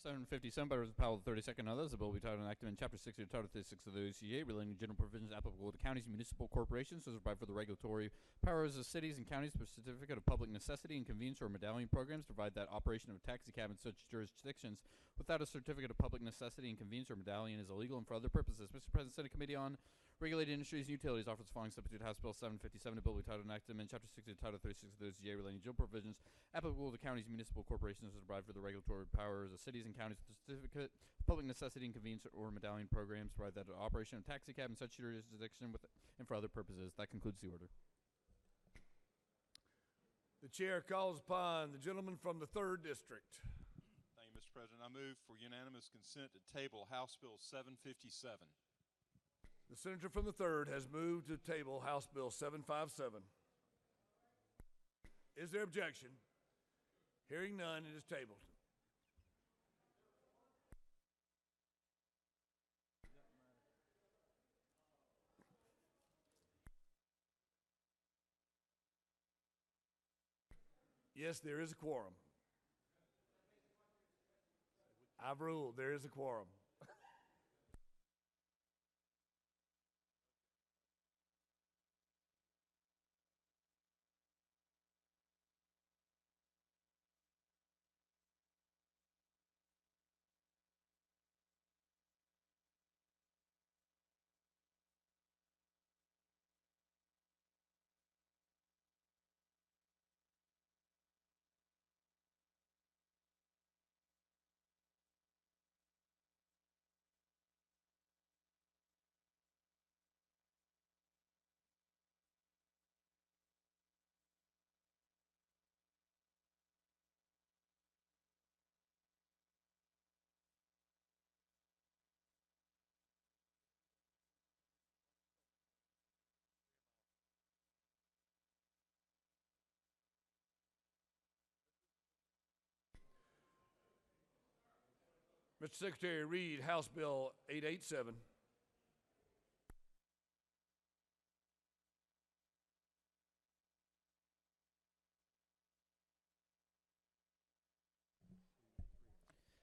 757 by Representative Powell, the 32nd, and others. The bill will be titled enacted in Chapter 60 of Title 36 of the OCGA relating to general provisions applicable to counties and municipal corporations as provide for the regulatory powers of cities and counties for certificate of public necessity and convenience or medallion programs, provide that operation of a taxi cab in such jurisdictions without a certificate of public necessity and convenience or medallion is illegal and for other purposes. Mr. President, Senate Committee on Regulated Industries and Utilities offers the following substitute House Bill 757. The bill will be titled enacted in Chapter 60 of Title 36 of the OCGA relating to general provisions applicable to counties and municipal corporations as provide for the regulatory powers of cities and counties with a certificate of public necessity and convenience or medallion programs, provide that operation of taxi cab in such jurisdiction with and for other purposes. That concludes the order. The chair calls upon the gentleman from the 3rd District. Thank you, Mr. President. I move for unanimous consent to table House Bill 757. The senator from the 3rd has moved to table House Bill 757. Is there objection? Hearing none, it is tabled. Yes, there is a quorum. I've ruled there is a quorum. Mr. Secretary, read House Bill 887.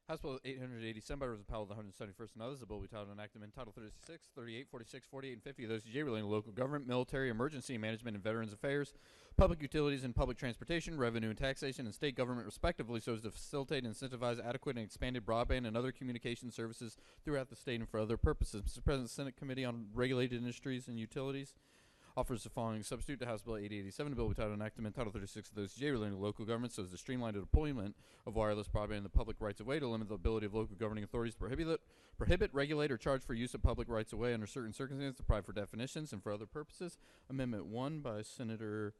House Bill 887 by Representative Powell, the 171st, and others. The bill will be titled enacted in Title 36, 38, 46, 48, and 50 of the OCGA relating to local government, military, emergency management, and veterans affairs, public utilities and public transportation, revenue and taxation, and state government respectively, so as to facilitate and incentivize adequate and expanded broadband and other communication services throughout the state and for other purposes. Mr. President, Senate Committee on Regulated Industries and Utilities offers the following substitute to House Bill 887. The bill will be titled enacted in Title 36 of the OCGA relating to local government so as to streamline the deployment of wireless broadband in the public rights of way, to limit the ability of local governing authorities to prohibit, regulate, or charge for use of public rights of way under certain circumstances, to provide for definitions and for other purposes. Amendment 1 by Senator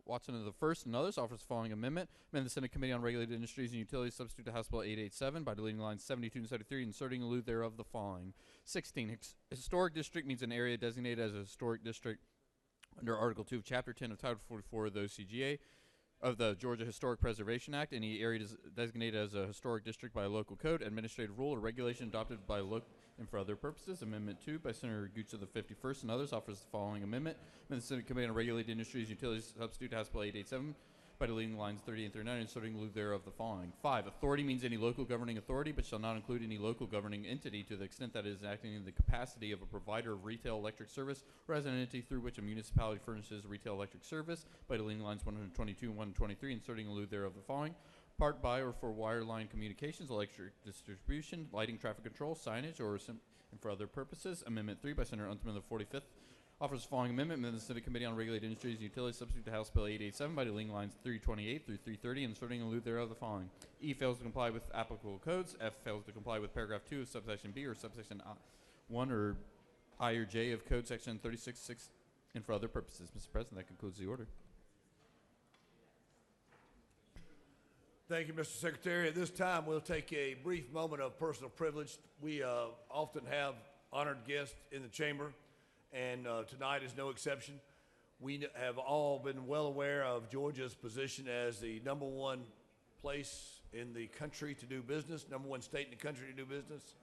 Watson of the 1st and others offers the following amendment. Amend the Senate Committee on Regulated Industries and Utilities substitute to House Bill 887 by deleting lines 72 and 73 and inserting in lieu thereof the following. 16. Historic district means an area designated as a historic district under Article 2 of Chapter 10 of Title 44 of the OCGA of the Georgia Historic Preservation Act. Any area designated as a historic district by a local code, administrative rule, or regulation adopted by local and for other purposes. Amendment 2 by Senator Gooch of the 51st and others offers the following amendment. Amend the Senate Committee on Regulated Industries and Utilities substitute to House Bill 887 by deleting lines 30 and 39 and inserting in lieu thereof the following. 5. Authority means any local governing authority, but shall not include any local governing entity to the extent that it is acting in the capacity of a provider of retail electric service or as an entity through which a municipality furnishes retail electric service, by deleting lines 122 and 123 and inserting in lieu thereof the following. Part by or for wireline communications, electric distribution, lighting, traffic control, signage, or and for other purposes. Amendment 3 by Senator Unterman of the 45th offers the following amendment. Amend the Senate Committee on Regulated Industries and Utilities substitute to House Bill 887 by deleting lines 328 through 330 and inserting in lieu thereof the following. E fails to comply with applicable codes. F fails to comply with paragraph 2 of subsection B or subsection 1 or I or J of code section 36.6 and for other purposes. Mr. President, that concludes the order. Thank you, Mr. Secretary. At this time, we'll take a brief moment of personal privilege. We often have honored guests in the chamber, and tonight is no exception. We have all been well aware of Georgia's position as the #1 place in the country to do business, #1 state in the country to do business.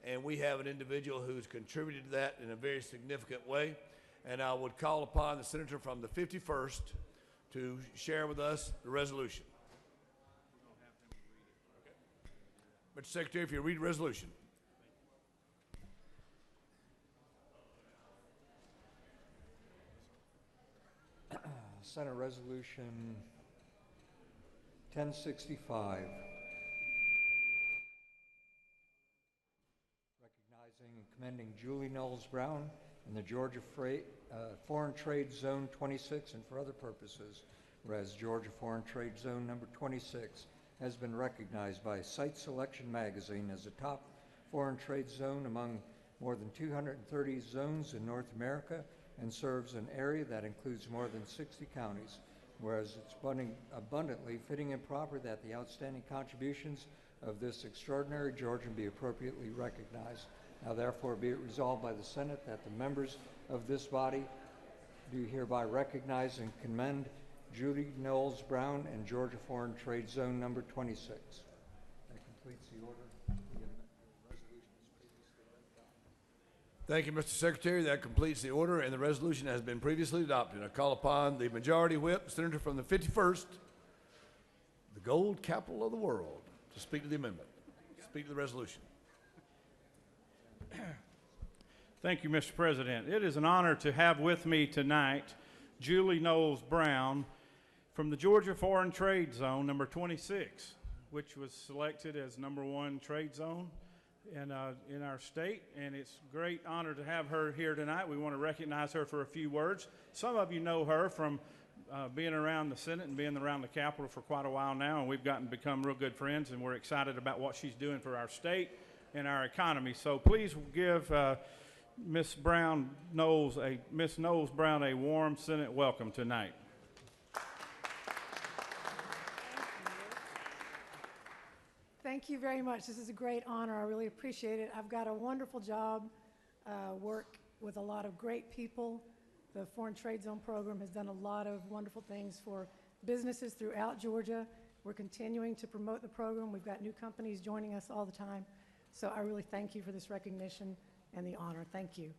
And we have an individual who's contributed to that in a very significant way. And I would call upon the senator from the 51st to share with us the resolution. Mr. Secretary, if you read the resolution. Senate Resolution 1065, recognizing and commending Julie Knowles Brown in the Georgia Foreign Trade Zone 26 and for other purposes, whereas Georgia Foreign Trade Zone number 26 has been recognized by Site Selection magazine as a top foreign trade zone among more than 230 zones in North America and serves an area that includes more than 60 counties, whereas it's abundantly fitting and proper that the outstanding contributions of this extraordinary Georgian be appropriately recognized. Now therefore be it resolved by the Senate that the members of this body do hereby recognize and commend Judy Knowles Brown and Georgia Foreign Trade Zone number 26. That completes the order. The resolution is previously adopted. Thank you, Mr. Secretary. That completes the order, and the resolution has been previously adopted. I call upon the Majority Whip, Senator from the 51st, the gold capital of the world, to speak to the amendment. Speak to the resolution. Thank you, Mr. President. It is an honor to have with me tonight Julie Knowles Brown from the Georgia Foreign Trade Zone number 26, which was selected as #1 trade zone in our state, and it's a great honor to have her here tonight. We want to recognize her for a few words. Some of you know her from being around the Senate and being around the Capitol for quite a while now, and we've become real good friends, and we're excited about what she's doing for our state and our economy. So please give Miss Knowles Brown a warm Senate welcome tonight. Thank you very much. This is a great honor. I really appreciate it. I've got a wonderful job, work with a lot of great people. The Foreign Trade Zone program has done a lot of wonderful things for businesses throughout Georgia. We're continuing to promote the program. We've got new companies joining us all the time. So I really thank you for this recognition and the honor. Thank you.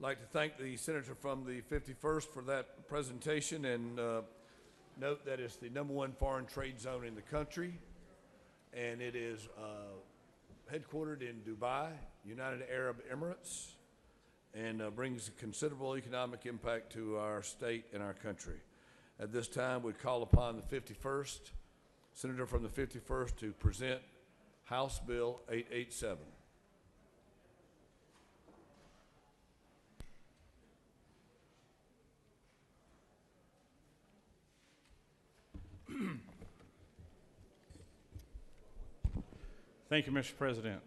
I'd like to thank the senator from the 51st for that presentation, and note that it's the #1 foreign trade zone in the country, and it is headquartered in Dubai, United Arab Emirates, and brings a considerable economic impact to our state and our country. At this time, we call upon the 51st, senator from the 51st, to present House Bill 887. Thank you, Mr. President.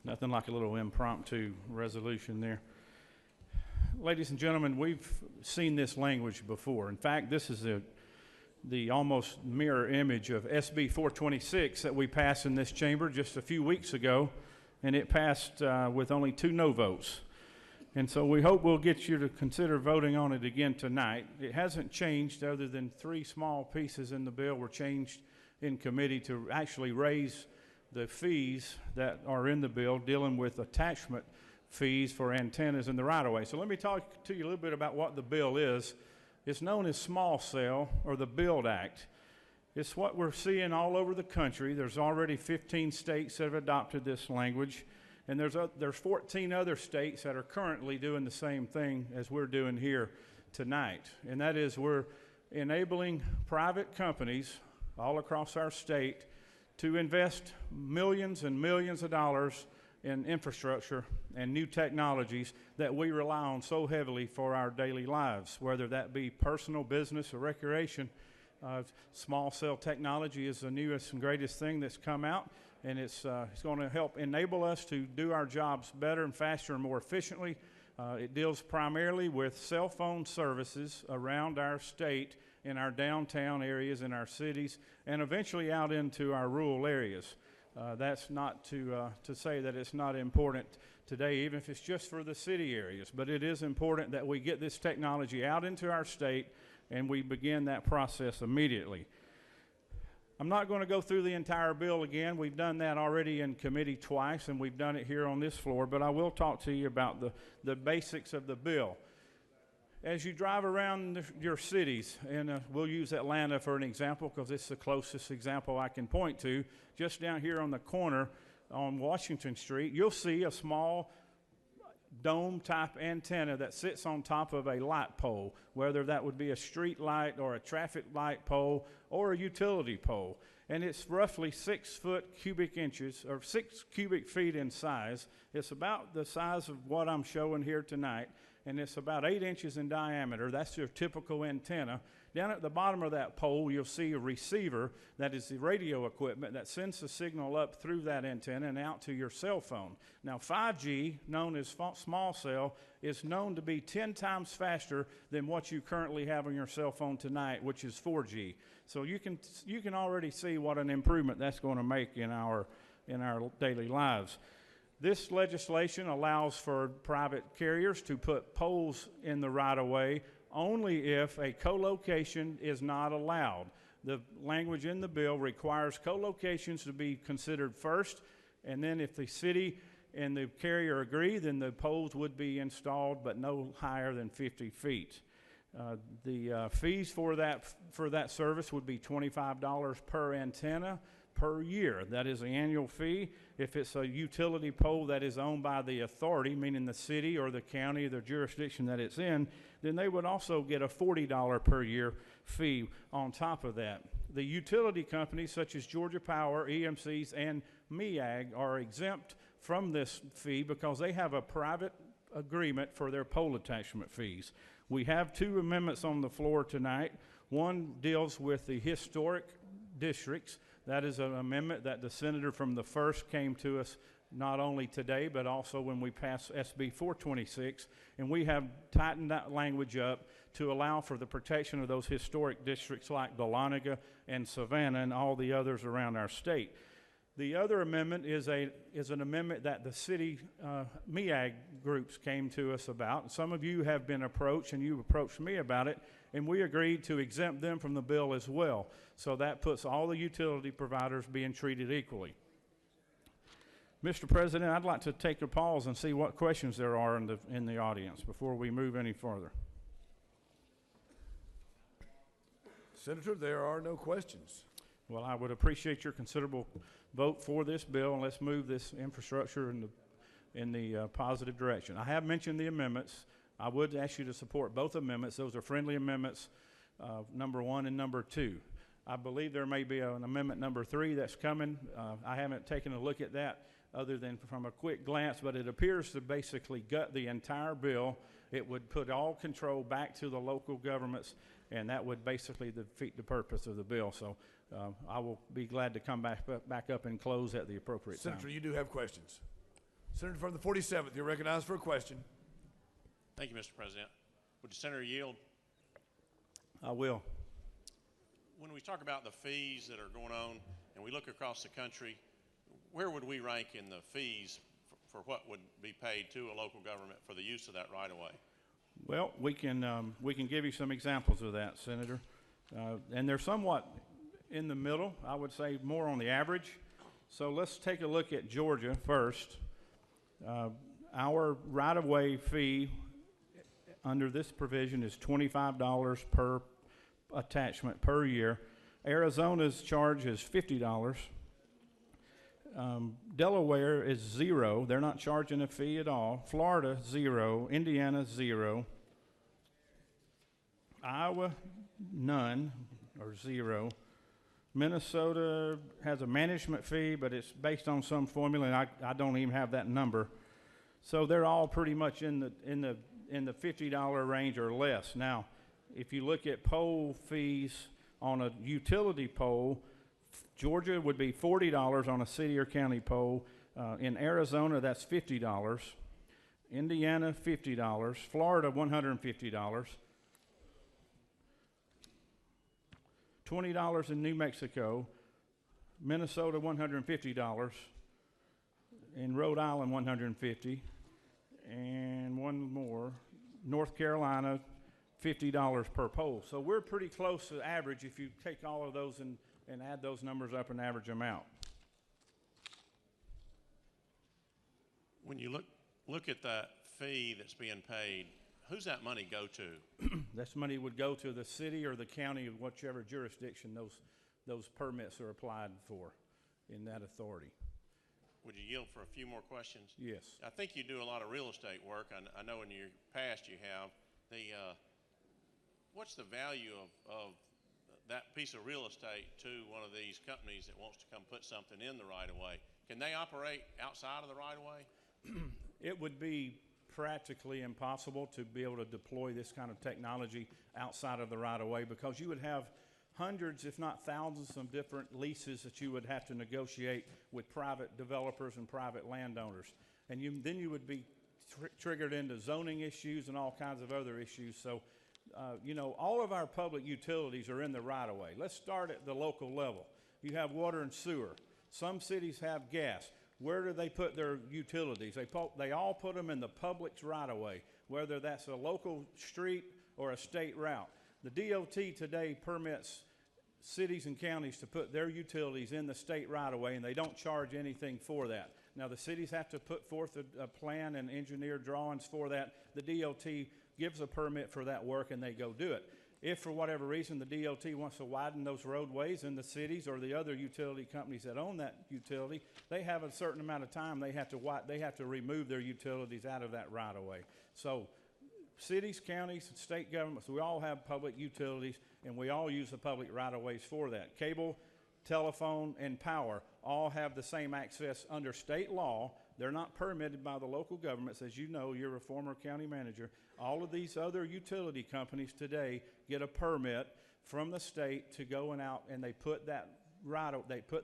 Nothing like a little impromptu resolution there. Ladies and gentlemen, we've seen this language before. In fact, this is the almost mirror image of SB 426 that we passed in this chamber just a few weeks ago, and it passed with only 2 no votes. And so we hope we'll get you to consider voting on it again tonight. It hasn't changed other than 3 small pieces in the bill were changed in committee to actually raise the fees that are in the bill dealing with attachment fees for antennas in the right-of-way. So let me talk to you a little bit about what the bill is. It's known as Small Cell, or the BUILD Act. It's what we're seeing all over the country. There's already 15 states that have adopted this language, and there's 14 other states that are currently doing the same thing as we're doing here tonight. And that is, we're enabling private companies all across our state to invest millions and millions of dollars in infrastructure and new technologies that we rely on so heavily for our daily lives, whether that be personal, business, or recreation. Small cell technology is the newest and greatest thing that's come out, and it's going to help enable us to do our jobs better and faster and more efficiently. It deals primarily with cell phone services around our state, in our downtown areas, in our cities, and eventually out into our rural areas. That's not to say that it's not important today, even if it's just for the city areas, but it is important that we get this technology out into our state and we begin that process immediately. I'm not going to go through the entire bill again. We've done that already in committee twice, and we've done it here on this floor, but I will talk to you about the basics of the bill. As you drive around your cities, and we'll use Atlanta for an example because it's the closest example I can point to, just down here on the corner on Washington Street, you'll see a small dome-type antenna that sits on top of a light pole, whether that would be a street light or a traffic light pole or a utility pole. And it's roughly 6 cubic inches, or 6 cubic feet in size. It's about the size of what I'm showing here tonight, and it's about 8 inches in diameter. That's your typical antenna. Down at the bottom of that pole, you'll see a receiver that is the radio equipment that sends the signal up through that antenna and out to your cell phone. Now, 5G, known as small cell, is known to be 10 times faster than what you currently have on your cell phone tonight, which is 4G. So you can already see what an improvement that's going to make in our daily lives. This legislation allows for private carriers to put poles in the right-of-way only if a co-location is not allowed. The language in the bill requires co-locations to be considered first, and then if the city and the carrier agree, then the poles would be installed, but no higher than 50 feet. The fees for that service would be $25 per antenna per year. That is the annual fee. If it's a utility pole that is owned by the authority, meaning the city or the county or the jurisdiction that it's in, then they would also get a $40 per year fee on top of that. The utility companies such as Georgia Power, EMCs, and MEAG are exempt from this fee because they have a private agreement for their pole attachment fees. We have 2 amendments on the floor tonight. One deals with the historic districts. That is an amendment that the senator from the 1st came to us not only today, but also when we passed SB 426, and we have tightened that language up to allow for the protection of those historic districts like Dahlonega and Savannah and all the others around our state. The other amendment is an amendment that the city MEAG groups came to us about. Some of you have been approached, and you approached me about it, and we agreed to exempt them from the bill as well. So that puts all the utility providers being treated equally. Mr. President, I'd like to take a pause and see what questions there are in the audience before we move any further. Senator, there are no questions. Well, I would appreciate your considerable vote for this bill, and let's move this infrastructure in the positive direction. I have mentioned the amendments. I would ask you to support both amendments. Those are friendly amendments, number 1 and number 2. I believe there may be an amendment number 3 that's coming. I haven't taken a look at that other than from a quick glance, but it appears to basically gut the entire bill. It would put all control back to the local governments, and that would basically defeat the purpose of the bill. So I will be glad to come back up and close at the appropriate time. Senator, you do have questions. Senator from the 47th, you're recognized for a question. Thank you, Mr. President. Would the senator yield? I will. When we talk about the fees that are going on and we look across the country, where would we rank in the fees for what would be paid to a local government for the use of that right-of-way? Well, we can give you some examples of that, Senator. And they're somewhat in the middle, I would say more on the average. So let's take a look at Georgia first. Our right-of-way fee under this provision is $25 per attachment per year. Arizona's charge is $50. Delaware is 0. They're not charging a fee at all. Florida, 0. Indiana, 0. Iowa, none, or 0. Minnesota has a management fee, but it's based on some formula, and I don't even have that number. So they're all pretty much in the $50 range or less. Now, if you look at pole fees on a utility pole, Georgia would be $40 on a city or county pole. In Arizona, that's $50. Indiana, $50. Florida, $150. $20 in New Mexico. Minnesota, $150. In Rhode Island, $150. And one more. North Carolina, $50 per poll. So we're pretty close to average if you take all of those and add those numbers up and average them out. When you look at that fee that's being paid, who's that money go to? This money would go to the city or the county of whichever jurisdiction those permits are applied for in that authority. Would you yield for a few more questions? Yes. I think you do a lot of real estate work. I know in your past you have. What's the value of that piece of real estate to one of these companies that wants to come put something in the right-of-way? Can they operate outside of the right-of-way? It would be practically impossible to be able to deploy this kind of technology outside of the right-of-way because you would have hundreds, if not thousands, of different leases that you would have to negotiate with private developers and private landowners. And then you would be triggered into zoning issues and all kinds of other issues. So, all of our public utilities are in the right-of-way. Let's start at the local level. You have water and sewer. Some cities have gas. Where do they put their utilities? They all put them in the public's right-of-way, whether that's a local street or a state route. The DOT today permits cities and counties to put their utilities in the state right-of-way, and they don't charge anything for that. Now, the cities have to put forth a plan and engineer drawings for that. The DOT gives a permit for that work, and they go do it. If, for whatever reason, the DOT wants to widen those roadways in the cities or the other utility companies that own that utility, they have a certain amount of time they have to remove their utilities out of that right-of-way. So cities, counties, and state governments, we all have public utilities, and we all use the public right-of-ways for that. Cable, telephone, and power all have the same access under state law. They're not permitted by the local governments. As you know, you're a former county manager. All of these other utility companies today get a permit from the state to go out and they put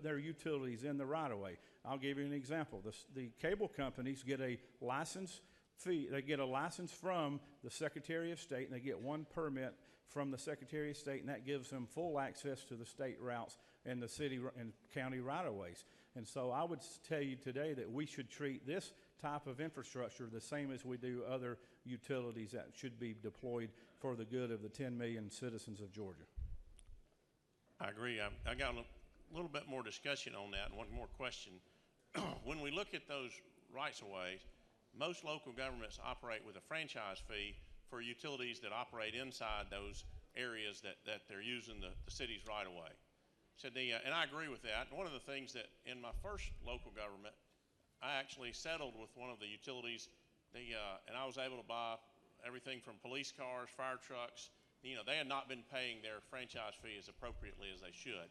their utilities in the right-of-way. I'll give you an example. The cable companies get a license fee. They get a license from the Secretary of State, and they get one permit from the Secretary of State, and that gives them full access to the state routes and the city and county right-of-ways. And so I would tell you today that we should treat this type of infrastructure the same as we do other utilities that should be deployed for the good of the 10 million citizens of Georgia. I agree. I got a little bit more discussion on that and one more question. When we look at those rights-of-ways, most local governments operate with a franchise fee for utilities that operate inside those areas that they're using the city's right-of-way. So and I agree with that. One of the things that in my first local government, I actually settled with one of the utilities, and I was able to buy everything from police cars, fire trucks. They had not been paying their franchise fee as appropriately as they should.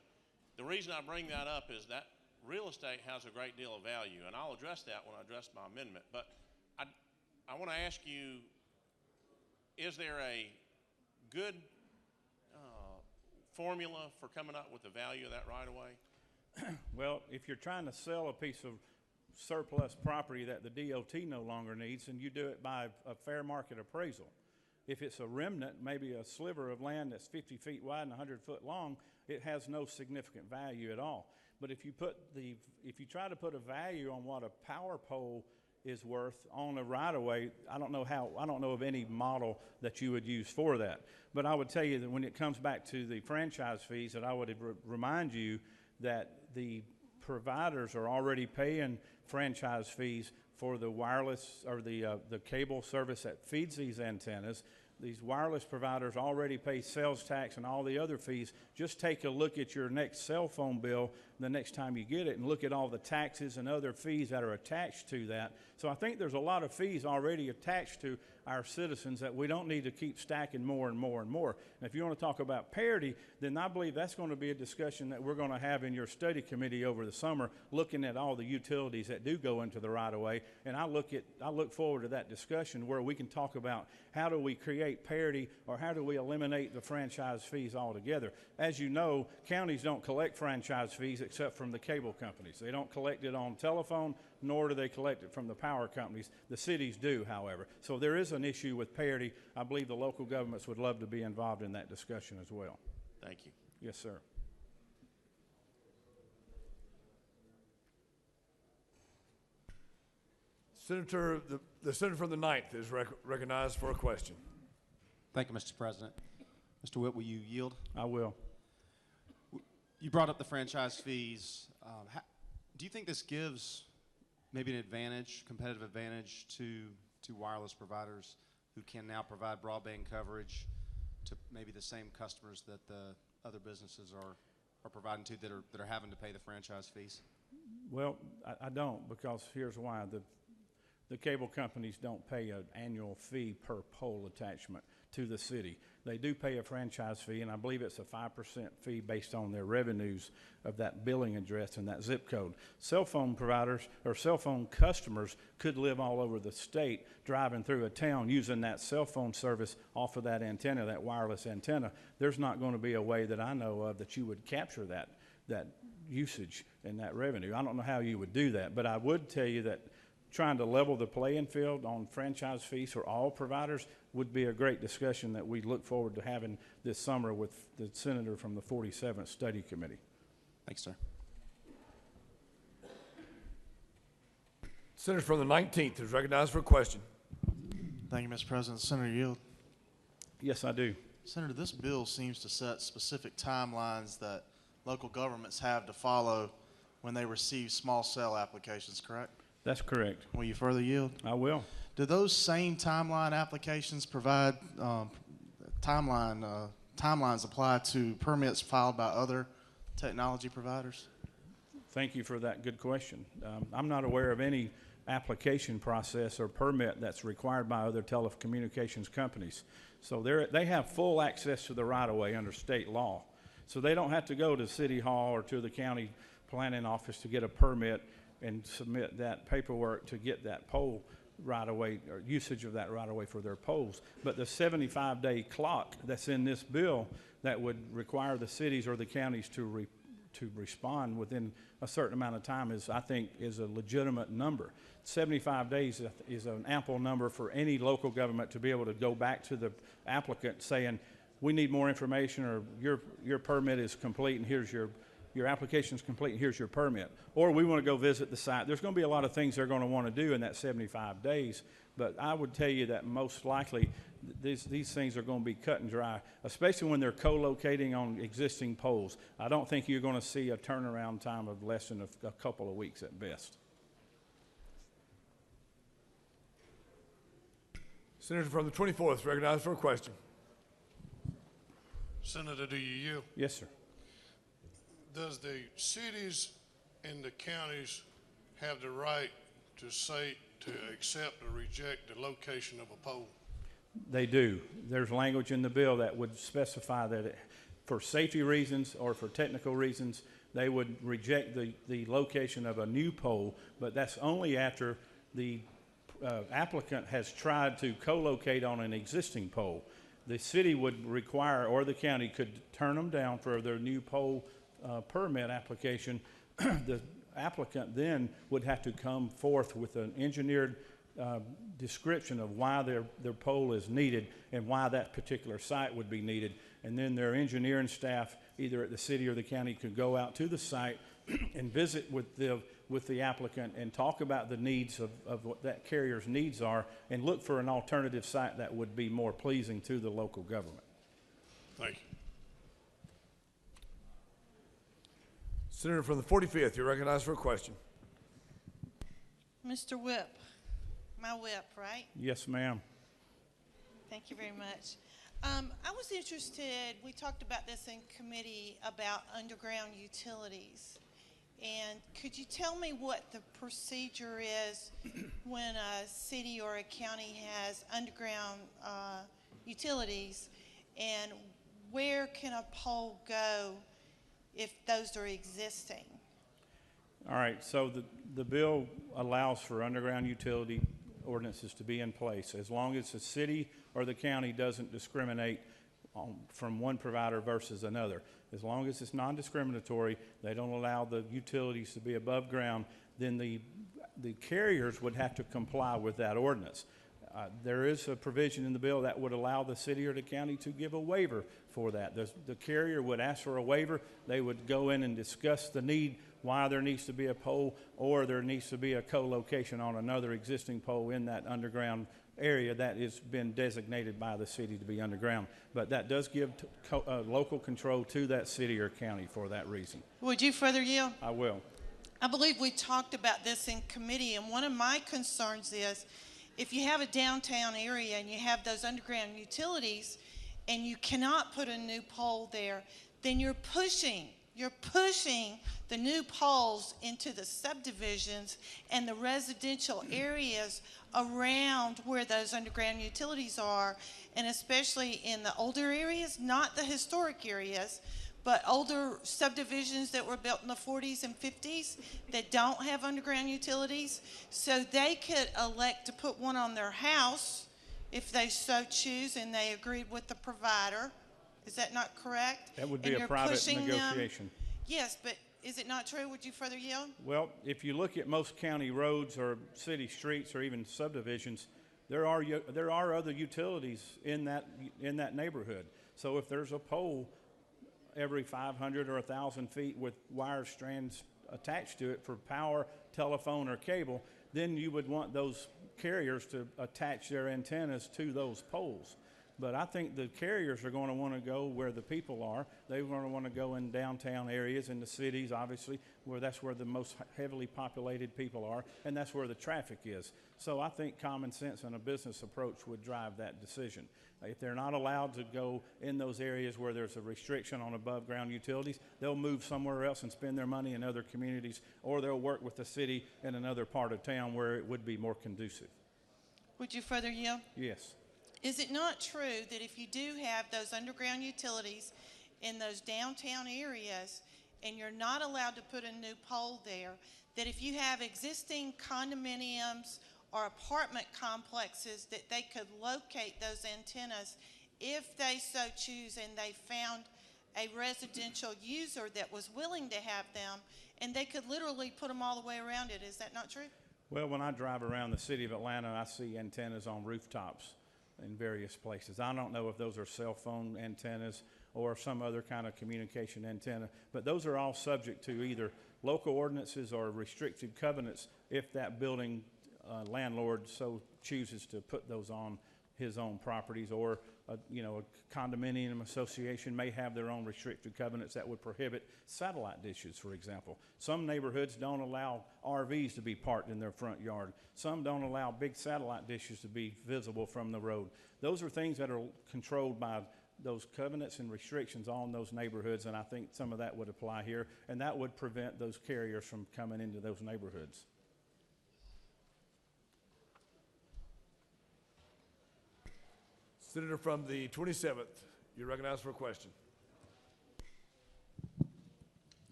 The reason I bring that up is that real estate has a great deal of value, and I'll address that when I address my amendment. But I want to ask you, is there a good formula for coming up with the value of that right-of-way? Well, if you're trying to sell a piece of surplus property that the DOT no longer needs, then you do it by a fair market appraisal. If it's a remnant, maybe a sliver of land that's 50 feet wide and 100 foot long, it has no significant value at all. But if you try to put a value on what a power pole is worth on a right-of-way, I don't know of any model that you would use for that. But I would tell you that when it comes back to the franchise fees, that I would remind you that the providers are already paying franchise fees for the wireless or the cable service that feeds these antennas. These wireless providers already pay sales tax and all the other fees. Just take a look at your next cell phone bill the next time you get it and look at all the taxes and other fees that are attached to that. So I think there's a lot of fees already attached to our citizens that we don't need to keep stacking more and more and more. And if you want to talk about parity, then I believe that's going to be a discussion that we're going to have in your study committee over the summer, looking at all the utilities that do go into the right-of-way. And I look forward to that discussion where we can talk about how do we create parity or how do we eliminate the franchise fees altogether. As you know, counties don't collect franchise fees except from the cable companies. They don't collect it on telephone, nor do they collect it from the power companies. The cities do, however. So there is an issue with parity. I believe the local governments would love to be involved in that discussion as well. Thank you. Yes, sir. Senator, the senator from the 9th is recognized for a question. Thank you, Mr. President. Mr. Witt, will you yield? I will. You brought up the franchise fees. Do you think this gives maybe an advantage, competitive advantage to wireless providers who can now provide broadband coverage to maybe the same customers that the other businesses are providing to that are having to pay the franchise fees? Well, I don't, because here's why. The cable companies don't pay an annual fee per pole attachment to the city. They do pay a franchise fee, and I believe it's a 5% fee based on their revenues of that billing address and that zip code. Cell phone providers or cell phone customers could live all over the state driving through a town using that cell phone service off of that antenna, that wireless antenna. There's not going to be a way that I know of that you would capture that usage and that revenue. I don't know how you would do that, but I would tell you that trying to level the playing field on franchise fees for all providers would be a great discussion that we look forward to having this summer with the senator from the 47th Study Committee. Thanks, sir. Senator from the 19th is recognized for a question. Thank you, Mr. President. Senator Yield. Yes, I do. Senator, this bill seems to set specific timelines that local governments have to follow when they receive small cell applications, correct? That's correct. Will you further yield? I will. Do those same timeline applications provide timelines apply to permits filed by other technology providers? Thank you for that good question. I'm not aware of any application process or permit that's required by other telecommunications companies. So they have full access to the right-of-way under state law. So they don't have to go to City Hall or to the county planning office to get a permit and submit that paperwork to get that pole right-of-way or usage of that right-of-way for their poles. But the 75-day clock that's in this bill that would require the cities or the counties to respond within a certain amount of time I think is a legitimate number. 75 days is an ample number for any local government to be able to go back to the applicant saying, we need more information, or your permit is complete and here's your application is complete and here's your permit. Or we want to go visit the site. There's going to be a lot of things they're going to want to do in that 75 days, but I would tell you that most likely these things are going to be cut and dry, especially when they're co-locating on existing poles. I don't think you're going to see a turnaround time of less than a couple of weeks at best. Senator from the 24th, recognized for a question. Senator, do you yield? Yes, sir. Does the cities and the counties have the right to accept or reject the location of a pole? They do. There's language in the bill that would specify that for safety reasons or for technical reasons, they would reject the location of a new pole, but that's only after the applicant has tried to co-locate on an existing pole. The city would require, or the county could turn them down for their new pole permit application. The applicant then would have to come forth with an engineered description of why their pole is needed and why that particular site would be needed. And then their engineering staff, either at the city or the county, could go out to the site and visit with the applicant and talk about the needs of what that carrier's needs are and look for an alternative site that would be more pleasing to the local government. Thank you. Senator from the 45th, you're recognized for a question. Mr. Whip, my whip, right? Yes, ma'am. Thank you very much. I was interested, we talked about this in committee about underground utilities. And could you tell me what the procedure is when a city or a county has underground utilities, and where can a pole go if those are existing? All right, so the bill allows for underground utility ordinances to be in place as long as the city or the county doesn't discriminate from one provider versus another. As long as it's non-discriminatory, they don't allow the utilities to be above ground, then the carriers would have to comply with that ordinance. There is a provision in the bill that would allow the city or the county to give a waiver for that. The carrier would ask for a waiver. They would go in and discuss the need, why there needs to be a pole, or there needs to be a co-location on another existing pole in that underground area that has been designated by the city to be underground. But that does give local control to that city or county for that reason. Would you further yield? I will. I believe we talked about this in committee, and one of my concerns is if you have a downtown area and you have those underground utilities and you cannot put a new pole there, then you're pushing the new poles into the subdivisions and the residential areas around where those underground utilities are, and especially in the older areas, not the historic areas, but older subdivisions that were built in the 40s and 50s that don't have underground utilities. So they could elect to put one on their house if they so choose and they agreed with the provider. Is that not correct? That would be a private negotiation. Yes, but is it not true? Would you further yield? Well, if you look at most county roads or city streets or even subdivisions, there are other utilities in that neighborhood. So if there's a pole every 500 or 1,000 feet with wire strands attached to it for power, telephone, or cable, then you would want those carriers to attach their antennas to those poles. But I think the carriers are going to want to go where the people are. They're going to want to go in downtown areas, in the cities, obviously, where that's where the most heavily populated people are, and that's where the traffic is. So I think common sense and a business approach would drive that decision. If they're not allowed to go in those areas where there's a restriction on above ground utilities, they'll move somewhere else and spend their money in other communities, or they'll work with the city in another part of town where it would be more conducive. Would you further yield? Yes. Is it not true that if you do have those underground utilities in those downtown areas and you're not allowed to put a new pole there, that if you have existing condominiums or apartment complexes that they could locate those antennas if they so choose and they found a residential user that was willing to have them, and they could literally put them all the way around it? Is that not true? Well, when I drive around the city of Atlanta, I see antennas on rooftops in various places. I don't know if those are cell phone antennas or some other kind of communication antenna, but those are all subject to either local ordinances or restricted covenants if that building landlord so chooses to put those on his own properties, or a condominium association may have their own restricted covenants that would prohibit satellite dishes, for example. Some neighborhoods don't allow RVs to be parked in their front yard. Some don't allow big satellite dishes to be visible from the road. Those are things that are controlled by those covenants and restrictions on those neighborhoods, and I think some of that would apply here, and that would prevent those carriers from coming into those neighborhoods. Senator from the 27th, you're recognized for a question.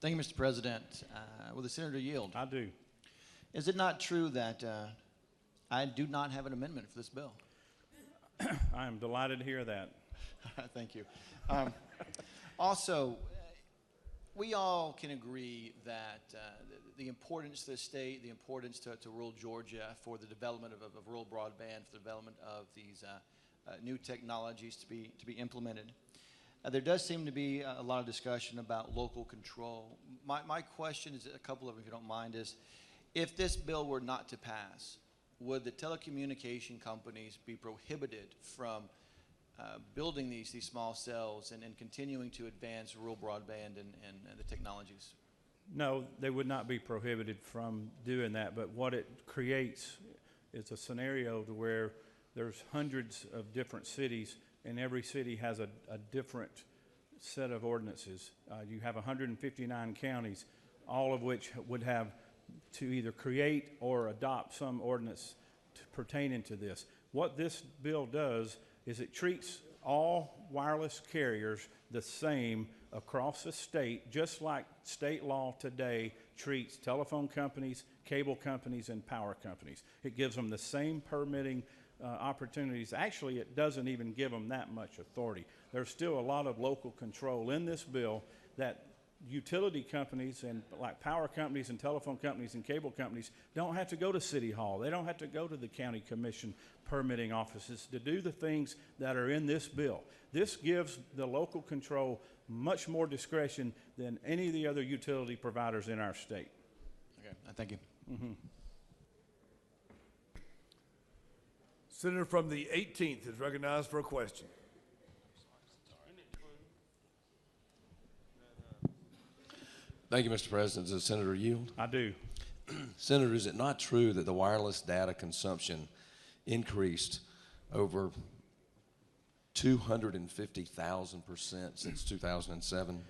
Thank you, Mr. President. Will the senator yield? I do. Is it not true that I do not have an amendment for this bill? I am delighted to hear that. Thank you. Also, we all can agree that the importance to the state, the importance to rural Georgia for the development of rural broadband, for the development of these new technologies to be implemented. There does seem to be a lot of discussion about local control. My question is, a couple of them, if you don't mind, is if this bill were not to pass, would the telecommunication companies be prohibited from building these small cells and continuing to advance rural broadband and the technologies? No, they would not be prohibited from doing that, but what it creates is a scenario to where there's hundreds of different cities, and every city has a different set of ordinances. You have 159 counties, all of which would have to either create or adopt some ordinance pertaining to this. What this bill does is it treats all wireless carriers the same across the state, just like state law today treats telephone companies, cable companies, and power companies. It gives them the same permitting opportunities. Actually, it doesn't even give them that much authority. There's still a lot of local control in this bill that utility companies and like power companies and telephone companies and cable companies don't have to go to City Hall. They don't have to go to the county commission permitting offices to do the things that are in this bill. This gives the local control much more discretion than any of the other utility providers in our state. Okay, thank you. Senator from the 18th is recognized for a question. Thank you, Mr. President. Does Senator yield? I do. Senator, is it not true that the wireless data consumption increased over 250,000% since 2007?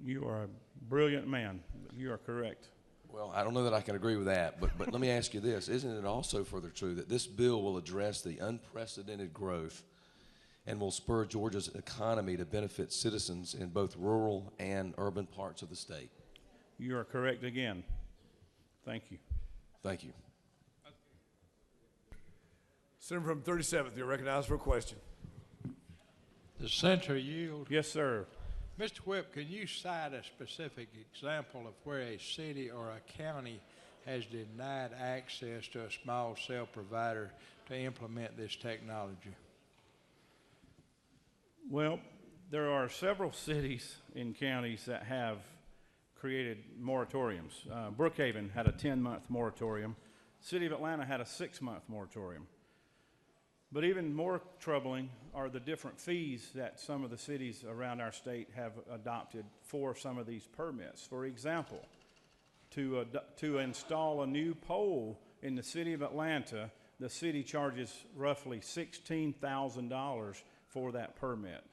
You are a brilliant man. You are correct. Well, I don't know that I can agree with that, but let me ask you this. Isn't it also further true that this bill will address the unprecedented growth and will spur Georgia's economy to benefit citizens in both rural and urban parts of the state? You are correct again. Thank you. Thank you. Senator from 37th, you're recognized for a question. The senator yield. Yes, sir. Mr. Whip, can you cite a specific example of where a city or a county has denied access to a small cell provider to implement this technology? Well, there are several cities and counties that have created moratoriums. Brookhaven had a 10-month moratorium. City of Atlanta had a 6-month moratorium. But even more troubling are the different fees that some of the cities around our state have adopted for some of these permits. For example, to install a new pole in the city of Atlanta, the city charges roughly $16,000 for that permit.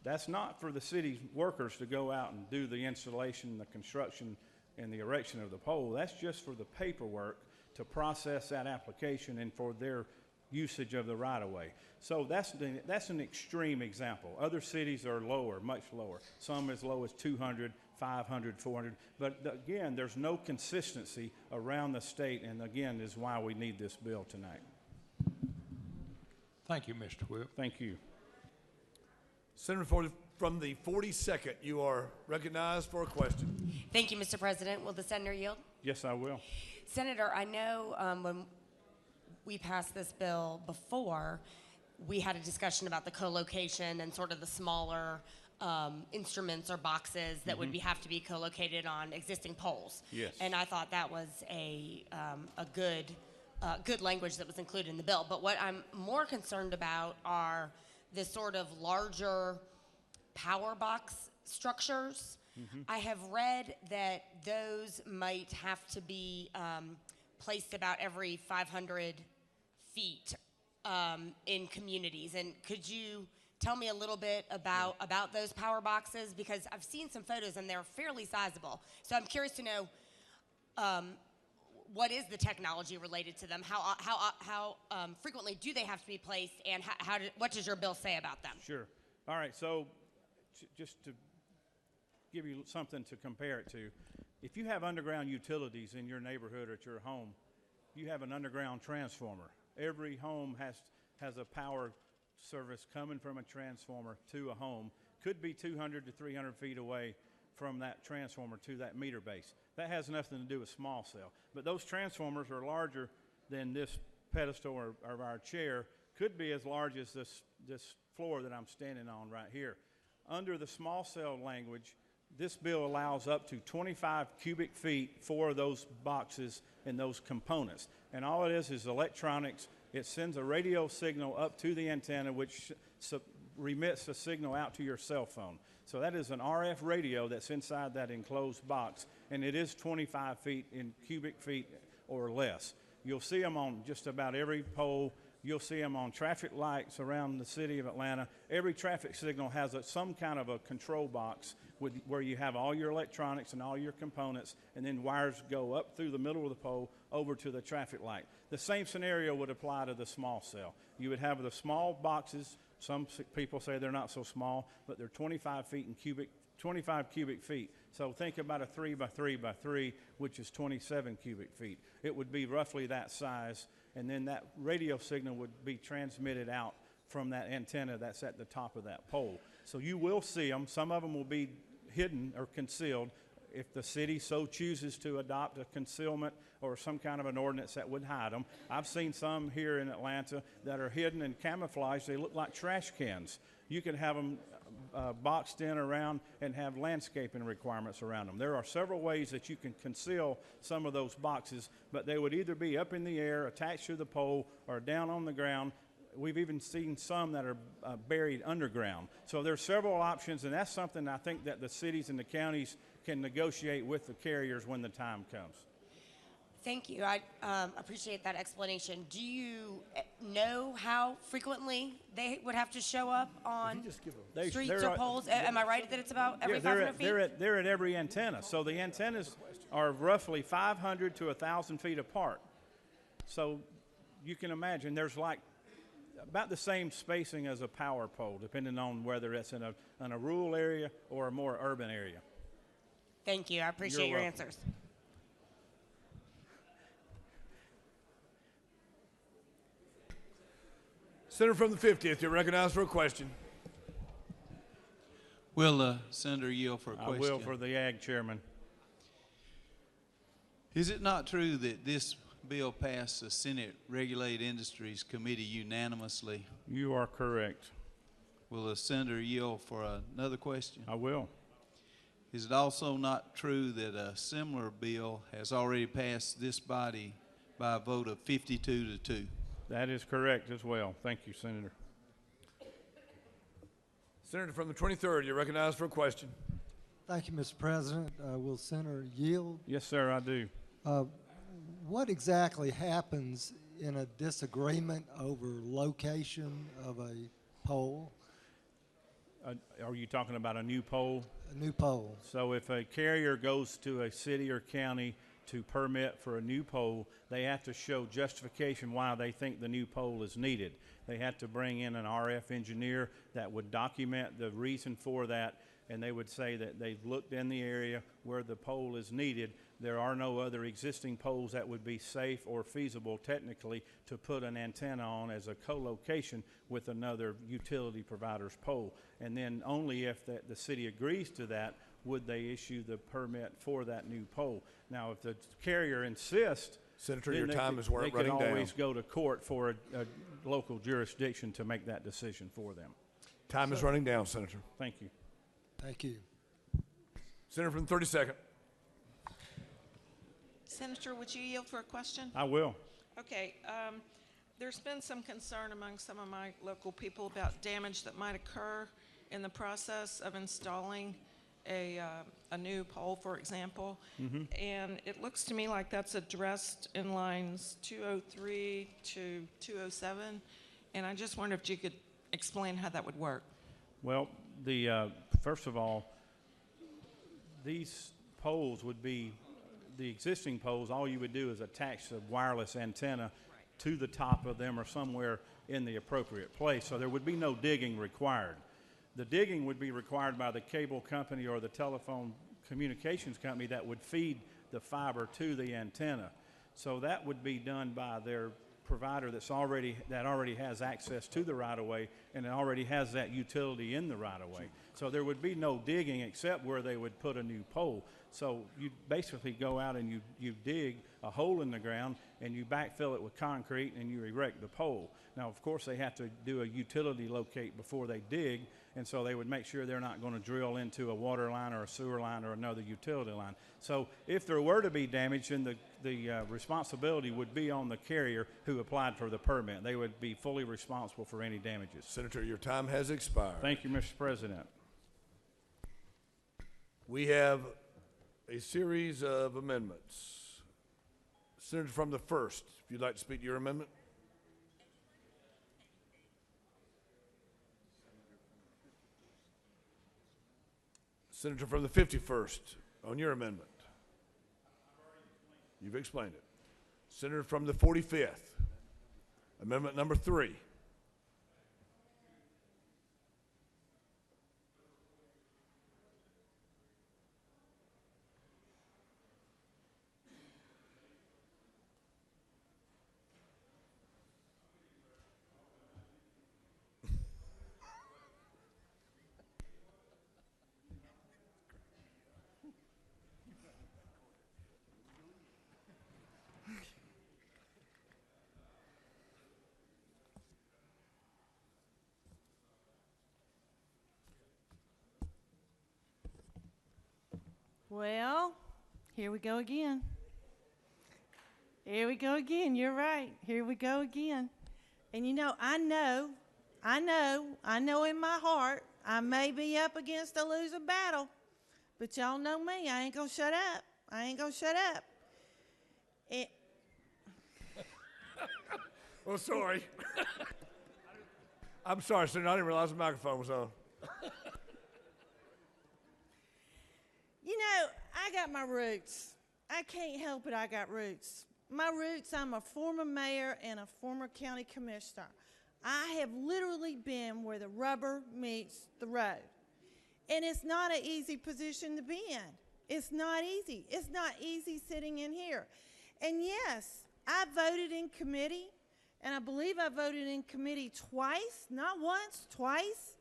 That's not for the city workers to go out and do the installation, the construction, and the erection of the pole. That's just for the paperwork to process that application and for their usage of the right-of-way. So that's an extreme example. Other cities are lower, much lower. Some as low as 200, 500, 400. But again, there's no consistency around the state, and again, is why we need this bill tonight. Thank you, Mr. Whip. Thank you. Senator from the 42nd, you are recognized for a question. Thank you, Mr. President. Will the senator yield? Yes, I will. Senator, I know when we passed this bill before, we had a discussion about the co-location and sort of the smaller instruments or boxes that would have to be co-located on existing poles. Yes. And I thought that was a good language that was included in the bill. But what I'm more concerned about are the sort of larger power box structures. I have read that those might have to be placed about every 500 feet in communities. And could you tell me a little bit about those power boxes? Because I've seen some photos and they're fairly sizable. So I'm curious to know what is the technology related to them? How frequently do they have to be placed, and what does your bill say about them? Sure. All right, so just to give you something to compare it to, if you have underground utilities in your neighborhood or at your home, you have an underground transformer. Every home has a power service coming from a transformer to a home. Could be 200 to 300 feet away from that transformer to that meter base. That has nothing to do with small cell. But those transformers are larger than this pedestal or our chair, could be as large as this floor that I'm standing on right here. Under the small cell language, this bill allows up to 25 cubic feet for those boxes and those components. And all it is electronics. It sends a radio signal up to the antenna, which remits a signal out to your cell phone. So that is an RF radio that's inside that enclosed box, and it is 25 feet in cubic feet or less. You'll see them on just about every pole. You'll see them on traffic lights around the city of Atlanta. Every traffic signal has some kind of a control box where you have all your electronics and all your components, and then wires go up through the middle of the pole over to the traffic light. The same scenario would apply to the small cell. You would have the small boxes. Some people say they're not so small, but they're 25 cubic feet. So think about a 3 by 3 by 3, which is 27 cubic feet. It would be roughly that size. and then that radio signal would be transmitted out from that antenna that's at the top of that pole. So you will see them. Some of them will be hidden or concealed if the city so chooses to adopt a concealment or some kind of an ordinance that would hide them. I've seen some here in Atlanta that are hidden and camouflaged. They look like trash cans. You can have them boxed in around and have landscaping requirements around them. There are several ways that you can conceal some of those boxes, but they would either be up in the air, attached to the pole, or down on the ground. We've even seen some that are buried underground. So there's several options, and that's something I think that the cities and the counties can negotiate with the carriers when the time comes. Thank you. I appreciate that explanation. Do you know how frequently they would have to show up on streets or poles? Am I right that it's about every 500 feet? They're at every antenna. So the antennas are roughly 500 to 1,000 feet apart. So you can imagine there's like about the same spacing as a power pole, depending on whether it's in a rural area or a more urban area. Thank you. I appreciate your answers. Senator from the 50th, you're recognized for a question. Will Senator yield for a question? I will for the Ag Chairman. Is it not true that this bill passed the Senate Regulated Industries Committee unanimously? You are correct. Will the Senator yield for another question? I will. Is it also not true that a similar bill has already passed this body by a vote of 52 to 2? That is correct as well. Thank you, Senator. Senator from the 23rd, you're recognized for a question. Thank you, Mr. President. Will Senator yield? Yes, sir, I do. What exactly happens in a disagreement over location of a pole? Are you talking about a new pole? A new pole. So if a carrier goes to a city or county to permit for a new pole, they have to show justification why they think the new pole is needed. They have to bring in an RF engineer that would document the reason for that, and they would say that they've looked in the area where the pole is needed. There are no other existing poles that would be safe or feasible technically to put an antenna on as a co-location with another utility provider's pole. And then only if the city agrees to that would they issue the permit for that new pole. Now, if the carrier insists, Senator, then your time is running down. They can always go to court for a local jurisdiction to make that decision for them. Time is running down, Senator. Thank you. Thank you. Senator from the 32nd. Senator, would you yield for a question? I will. Okay. There's been some concern among some of my local people about damage that might occur in the process of installing a new pole, for example. And it looks to me like that's addressed in lines 203 to 207. And I just wondered if you could explain how that would work. Well, first of all, these poles would be the existing poles. All you would do is attach the wireless antenna to the top of them or somewhere in the appropriate place. So there would be no digging required. The digging would be required by the cable company or the telephone communications company that would feed the fiber to the antenna. So that would be done by their provider that already has access to the right-of-way and it already has that utility in the right-of-way. So there would be no digging except where they would put a new pole. So you basically go out and you dig a hole in the ground and you backfill it with concrete and you erect the pole. Now, of course, they have to do a utility locate before they dig, and so they would make sure they're not going to drill into a water line or a sewer line or another utility line. So if there were to be damage, then the responsibility would be on the carrier who applied for the permit. They would be fully responsible for any damages. Senator, your time has expired. Thank you, Mr. President. We have a series of amendments. Senator from the 1st, if you'd like to speak to your amendment. Senator from the 51st, on your amendment. You've explained it. Senator from the 45th, amendment number 3. Well, here we go again. Here we go again. You're right. Here we go again. And you know, I know in my heart, I may be up against a losing battle, but y'all know me. I ain't gonna shut up. I ain't gonna shut up. Well, sorry. I'm sorry, Senator. I didn't realize the microphone was on. You know, I got my roots. I can't help it, I got roots. My roots, I'm a former mayor and a former county commissioner. I have literally been where the rubber meets the road. And it's not an easy position to be in. It's not easy. It's not easy sitting in here. And yes, I voted in committee, and I believe I voted in committee twice, not once, twice.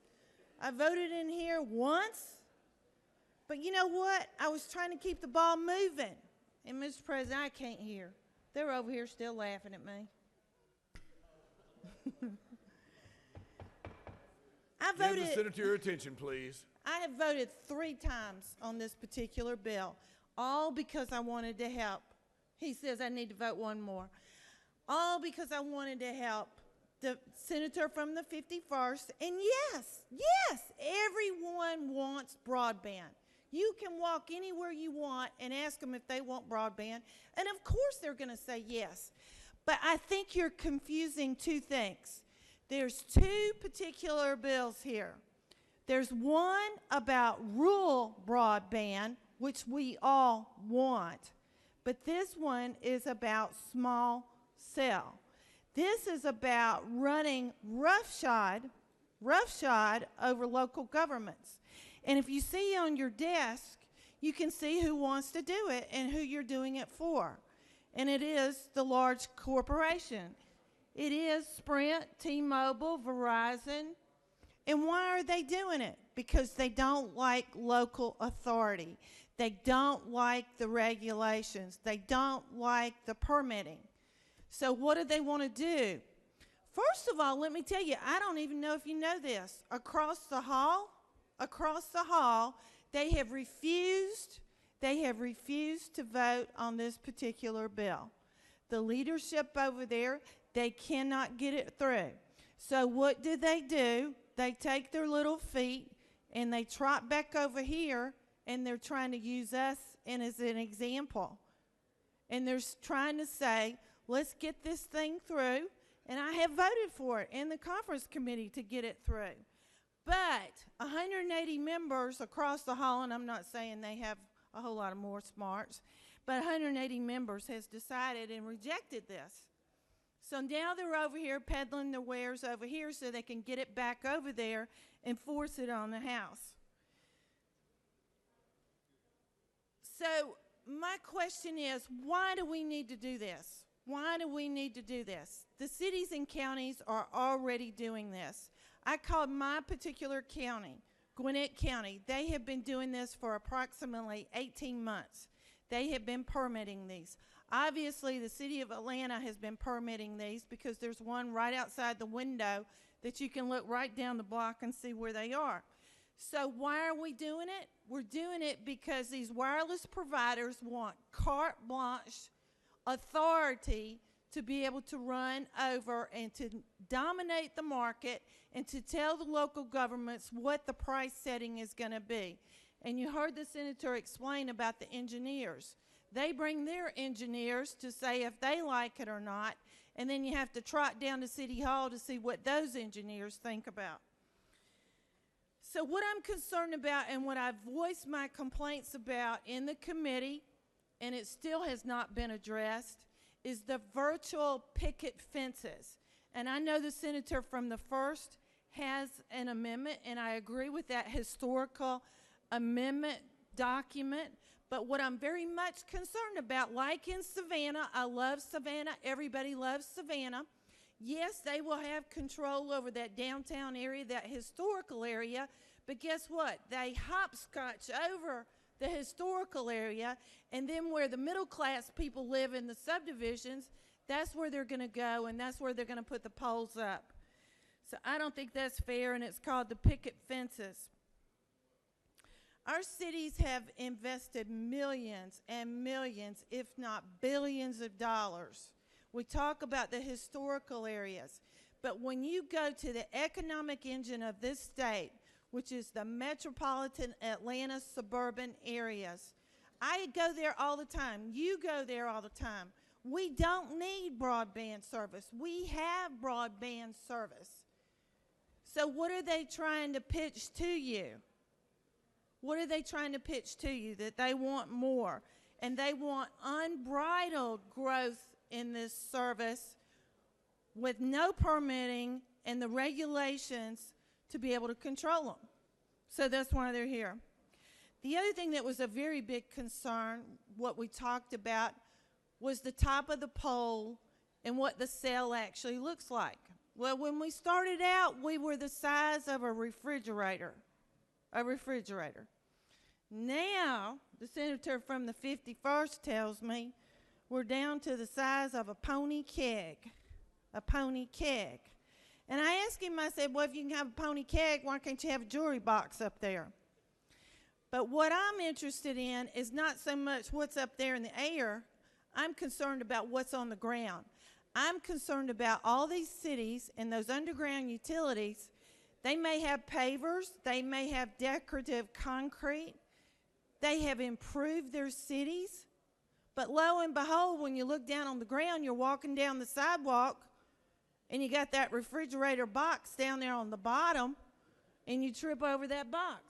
I voted in here once. But you know what? I was trying to keep the ball moving. And Mr. President, I can't hear. They're over here still laughing at me. Give the senator your attention, please. I have voted 3 times on this particular bill, all because I wanted to help. He says I need to vote one more. All because I wanted to help the senator from the 51st. And yes, everyone wants broadband. You can walk anywhere you want and ask them if they want broadband, and of course they're going to say yes. But I think you're confusing 2 things. There's 2 particular bills here. There's one about rural broadband, which we all want, but this one is about small cell. This is about running roughshod over local governments. And if you see on your desk, you can see who wants to do it and who you're doing it for. And it is the large corporation. It is Sprint, T-Mobile, Verizon. And why are they doing it? Because they don't like local authority. They don't like the regulations. They don't like the permitting. So what do they want to do? First of all, let me tell you, I don't even know if you know this. Across the hall, they have refused to vote on this particular bill. The leadership over there, they cannot get it through. So what do? They take their little feet and they trot back over here, and they're trying to use us as an example. And they're trying to say, let's get this thing through, and I have voted for it in the conference committee to get it through. But 180 members across the hall, and I'm not saying they have a whole lot of more smarts, but 180 members has decided and rejected this. So now they're over here peddling their wares over here so they can get it back over there and force it on the House. So my question is, why do we need to do this? Why do we need to do this? The cities and counties are already doing this. I called my particular county, Gwinnett County. They have been doing this for approximately 18 months. They have been permitting these. Obviously, the city of Atlanta has been permitting these because there's one right outside the window that you can look right down the block and see where they are. So why are we doing it? We're doing it because these wireless providers want carte blanche authority to be able to run over and to dominate the market and to tell the local governments what the price setting is going to be. And you heard the senator explain about the engineers. They bring their engineers to say if they like it or not, and then you have to trot down to City Hall to see what those engineers think about. So what I'm concerned about and what I've voiced my complaints about in the committee, and it still has not been addressed, is the virtual picket fences. And I know the senator from the 1st has an amendment, and I agree with that historical amendment document. But what I'm very much concerned about, like in Savannah, I love Savannah, everybody loves Savannah. Yes, they will have control over that downtown area, that historical area, but guess what? They hopscotch over the historical area, and then where the middle class people live in the subdivisions, that's where they're going to go, and that's where they're going to put the poles up. So I don't think that's fair, and it's called the picket fences. Our cities have invested millions and millions, if not billions of dollars. We talk about the historical areas, but when you go to the economic engine of this state, which is the metropolitan Atlanta suburban areas, I go there all the time. You go there all the time. We don't need broadband service. We have broadband service. So what are they trying to pitch to you? What are they trying to pitch to you? That they want more, and they want unbridled growth in this service with no permitting and the regulations to be able to control them. So that's why they're here. The other thing that was a very big concern, what we talked about, was the top of the pole and what the cell actually looks like. Well, when we started out, we were the size of a refrigerator. Now, the senator from the 51st tells me we're down to the size of a pony keg. And I asked him, I said, well, if you can have a pony keg, why can't you have a jewelry box up there? But what I'm interested in is not so much what's up there in the air. I'm concerned about what's on the ground. I'm concerned about all these cities and those underground utilities. They may have pavers. They may have decorative concrete. They have improved their cities. But lo and behold, when you look down on the ground, you're walking down the sidewalk, and you got that refrigerator box down there on the bottom, and you trip over that box.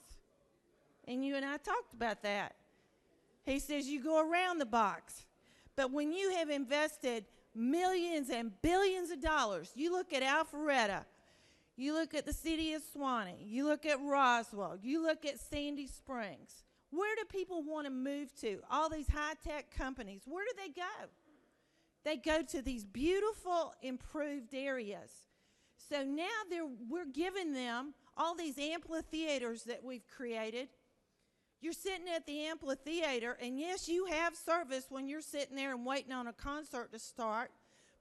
And you and I talked about that. He says you go around the box. But when you have invested millions and billions of dollars, you look at Alpharetta, you look at the city of Swanee, you look at Roswell, you look at Sandy Springs. Where do people want to move to? All these high-tech companies, where do they go? They go to these beautiful, improved areas. So now we're giving them all these amphitheaters that we've created. You're sitting at the amphitheater, and yes, you have service when you're sitting there and waiting on a concert to start.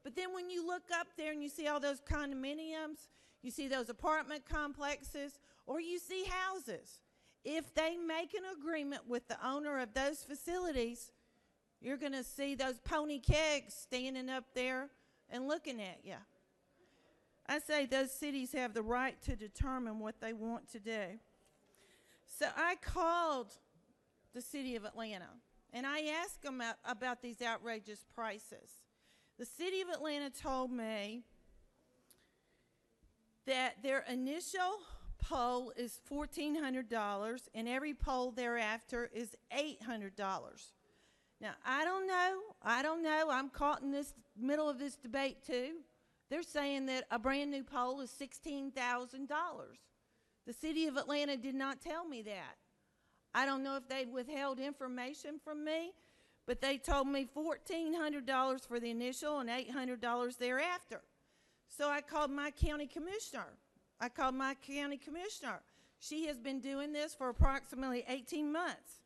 But then when you look up there and you see all those condominiums, you see those apartment complexes, or you see houses, if they make an agreement with the owner of those facilities, you're going to see those pony kegs standing up there and looking at you. I say those cities have the right to determine what they want to do. So I called the city of Atlanta, and I asked them about these outrageous prices. The city of Atlanta told me that their initial pole is $1,400, and every pole thereafter is $800. Now, I don't know. I'm caught in this middle of this debate, too. They're saying that a brand new pole is $16,000. The city of Atlanta did not tell me that. I don't know if they withheld information from me, but they told me $1,400 for the initial and $800 thereafter. So I called my county commissioner. She has been doing this for approximately 18 months.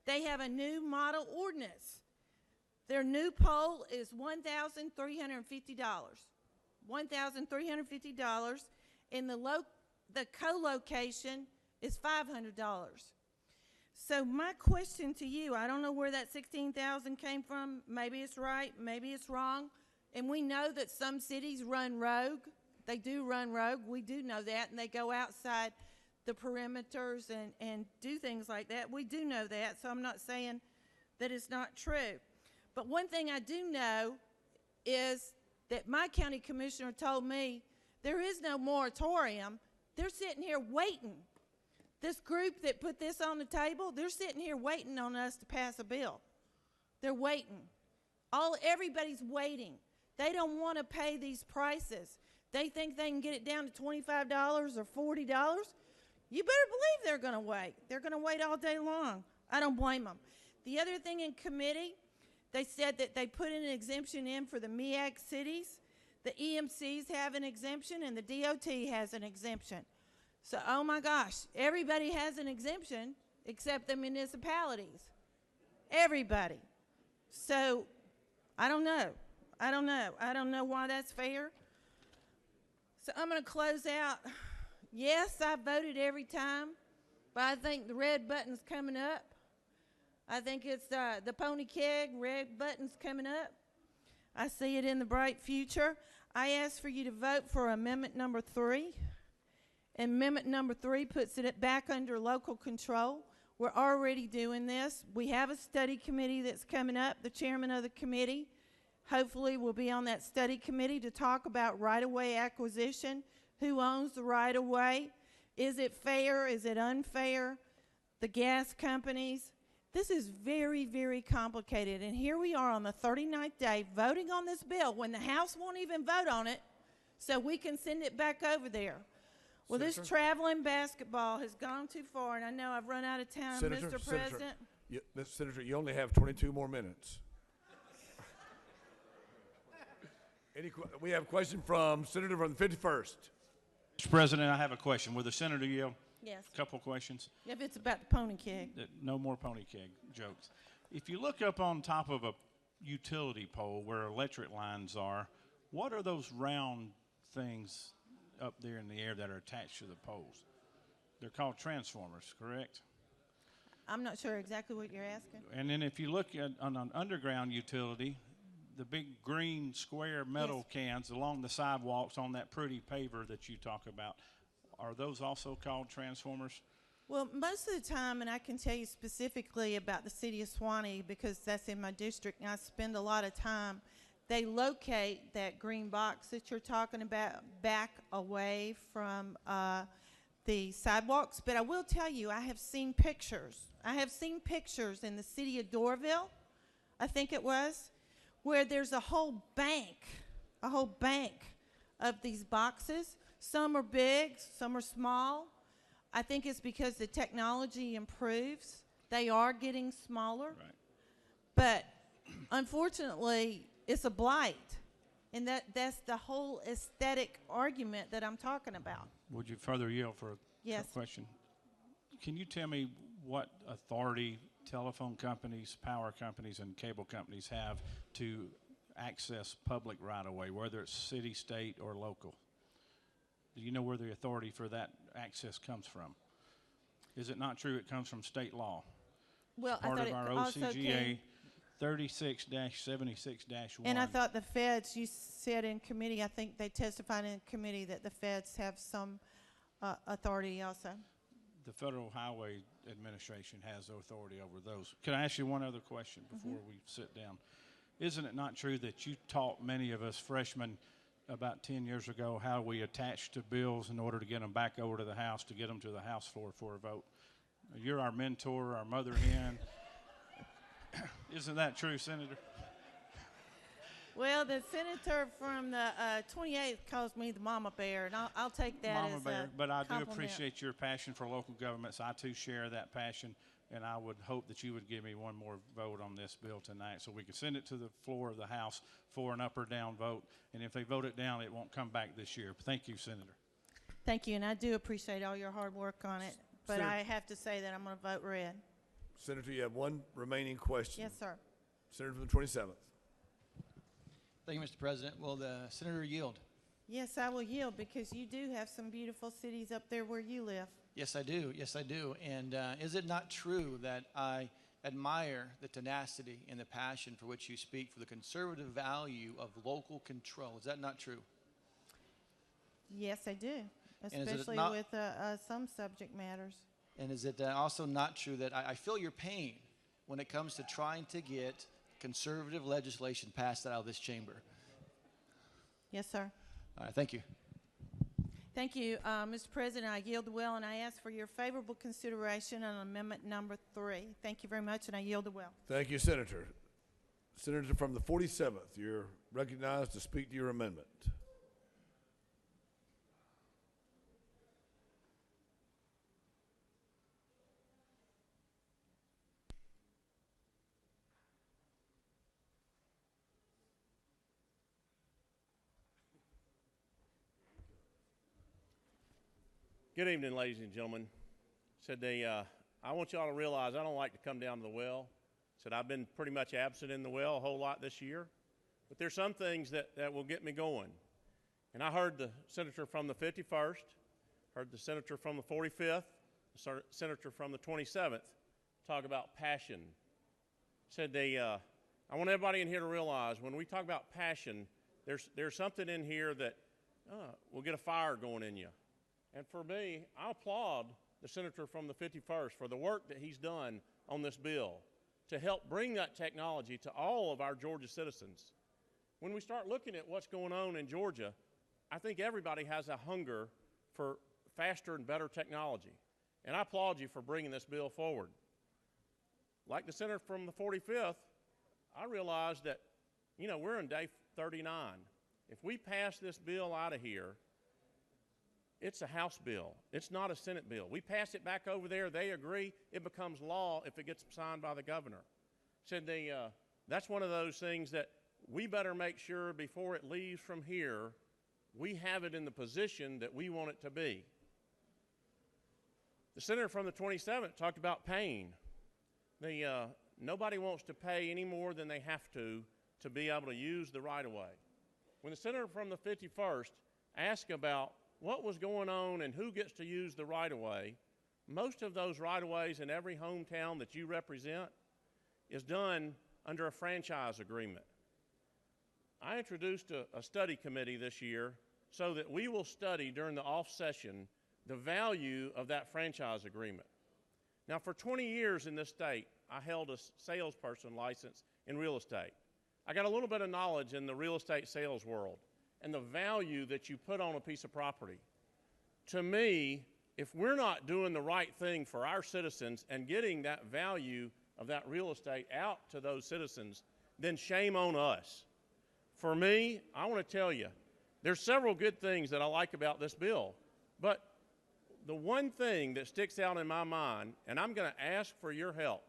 They have a new model ordinance. Their new pole is $1,350. $1,350, and the co-location is $500. So my question to you, I don't know where that $16,000 came from. Maybe it's right, maybe it's wrong. And we know that some cities run rogue. They do run rogue. We do know that, and they go outside the perimeters and do things like that. We do know that, so I'm not saying that it's not true. But one thing I do know is that my county commissioner told me there is no moratorium. They're sitting here waiting. This group that put this on the table, they're sitting here waiting on us to pass a bill. They're waiting. Everybody's waiting. They don't want to pay these prices. They think they can get it down to $25 or $40. You better believe they're going to wait. They're going to wait all day long. I don't blame them. The other thing in committee, they said that they put an exemption in for the MEAG cities. The EMCs have an exemption, and the DOT has an exemption. So, oh my gosh, everybody has an exemption except the municipalities. Everybody. So, I don't know. I don't know why that's fair. So I'm going to close out. Yes, I voted every time, but I think the red button's coming up. I think it's the pony keg, red button's coming up. I see it in the bright future. I ask for you to vote for amendment number 3. Amendment number 3 puts it back under local control. We're already doing this. We have a study committee that's coming up. The chairman of the committee hopefully will be on that study committee to talk about right-of-way acquisition. Who owns the right-of-way? Is it fair? Is it unfair? The gas companies. This is very, very complicated. And here we are on the 39th day voting on this bill when the House won't even vote on it so we can send it back over there. Well, Senator? this traveling basketball has gone too far, and I know I've run out of time, Mr. President. Senator, you only have 22 more minutes. We have a question from Senator from the 51st. Mr. President, I have a question. Will the senator yield? Yes. A couple questions. If it's about the pony keg. No more pony keg jokes. If you look up on top of a utility pole where electric lines are, what are those round things up there in the air that are attached to the poles? They're called transformers, correct? I'm not sure exactly what you're asking. And then if you look at on an underground utility, the big green square metal cans along the sidewalks on that pretty paver that you talk about, are those also called transformers? Well, most of the time, and I can tell you specifically about the city of Swanee because that's in my district and I spend a lot of time, they locate that green box that you're talking about back away from the sidewalks. But I will tell you, I have seen pictures. I have seen pictures in the city of Doraville, I think it was, where there's a whole bank of these boxes. Some are big, some are small. I think it's because the technology improves. They are getting smaller. Right. But unfortunately, it's a blight. And that's the whole aesthetic argument that I'm talking about. Would you further yield for a Yes. question? Can you tell me what authority telephone companies, power companies, and cable companies have to access public right-of-way, whether it's city, state, or local? Do you know where the authority for that access comes from? Is it not true it comes from state law? Well, Part I thought of it our also OCGA came, 36-76-1. and I thought the feds, you said in committee, I think they testified in committee that the feds have some authority also. The Federal Highway Administration has authority over those. Can I ask you one other question before we sit down? Isn't it not true that you taught many of us freshmen about 10 years ago how we attach to bills in order to get them back over to the House, to get them to the House floor for a vote? You're our mentor, our mother hen. Isn't that true, Senator? Well, the senator from the 28th calls me the mama bear, and I'll take that Mama as Bear, a but I do compliment. appreciate your passion for local governments. I too share that passion, and I would hope that you would give me one more vote on this bill tonight so we can send it to the floor of the House for an up or down vote. And if they vote it down, it won't come back this year. Thank you, Senator. Thank you, and I do appreciate all your hard work on it. But Senator- I have to say that I'm going to vote red. Senator, you have one remaining question. Yes, sir. Senator from the 27th. Thank you, Mr. President. Will the senator yield? Yes, I will yield because you do have some beautiful cities up there where you live. Yes, I do. Yes, I do. And is it not true that I admire the tenacity and the passion for which you speak for the conservative value of local control? Is that not true? Yes, I do, And is it especially not- with some subject matters. And is it also not true that I feel your pain when it comes to trying to get conservative legislation passed out of this chamber? Yes, sir. All right, thank you. Thank you, Mr. President. I yield the will, and I ask for your favorable consideration on amendment number 3. Thank you very much, and I yield the will. Thank you, Senator. Senator from the 47th, you're recognized to speak to your amendment. Good evening, ladies and gentlemen. Said I want y'all to realize I don't like to come down to the well. Said I've been pretty much absent in the well a whole lot this year, but there's some things that will get me going. And I heard the senator from the 51st, heard the senator from the 45th, the senator from the 27th, talk about passion. Said I want everybody in here to realize when we talk about passion, there's something in here that will get a fire going in you. And for me, I applaud the senator from the 51st for the work that he's done on this bill to help bring that technology to all of our Georgia citizens. When we start looking at what's going on in Georgia, I think everybody has a hunger for faster and better technology. And I applaud you for bringing this bill forward. Like the senator from the 45th, I realize that, we're in day 39. If we pass this bill out of here, it's a House bill. It's not a Senate bill. We pass it back over there, they agree, it becomes law if it gets signed by the governor. Said that's one of those things that we better make sure before it leaves from here, we have it in the position that we want it to be. The senator from the 27th talked about paying. Nobody wants to pay any more than they have to be able to use the right-of-way. When the senator from the 51st asked about what was going on and who gets to use the right-of-way, most of those right-of-ways in every hometown that you represent is done under a franchise agreement. I introduced a study committee this year so that we will study during the off-session the value of that franchise agreement. Now, for 20 years in this state, I held a salesperson license in real estate. I got a little bit of knowledge in the real estate sales world and the value that you put on a piece of property. To me, if we're not doing the right thing for our citizens and getting that value of that real estate out to those citizens, then shame on us. For me, I want to tell you, there's several good things that I like about this bill, but the one thing that sticks out in my mind, and I'm going to ask for your help,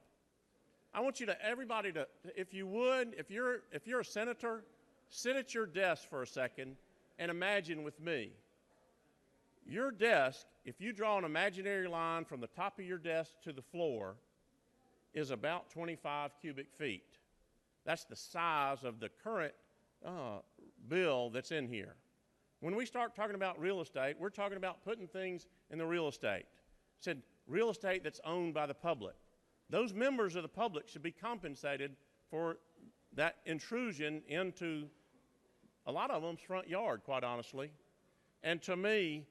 I want you to, everybody to, if you would, if you're a senator, sit at your desk for a second and imagine with me. Your desk, if you draw an imaginary line from the top of your desk to the floor, is about 25 cubic feet. That's the size of the current bill that's in here. When we start talking about real estate, we're talking about putting things in the real estate. Said real estate that's owned by the public. Those members of the public should be compensated for that intrusion into a lot of them's front yard, quite honestly. And to me,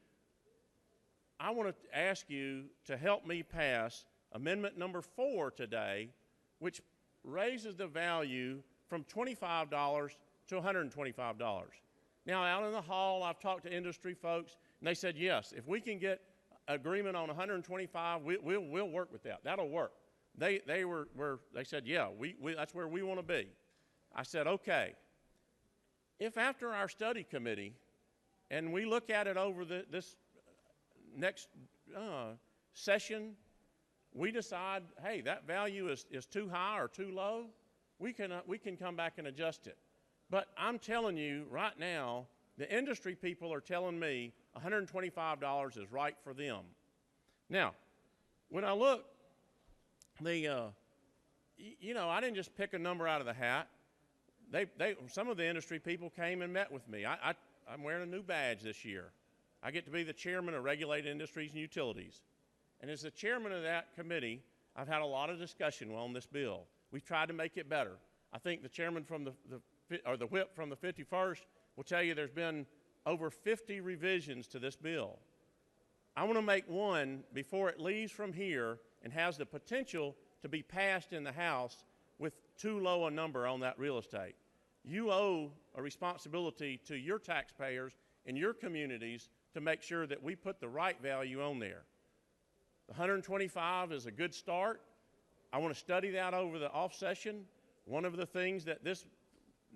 I want to ask you to help me pass amendment number 4 today, which raises the value from $25 to $125. Now, out in the hall, I've talked to industry folks, and they said, yes, if we can get agreement on 125, we'll work with that. That'll work. They said, yeah, that's where we want to be. I said, okay. If after our study committee, and we look at it over this next session, we decide, hey, that value is too high or too low, we can come back and adjust it. But I'm telling you right now, the industry people are telling me $125 is right for them. Now, when I look, I didn't just pick a number out of the hat. Some of the industry people came and met with me. I'm wearing a new badge this year. I get to be the chairman of Regulated Industries and Utilities. And as the chairman of that committee, I've had a lot of discussion on this bill. We've tried to make it better. I think the chairman from the whip from the 51st will tell you there's been over 50 revisions to this bill. I want to make one before it leaves from here and has the potential to be passed in the House with too low a number on that real estate. You owe a responsibility to your taxpayers in your communities to make sure that we put the right value on there. The 125 is a good start. I want to study that over the off session. One of the things that this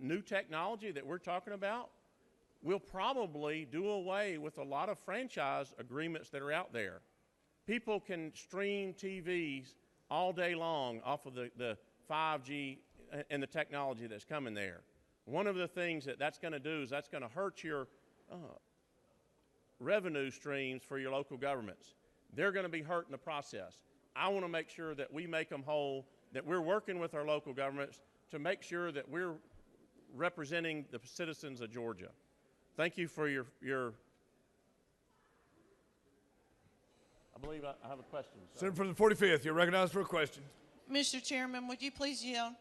new technology that we're talking about will probably do away with a lot of franchise agreements that are out there. People can stream TVs all day long off of the 5G and the technology that's coming there. One of the things that's going to do is that's going to hurt your revenue streams for your local governments. They're going to be hurt in the process. I want to make sure that we make them whole, that we're working with our local governments to make sure that we're representing the citizens of Georgia. Thank you for your I believe I have a question. Senator from the 45th, you're recognized for a question. Mr. Chairman, would you please yield?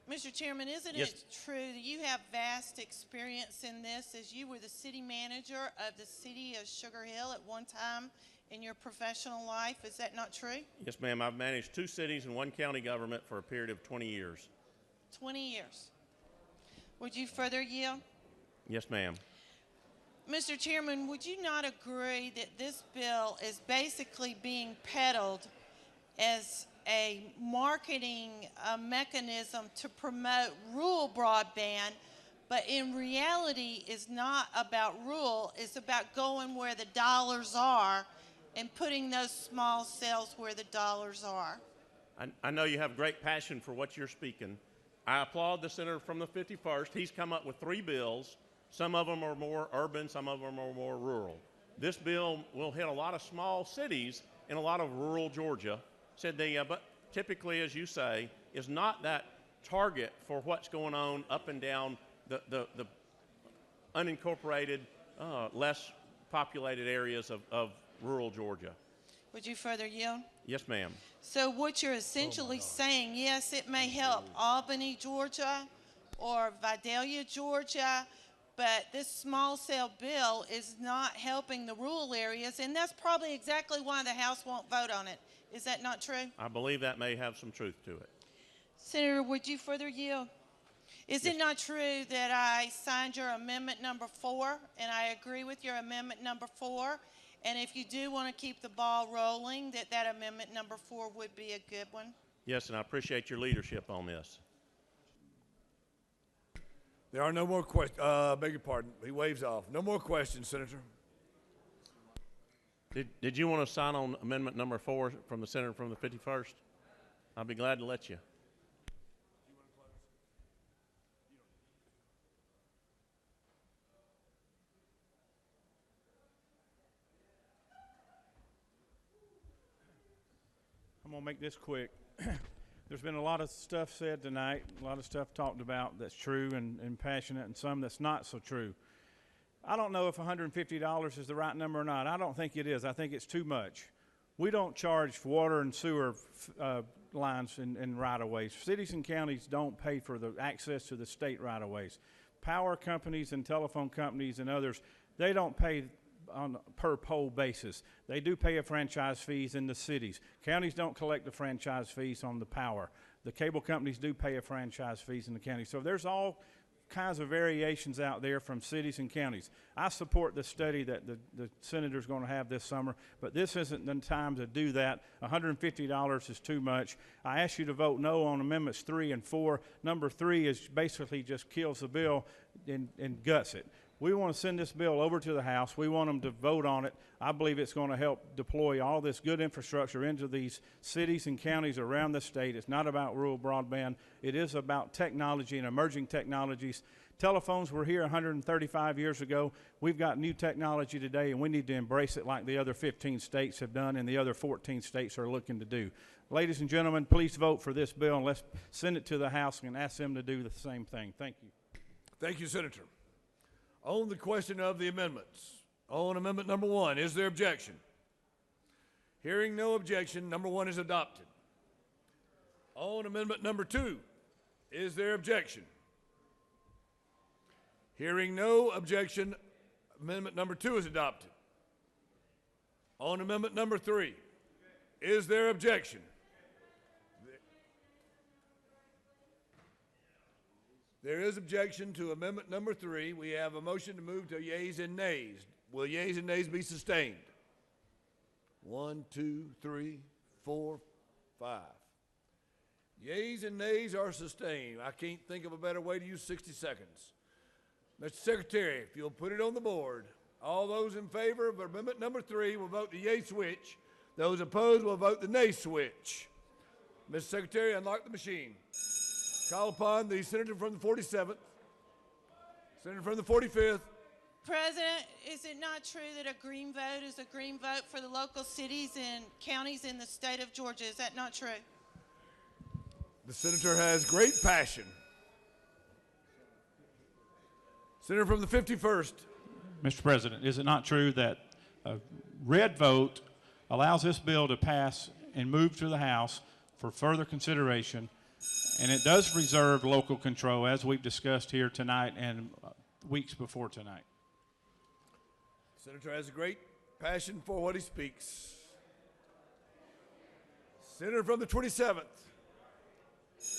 Mr. Chairman, isn't Yes. it true that you have vast experience in this as you were the city manager of the city of Sugar Hill at one time in your professional life? Is that not true? Yes, ma'am. I've managed 2 cities and 1 county government for a period of 20 years. 20 years. Would you further yield? Yes, ma'am. Mr. Chairman, would you not agree that this bill is basically being peddled as a marketing mechanism to promote rural broadband, but in reality is not about rural, it's about going where the dollars are and putting those small cells where the dollars are? I know you have great passion for what you're speaking. I applaud the senator from the 51st. He's come up with 3 bills. Some of them are more urban, some of them are more rural. This bill will hit a lot of small cities in a lot of rural Georgia. But typically, as you say, is not that target for what's going on up and down the unincorporated, less populated areas of rural Georgia. Would you further yield? Yes, ma'am. So what you're essentially saying, yes, it may help Albany, Georgia, or Vidalia, Georgia, but this small cell bill is not helping the rural areas, and that's probably exactly why the House won't vote on it. Is that not true? I believe that may have some truth to it. Senator, would you further yield? Is it not true that I signed your amendment number 4, and I agree with your amendment number 4? And if you do want to keep the ball rolling, that amendment number 4 would be a good one? Yes, and I appreciate your leadership on this. There are no more questions. Beg your pardon. He waves off. No more questions, Senator. Did you want to sign on amendment number 4 from the senator from the 51st? I'll be glad to let you. I'm going to make this quick. There's been a lot of stuff said tonight, a lot of stuff talked about that's true and passionate, and some that's not so true. I don't know if $150 is the right number or not. I don't think it is. I think it's too much. We don't charge for water and sewer lines in right-of-ways. Cities and counties don't pay for the access to the state right-of-ways. Power companies and telephone companies and others, they don't pay on a per pole basis. They do pay a franchise fees in the cities. Counties don't collect the franchise fees on the power. The cable companies do pay a franchise fees in the county. So there's all kinds of variations out there from cities and counties. I support the study that the senator's going to have this summer, but this isn't the time to do that. $150 is too much. I ask you to vote no on amendments 3 and 4. Number 3 is basically just kills the bill and guts it. We want to send this bill over to the House. We want them to vote on it. I believe it's going to help deploy all this good infrastructure into these cities and counties around the state. It's not about rural broadband. It is about technology and emerging technologies. Telephones were here 135 years ago. We've got new technology today, and we need to embrace it like the other 15 states have done and the other 14 states are looking to do. Ladies and gentlemen, please vote for this bill, and let's send it to the House and ask them to do the same thing. Thank you. Thank you, Senator. On the question of the amendments, on amendment number 1, is there objection? Hearing no objection, number 1 is adopted. On amendment number 2, is there objection? Hearing no objection, amendment number 2 is adopted. On amendment number 3, is there objection? There is objection to amendment number 3. We have a motion to move to yeas and nays. Will yeas and nays be sustained? 1, 2, 3, 4, 5. Yeas and nays are sustained. I can't think of a better way to use 60 seconds. Mr. Secretary, if you'll put it on the board, all those in favor of amendment number 3 will vote the yay switch. Those opposed will vote the nay switch. Mr. Secretary, unlock the machine. Call upon the senator from the 47th, senator from the 45th. President, is it not true that a green vote is a green vote for the local cities and counties in the state of Georgia? Is that not true? The senator has great passion. Senator from the 51st. Mr. President, is it not true that a red vote allows this bill to pass and move to the House for further consideration, and it does reserve local control, as we've discussed here tonight and weeks before tonight. Senator has a great passion for what he speaks. Senator from the 27th.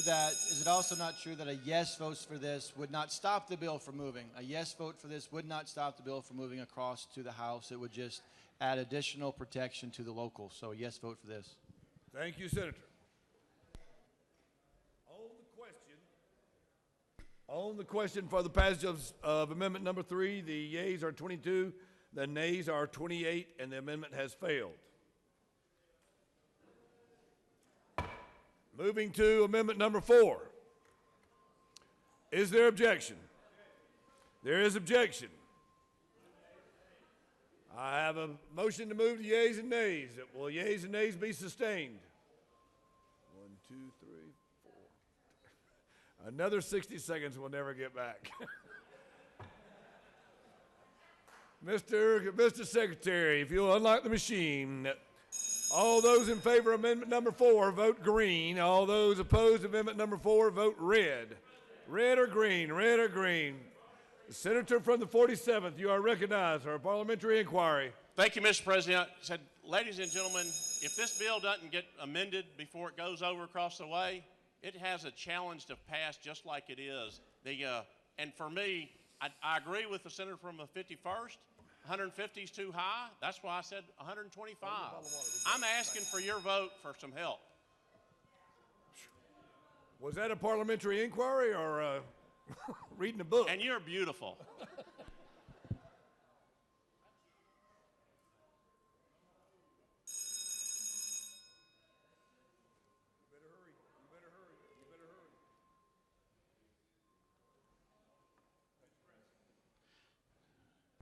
That, is it also not true that a yes vote for this would not stop the bill from moving? A yes vote for this would not stop the bill from moving across to the House. It would just add additional protection to the locals. So a yes vote for this. Thank you, Senator. On the question for the passage of Amendment Number 3, the yeas are 22, the nays are 28, and the amendment has failed. Moving to Amendment Number 4. Is there objection? There is objection. I have a motion to move to yeas and nays. Will yeas and nays be sustained? 1, 2, 3, 4. Another 60 seconds we'll never get back. Mr. Secretary, if you'll unlock the machine. All those in favor of Amendment Number 4 vote green. All those opposed to Amendment Number 4 vote red. Red or green, red or green. The Senator from the 47th, you are recognized for a parliamentary inquiry. Thank you, Mr. President. I said, ladies and gentlemen, if this bill doesn't get amended before it goes over across the way, it has a challenge to pass just like it is. And for me, I agree with the senator from the 51st. 150 is too high. That's why I said 125. I'm asking for your vote for some help. Was that a parliamentary inquiry or reading a book? And you're beautiful.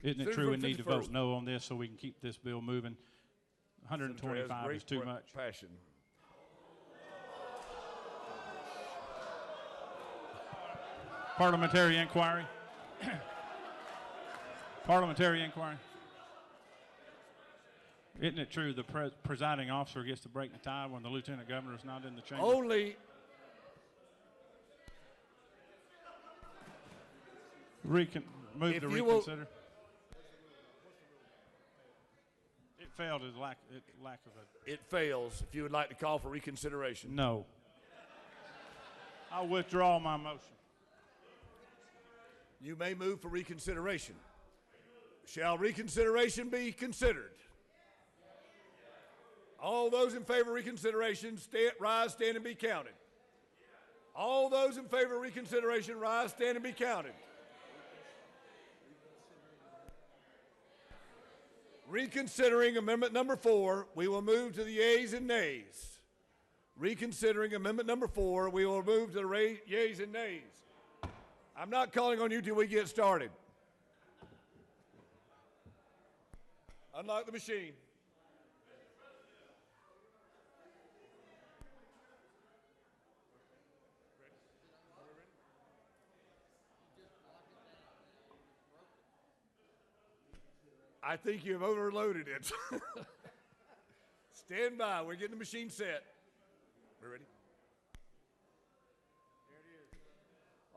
Isn't it true we need to vote no on this so we can keep this bill moving? 125 is too much. Passion. Parliamentary inquiry. Parliamentary inquiry. Isn't it true the presiding officer gets to break the tie when the lieutenant governor is not in the chamber? Only. Move to reconsider. It failed as lack of a. It fails. If you would like to call for reconsideration. No. I'll withdraw my motion. You may move for reconsideration. Shall reconsideration be considered? All those in favor of reconsideration, rise, stand, and be counted. All those in favor of reconsideration, rise, stand, and be counted. Reconsidering Amendment Number 4, we will move to the yeas and nays. Reconsidering Amendment Number 4, we will move to the yeas and nays. I'm not calling on you till we get started. Unlock the machine. I think you've overloaded it. Stand by. We're getting the machine set. We ready?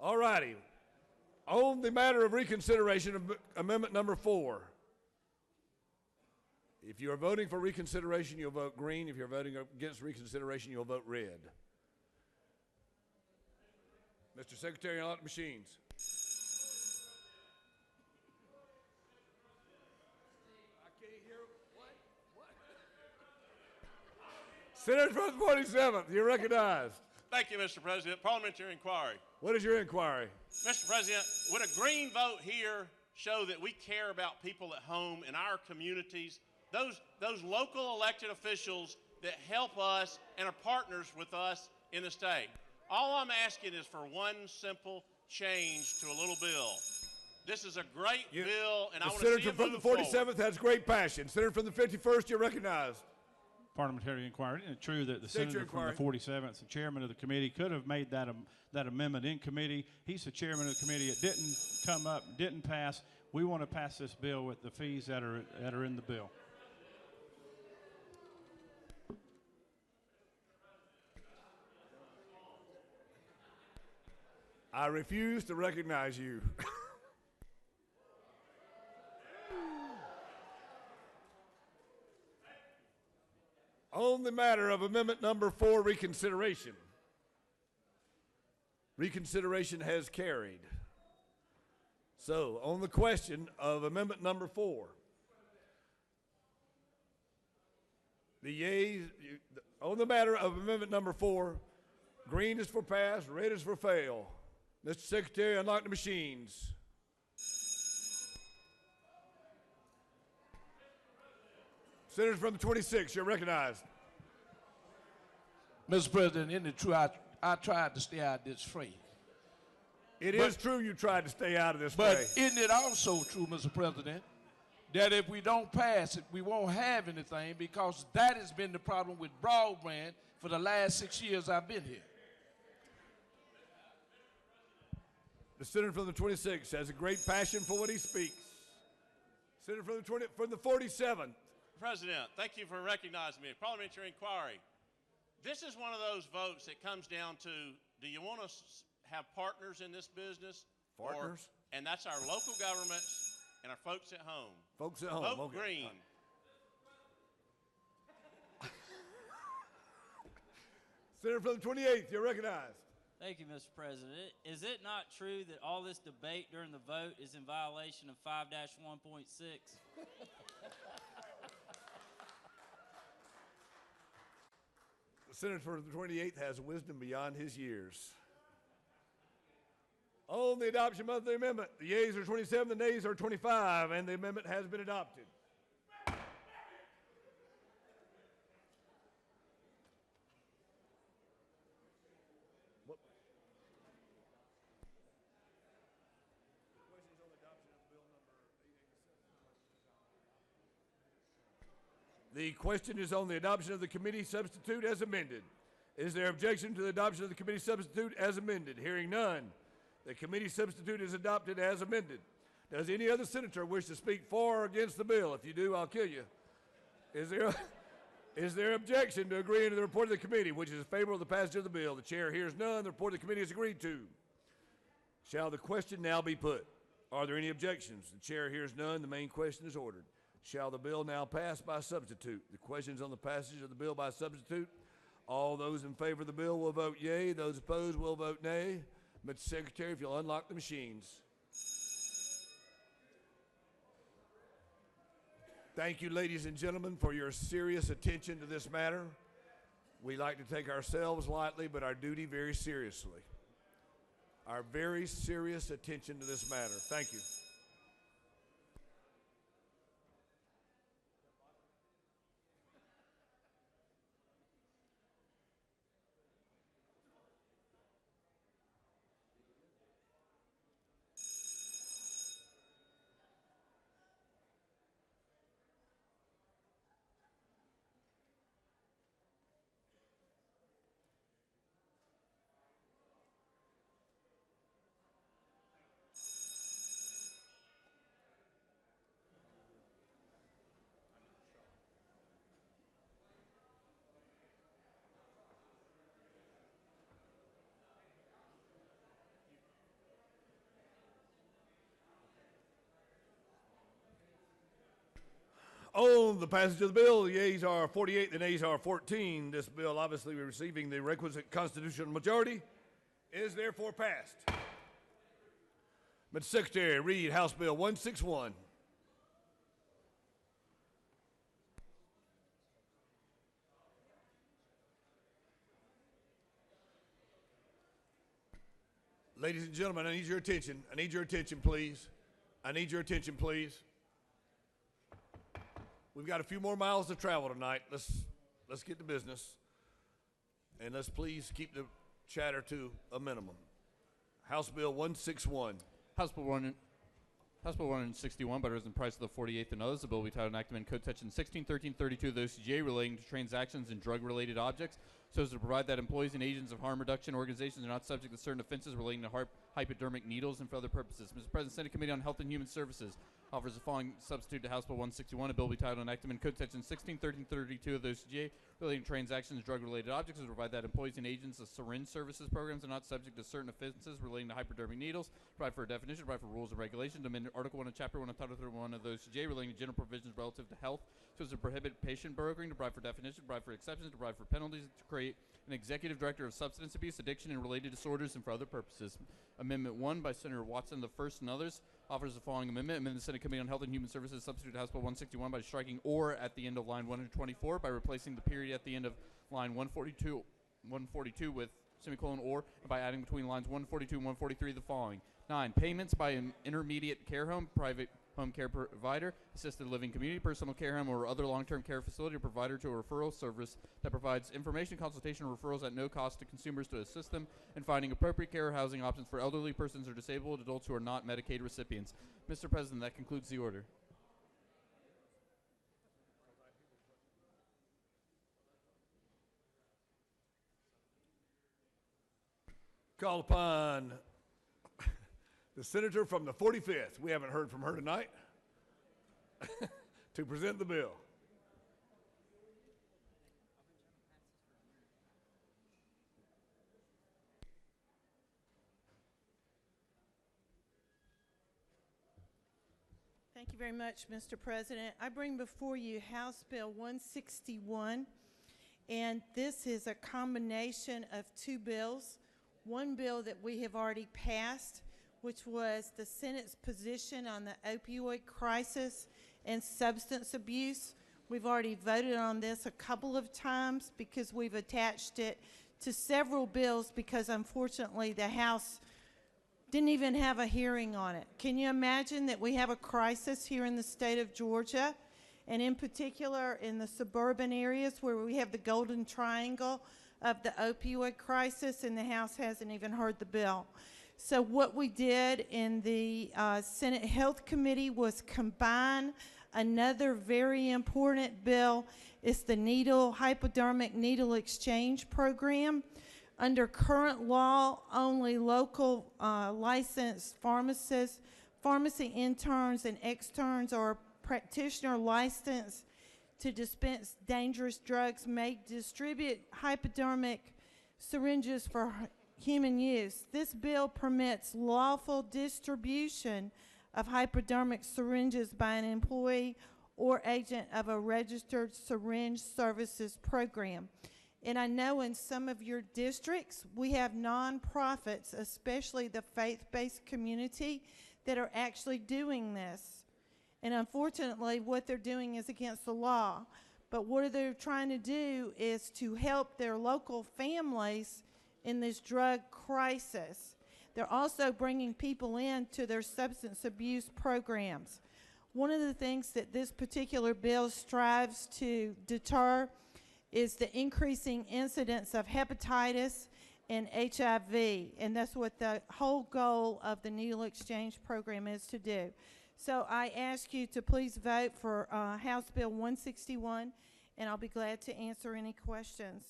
All righty. On the matter of reconsideration of Amendment Number 4, if you are voting for reconsideration, you'll vote green. If you're voting against reconsideration, you'll vote red. Mr. Secretary, unlock the machines. Senator from the 47th, you're recognized. Thank you, Mr. President. Parliamentary inquiry. What is your inquiry? Mr. President, would a green vote here show that we care about people at home in our communities, those local elected officials that help us and are partners with us in the state? All I'm asking is for one simple change to a little bill. This is a great bill, and I want to see it Senator from the 47th forward. has great passion. Senator from the 51st, you're recognized. Parliamentary inquiry. Isn't it true that the senator from the 47th, the chairman of the committee, could have made that amendment in committee? He's the chairman of the committee. It didn't come up, didn't pass. We want to pass this bill with the fees that are in the bill. I refuse to recognize you. On the matter of amendment number 4, reconsideration. Reconsideration has carried. So, on the question of amendment number 4, the yeas, on the matter of amendment number 4, green is for pass, red is for fail. Mr. Secretary, unlock the machines. Senators from the 26th, you're recognized. Mr. President, isn't it true I tried to stay out of this fray? It is true you tried to stay out of this But fray. isn't it also true, Mr. President, that if we don't pass it, we won't have anything, because that has been the problem with broadband for the last 6 years I've been here. The senator from the 26th has a great passion for what he speaks. Senator from the 47th. President, thank you for recognizing me. Parliamentary inquiry. This is one of those votes that comes down to, do you want to have partners in this business? Partners? And that's our local governments and our folks at home. Folks at home, Vote okay. green. Senator from the 28th, you're recognized. Thank you, Mr. President. Is it not true that all this debate during the vote is in violation of 5-1.6? The senator from the 28th has wisdom beyond his years. On the adoption of the amendment, the yeas are 27, the nays are 25, and the amendment has been adopted. The question is on the adoption of the committee substitute as amended. Is there objection to the adoption of the committee substitute as amended? Hearing none, the committee substitute is adopted as amended. Does any other senator wish to speak for or against the bill? If you do, I'll kill you. Is there objection to agreeing to the report of the committee, which is in favor of the passage of the bill? The chair hears none. The report of the committee is agreed to. Shall the question now be put? Are there any objections? The chair hears none. The main question is ordered. Shall the bill now pass by substitute? The questions on the passage of the bill by substitute. All those in favor of the bill will vote yea. Those opposed will vote nay. Mr. Secretary, if you'll unlock the machines. Thank you, ladies and gentlemen, for your serious attention to this matter. We like to take ourselves lightly, but our duty very seriously. Our very serious attention to this matter. Thank you. On the passage of the bill, the yeas are 48, the nays are 14. This bill, obviously receiving the requisite constitutional majority, is therefore passed. Mr. Secretary, read House Bill 161. Ladies and gentlemen, I need your attention. I need your attention, please. I need your attention, please. We've got a few more miles to travel tonight. Let's get to business. And let's please keep the chatter to a minimum. House Bill 161. House Bill 161 by President Price of the 48th and others. The bill will be titled Enactment Code Section 161332 of the OCGA relating to transactions and drug-related objects, so as to provide that employees and agents of harm reduction organizations are not subject to certain offenses relating to hypodermic needles and for other purposes. Mr. President, Senate Committee on Health and Human Services offers the following substitute to House Bill 161, a bill be titled enactment code section 161332 of the OCGA relating to transactions of drug-related objects to provide that employees and agents of syringe services programs are not subject to certain offenses relating to hypodermic needles, provide for a definition, provide for rules and regulations, to amend Article 1 of Chapter 1 of Title 31 of the OCGA relating to general provisions relative to health, so as to prohibit patient brokering, to provide for definitions, to provide for exceptions, to provide for penalties, to create an executive director of substance abuse, addiction, and related disorders, and for other purposes. Amendment 1 by Senator Watson the first and others offers the following amendment. Amend the Senate Committee on Health and Human Services substitute House Bill 161 by striking "or" at the end of line 124 by replacing the period at the end of line 142 with semicolon "or," and by adding between lines 142 and 143 the following. 9. Payments by an intermediate care home, private home care provider, assisted living community, personal care home, or other long-term care facility or provider to a referral service that provides information, consultation, or referrals at no cost to consumers to assist them in finding appropriate care or housing options for elderly persons or disabled adults who are not Medicaid recipients. Mr. President, that concludes the order. Call upon the senator from the 45th, we haven't heard from her tonight, to present the bill. Thank you very much, Mr. President. I bring before you House Bill 161, and this is a combination of two bills. One bill that we have already passed, which was the Senate's position on the opioid crisis and substance abuse. We've already voted on this a couple of times because we've attached it to several bills because unfortunately the House didn't even have a hearing on it. Can you imagine that we have a crisis here in the state of Georgia, and in particular in the suburban areas where we have the golden triangle of the opioid crisis, and the House hasn't even heard the bill. So what we did in the Senate Health Committee was combine another very important bill. It's the hypodermic needle exchange program. Under current law, only local licensed pharmacists, pharmacy interns, and externs or practitioner licensed to dispense dangerous drugs may distribute hypodermic syringes for human use. This bill permits lawful distribution of hypodermic syringes by an employee or agent of a registered syringe services program. And I know in some of your districts, we have nonprofits, especially the faith-based community, that are actually doing this. And unfortunately, what they're doing is against the law. But what they're trying to do is to help their local families in this drug crisis. They're also bringing people into their substance abuse programs. One of the things that this particular bill strives to deter is the increasing incidence of hepatitis and HIV, and that's what the whole goal of the needle exchange program is to do. So I ask you to please vote for House Bill 161, and I'll be glad to answer any questions.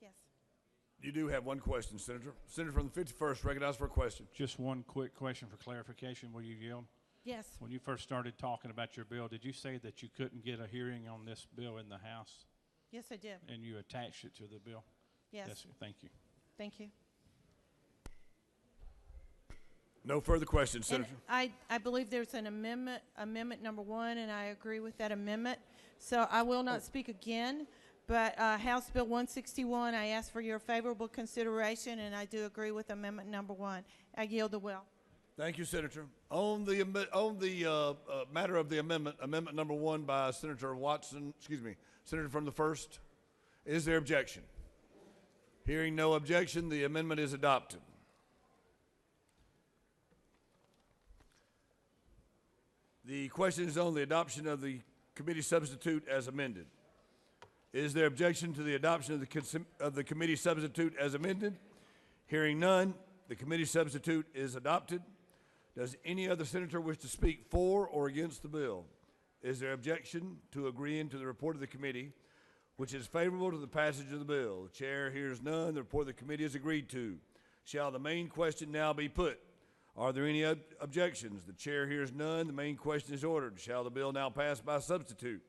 Yes. You do have one question, Senator. Senator from the 51st, recognized for a question. Just one quick question for clarification. Will you yield? Yes. When you first started talking about your bill, did you say that you couldn't get a hearing on this bill in the House? Yes, I did. And you attached it to the bill? Yes. Yes, sir. Thank you. Thank you. No further questions, Senator. And I believe there's an amendment number 1, and I agree with that amendment. So I will not speak again, but House Bill 161, I ask for your favorable consideration, and I do agree with amendment number 1. I yield the will. Thank you, Senator. On the matter of the amendment number 1 by Senator Watson, Senator from the 1st, is there objection? Hearing no objection, the amendment is adopted. The question is on the adoption of the committee substitute as amended. Is there objection to the adoption of the committee substitute as amended? Hearing none, the committee substitute is adopted. Does any other senator wish to speak for or against the bill? Is there objection to agreeing to the report of the committee, which is favorable to the passage of the bill? The chair hears none. The report of the committee is agreed to. Shall the main question now be put? Are there any objections? The chair hears none. The main question is ordered. Shall the bill now pass by substitute?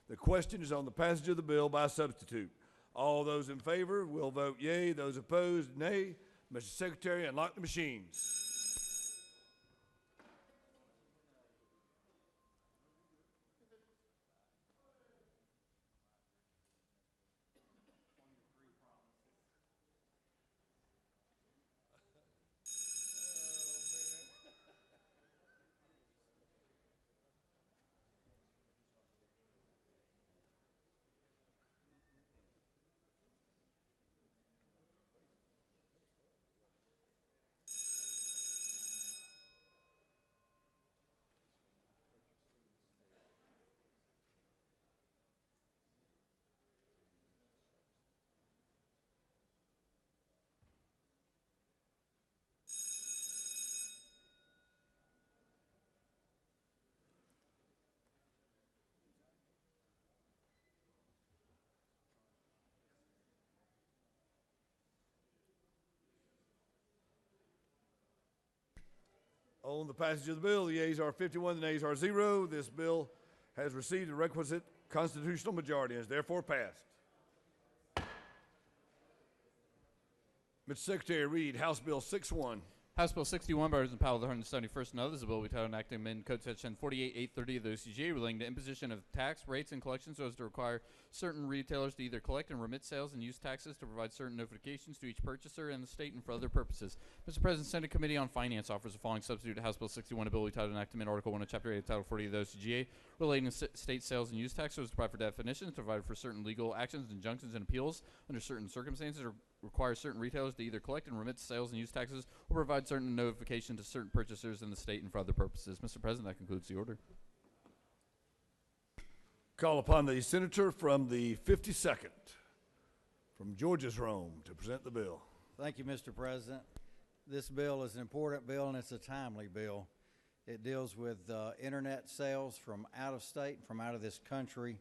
The question is on the passage of the bill by substitute. All those in favor will vote yea. Those opposed, nay. Mr. Secretary, unlock the machines. On the passage of the bill, the yeas are 51, the nays are 0. This bill has received the requisite constitutional majority and is therefore passed. Mr. Secretary, read House Bill 61. House Bill 61 by Representative Powell, the 171st, and others. The bill will be titled and acted amend Code Section 48.830 of the OCGA relating to imposition of tax rates and collections so as to require certain retailers to either collect and remit sales and use taxes to provide certain notifications to each purchaser in the state and for other purposes. Mr. President, Senate Committee on Finance offers the following substitute to House Bill 61, a bill will be titled and acted amend Article 1 of Chapter 8 of Title 40 of the OCGA relating to state sales and use tax so as to provide for definitions, to provide for certain legal actions, injunctions, and appeals under certain circumstances, or require certain retailers to either collect and remit sales and use taxes or provide certain notification to certain purchasers in the state and for other purposes. Mr. President, that concludes the order. Call upon the senator from the 52nd, from Georgia's Rome, to present the bill. Thank you, Mr. President. This bill is an important bill and it's a timely bill. It deals with internet sales from out of state, from out of this country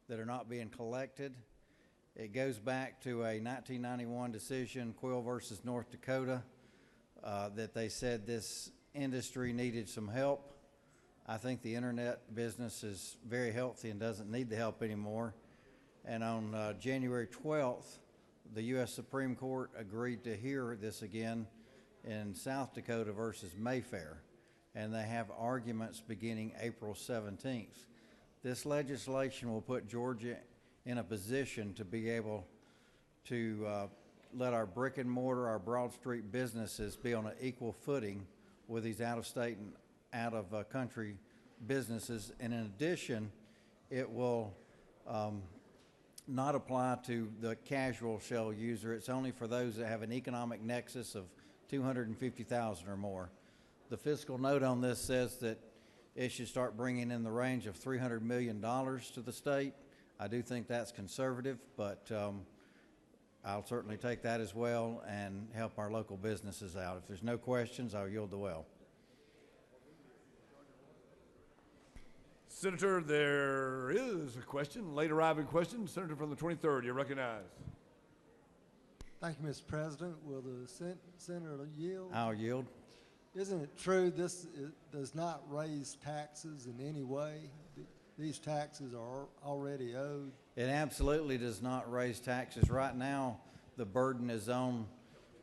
that are not being collected. It goes back to a 1991 decision, Quill versus North Dakota, that they said this industry needed some help. I think the internet business is very healthy and doesn't need the help anymore. And on January 12th, the U.S. Supreme Court agreed to hear this again in South Dakota versus Mayfair. And they have arguments beginning April 17th. This legislation will put Georgia in a position to be able to let our brick and mortar, our Broad Street businesses be on an equal footing with these out-of-state and out-of-country businesses. And in addition, it will not apply to the casual shell user. It's only for those that have an economic nexus of 250,000 or more. The fiscal note on this says that it should start bringing in the range of $300 million to the state. I do think that's conservative, but I'll certainly take that as well and help our local businesses out. If there's no questions, I'll yield the well. Senator, there is a question, late arriving question. Senator from the 23rd, you're recognized. Thank you, Mr. President. Will the senator yield? I'll yield. Isn't it true this does not raise taxes in any way? These taxes are already owed. It absolutely does not raise taxes. Right now, the burden is on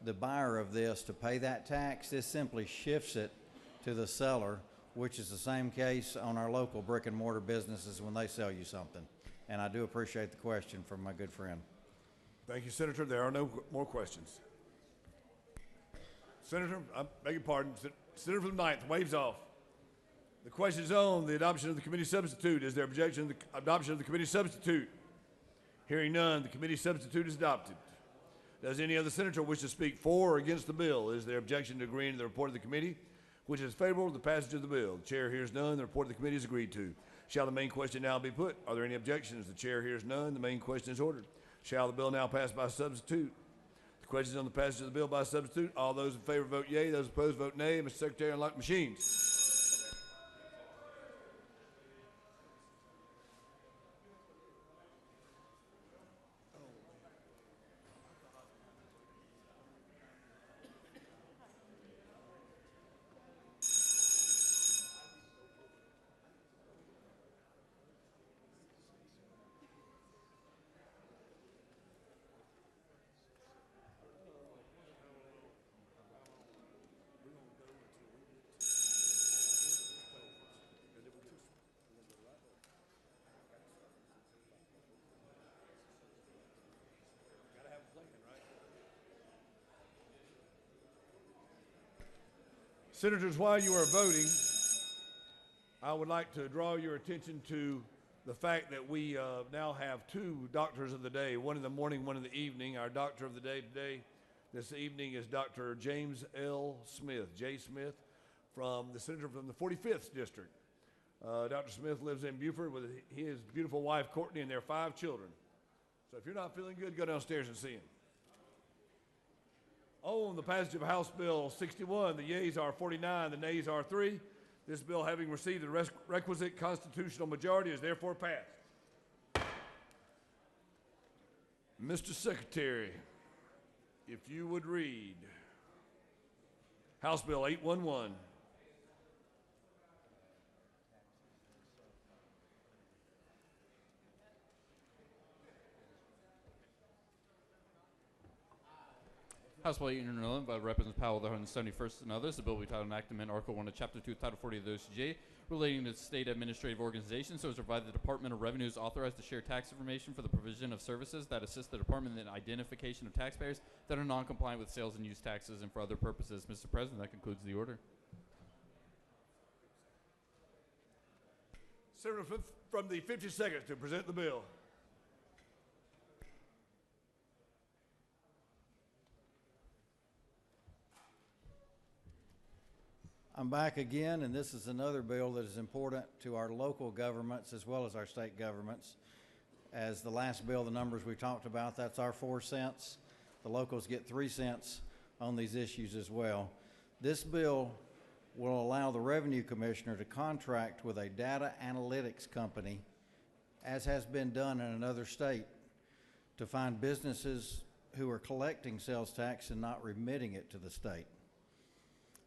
the buyer of this to pay that tax. This simply shifts it to the seller, which is the same case on our local brick and mortar businesses when they sell you something. And I do appreciate the question from my good friend. Thank you, Senator. There are no more questions. Senator, I beg your pardon. Senator from the 9th waves off. The question is on the adoption of the committee substitute. Is there objection to the adoption of the committee substitute? Hearing none, the committee substitute is adopted. Does any other senator wish to speak for or against the bill? Is there objection to agreeing to the report of the committee, which is favorable to the passage of the bill? The chair hears none. The report of the committee is agreed to. Shall the main question now be put? Are there any objections? The chair hears none. The main question is ordered. Shall the bill now pass by substitute? The question is on the passage of the bill by substitute. All those in favor vote yea. Those opposed vote nay. Mr. Secretary, unlock the machines. Senators, while you are voting, I would like to draw your attention to the fact that we now have two doctors of the day, one in the morning, one in the evening. Our doctor of the day today, this evening, is Dr. James L. Smith, J. Smith, from the senator from the 45th District. Dr. Smith lives in Beaufort with his beautiful wife, Courtney, and their 5 children. So if you're not feeling good, go downstairs and see him. On the passage of House Bill 61, the yeas are 49, the nays are 3. This bill, having received the requisite constitutional majority, is therefore passed. Mr. Secretary, if you would read House Bill 811. House Bill 811 by Representatives Powell, the 171st, and others. The bill will be titled Enactment, Article 1 of Chapter 2, Title 40 of the OCGA, relating to state administrative organizations, so as to provide the Department of Revenue is authorized to share tax information for the provision of services that assist the Department in the identification of taxpayers that are non-compliant with sales and use taxes and for other purposes. Mr. President, that concludes the order. Senator from the 52nd to present the bill. I'm back again, and this is another bill that is important to our local governments as well as our state governments. As the last bill, the numbers we talked about, that's our 4 cents. The locals get 3 cents on these issues as well. This bill will allow the Revenue Commissioner to contract with a data analytics company, as has been done in another state, to find businesses who are collecting sales tax and not remitting it to the state.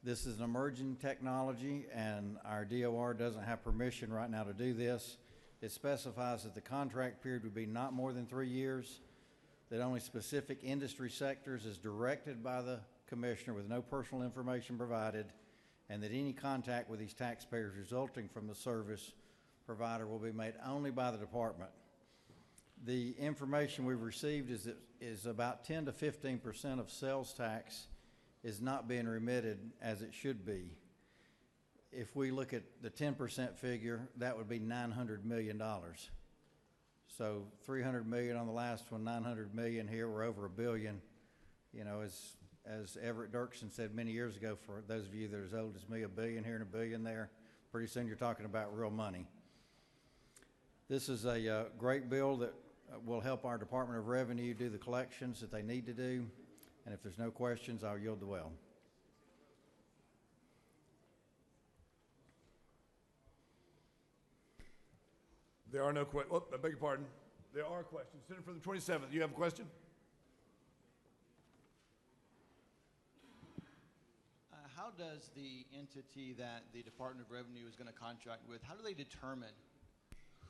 This is an emerging technology, and our DOR doesn't have permission right now to do this. It specifies that the contract period would be not more than 3 years, that only specific industry sectors is directed by the Commissioner with no personal information provided, and that any contact with these taxpayers resulting from the service provider will be made only by the department. The information we've received is about 10 to 15% of sales tax is not being remitted as it should be. If we look at the 10% figure, that would be $900 million. So 300 million on the last one, 900 million here, we're over $1 billion. You know, as Everett Dirksen said many years ago, for those of you that are as old as me, $1 billion here and $1 billion there, pretty soon you're talking about real money. This is a great bill that will help our Department of Revenue do the collections that they need to do. And if there's no questions, I'll yield the well. There are no questions. Oh, I beg your pardon. There are questions. Senator from the 27th, you have a question? How does the entity that the Department of Revenue is going to contract with, how do they determine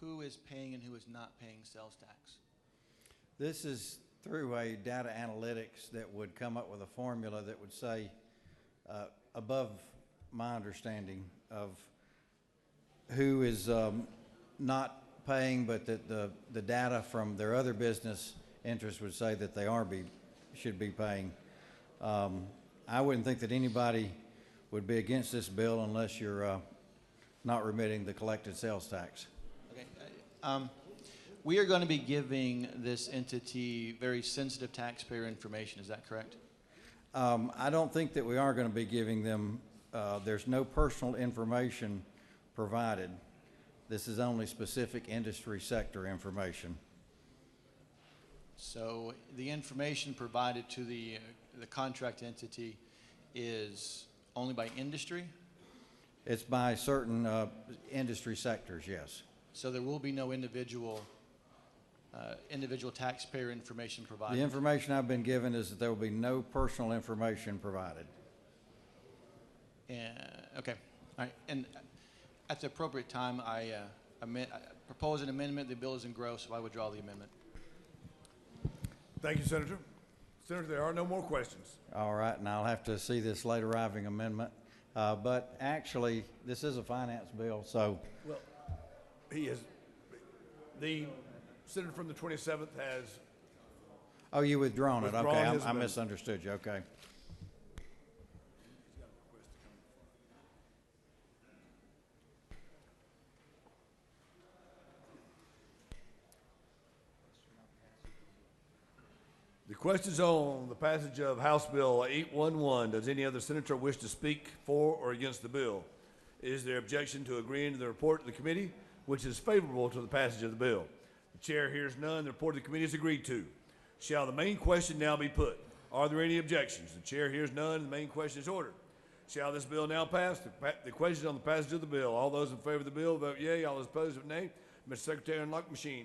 who is paying and who is not paying sales tax? This is through a data analytics that would come up with a formula that would say, above my understanding of who is not paying, but that the data from their other business interests would say that they should be paying. I wouldn't think that anybody would be against this bill unless you're not remitting the collected sales tax. Okay. We are going to be giving this entity very sensitive taxpayer information. Is that correct? I don't think that we are going to be giving them, there's no personal information provided. This is only specific industry sector information. So the information provided to the contract entity is only by industry? It's by certain industry sectors, yes. So there will be no individual taxpayer information provided? The information I've been given is that there will be no personal information provided. Okay. All right. And at the appropriate time, I propose an amendment. The bill is engrossed, so I withdraw the amendment. Thank you, Senator. Senator, there are no more questions. All right, and I'll have to see this late arriving amendment. But actually, this is a finance bill, so. Well, the senator from the 27th has. Oh, you withdrawn it. Okay, I his amendment. misunderstood you. Okay. questions on the passage of House Bill 811. Does any other senator wish to speak for or against the bill? Is there objection to agreeing to the report of the committee, which is favorable to the passage of the bill? The chair hears none. The report of the committee is agreed to. Shall the main question now be put? Are there any objections? The chair hears none. The main question is ordered. Shall this bill now pass? The question on the passage of the bill. All those in favor of the bill vote yea. All those opposed vote nay. Mr. Secretary, unlock the machine.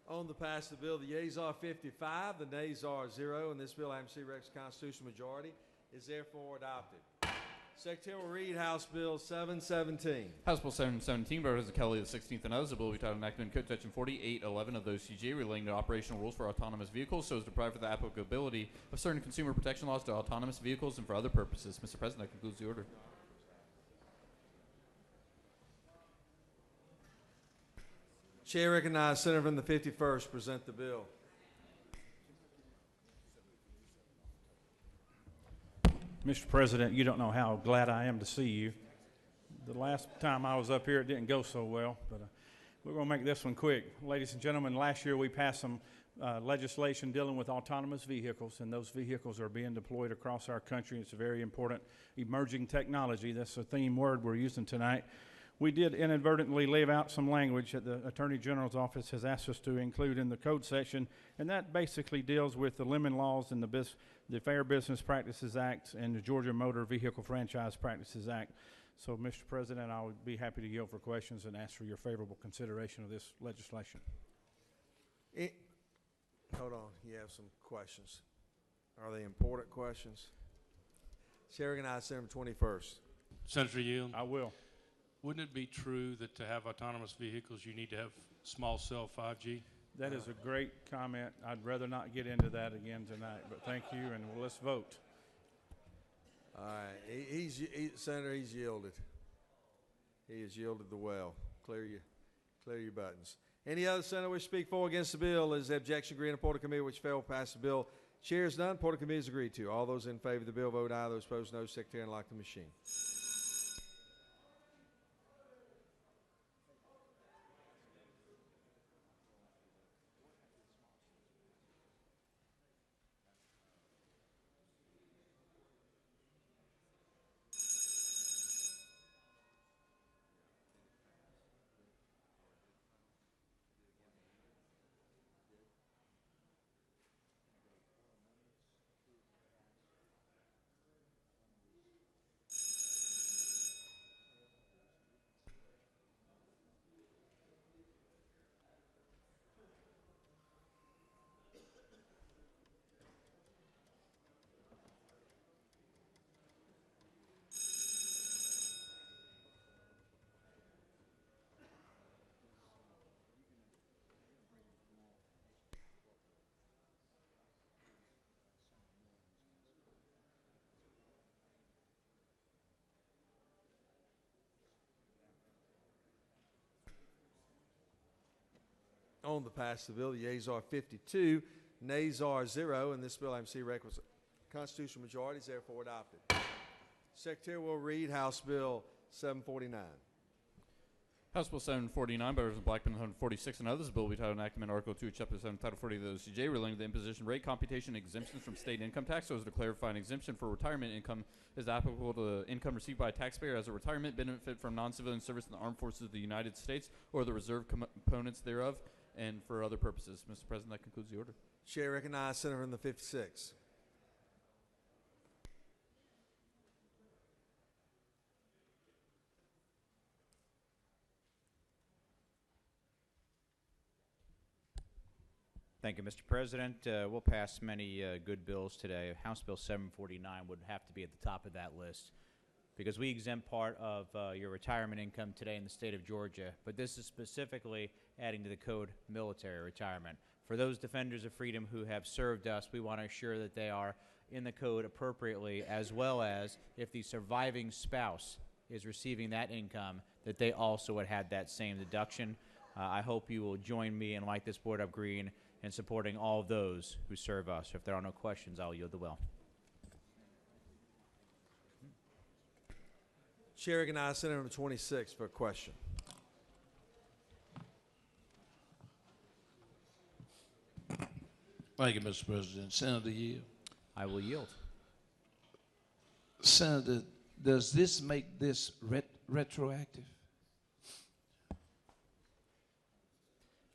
On the pass of the bill, the yeas are 55, the nays are 0, and this bill, MC Rex constitutional majority, is therefore adopted. Secretary will read House Bill 717. House Bill 717, by Representative Kelly the 16th and others, the bill will be titled enactment in Code Section 4811 of the OCGA relating to operational rules for autonomous vehicles so as to provide for the applicability of certain consumer protection laws to autonomous vehicles and for other purposes. Mr. President, that concludes the order. Chair recognizes Senator from the 51st present the bill. Mr. President, you don't know how glad I am to see you. The last time I was up here, it didn't go so well, but we're going to make this one quick. Ladies and gentlemen, last year we passed some legislation dealing with autonomous vehicles, and those vehicles are being deployed across our country. It's a very important emerging technology. That's a theme word we're using tonight. We did inadvertently leave out some language that the Attorney General's office has asked us to include in the code section, and that basically deals with the lemon laws and the Fair Business Practices Act and the Georgia Motor Vehicle Franchise Practices Act. So, Mr. President, I would be happy to yield for questions and ask for your favorable consideration of this legislation. Hold on, you have some questions. Are they important questions? Chair recognizes Senator 21st. Senator Yield. I will. Wouldn't it be true that to have autonomous vehicles, you need to have small cell 5G? That is a great comment. I'd rather not get into that again tonight, but thank you, and let's vote. All right, Senator, he's yielded. He has yielded the well. Clear your buttons. Any other senator wish to speak for or against the bill? Is the objection agreed in the Porter Committee which failed to pass the bill? Chair is none. Porter Committee is agreed to. All those in favor of the bill vote aye. Those opposed no. Secretary, unlock the machine. On the pass of the bill, the yeas are 52, nays are 0, and this bill, MC requisite constitutional majority, is therefore adopted. Secretary will read House Bill 749. House Bill 749 by Representative Blackman 146 and others. The bill will be titled Enactment Article 2, Chapter 7, Title 40 of the OCJ relating to the imposition rate computation exemptions from state income tax so as to clarify an exemption for retirement income is applicable to income received by a taxpayer as a retirement benefit from non-civilian service in the armed forces of the United States or the reserve components thereof and for other purposes. Mr. President, that concludes the order. Chair recognizes Senator from the 56. Thank you, Mr. President. We'll pass many good bills today. House Bill 749 would have to be at the top of that list because we exempt part of your retirement income today in the state of Georgia, but this is specifically adding to the code military retirement. For those defenders of freedom who have served us, we want to assure that they are in the code appropriately, as well as if the surviving spouse is receiving that income, that they also would have that same deduction. I hope you will join me and light this board up green in supporting all of those who serve us. If there are no questions, I'll yield the will. Chair recognizes Senator from 26 for a question. Thank you, Mr. President. Senator Yield. I will yield. Senator, does this make this retroactive?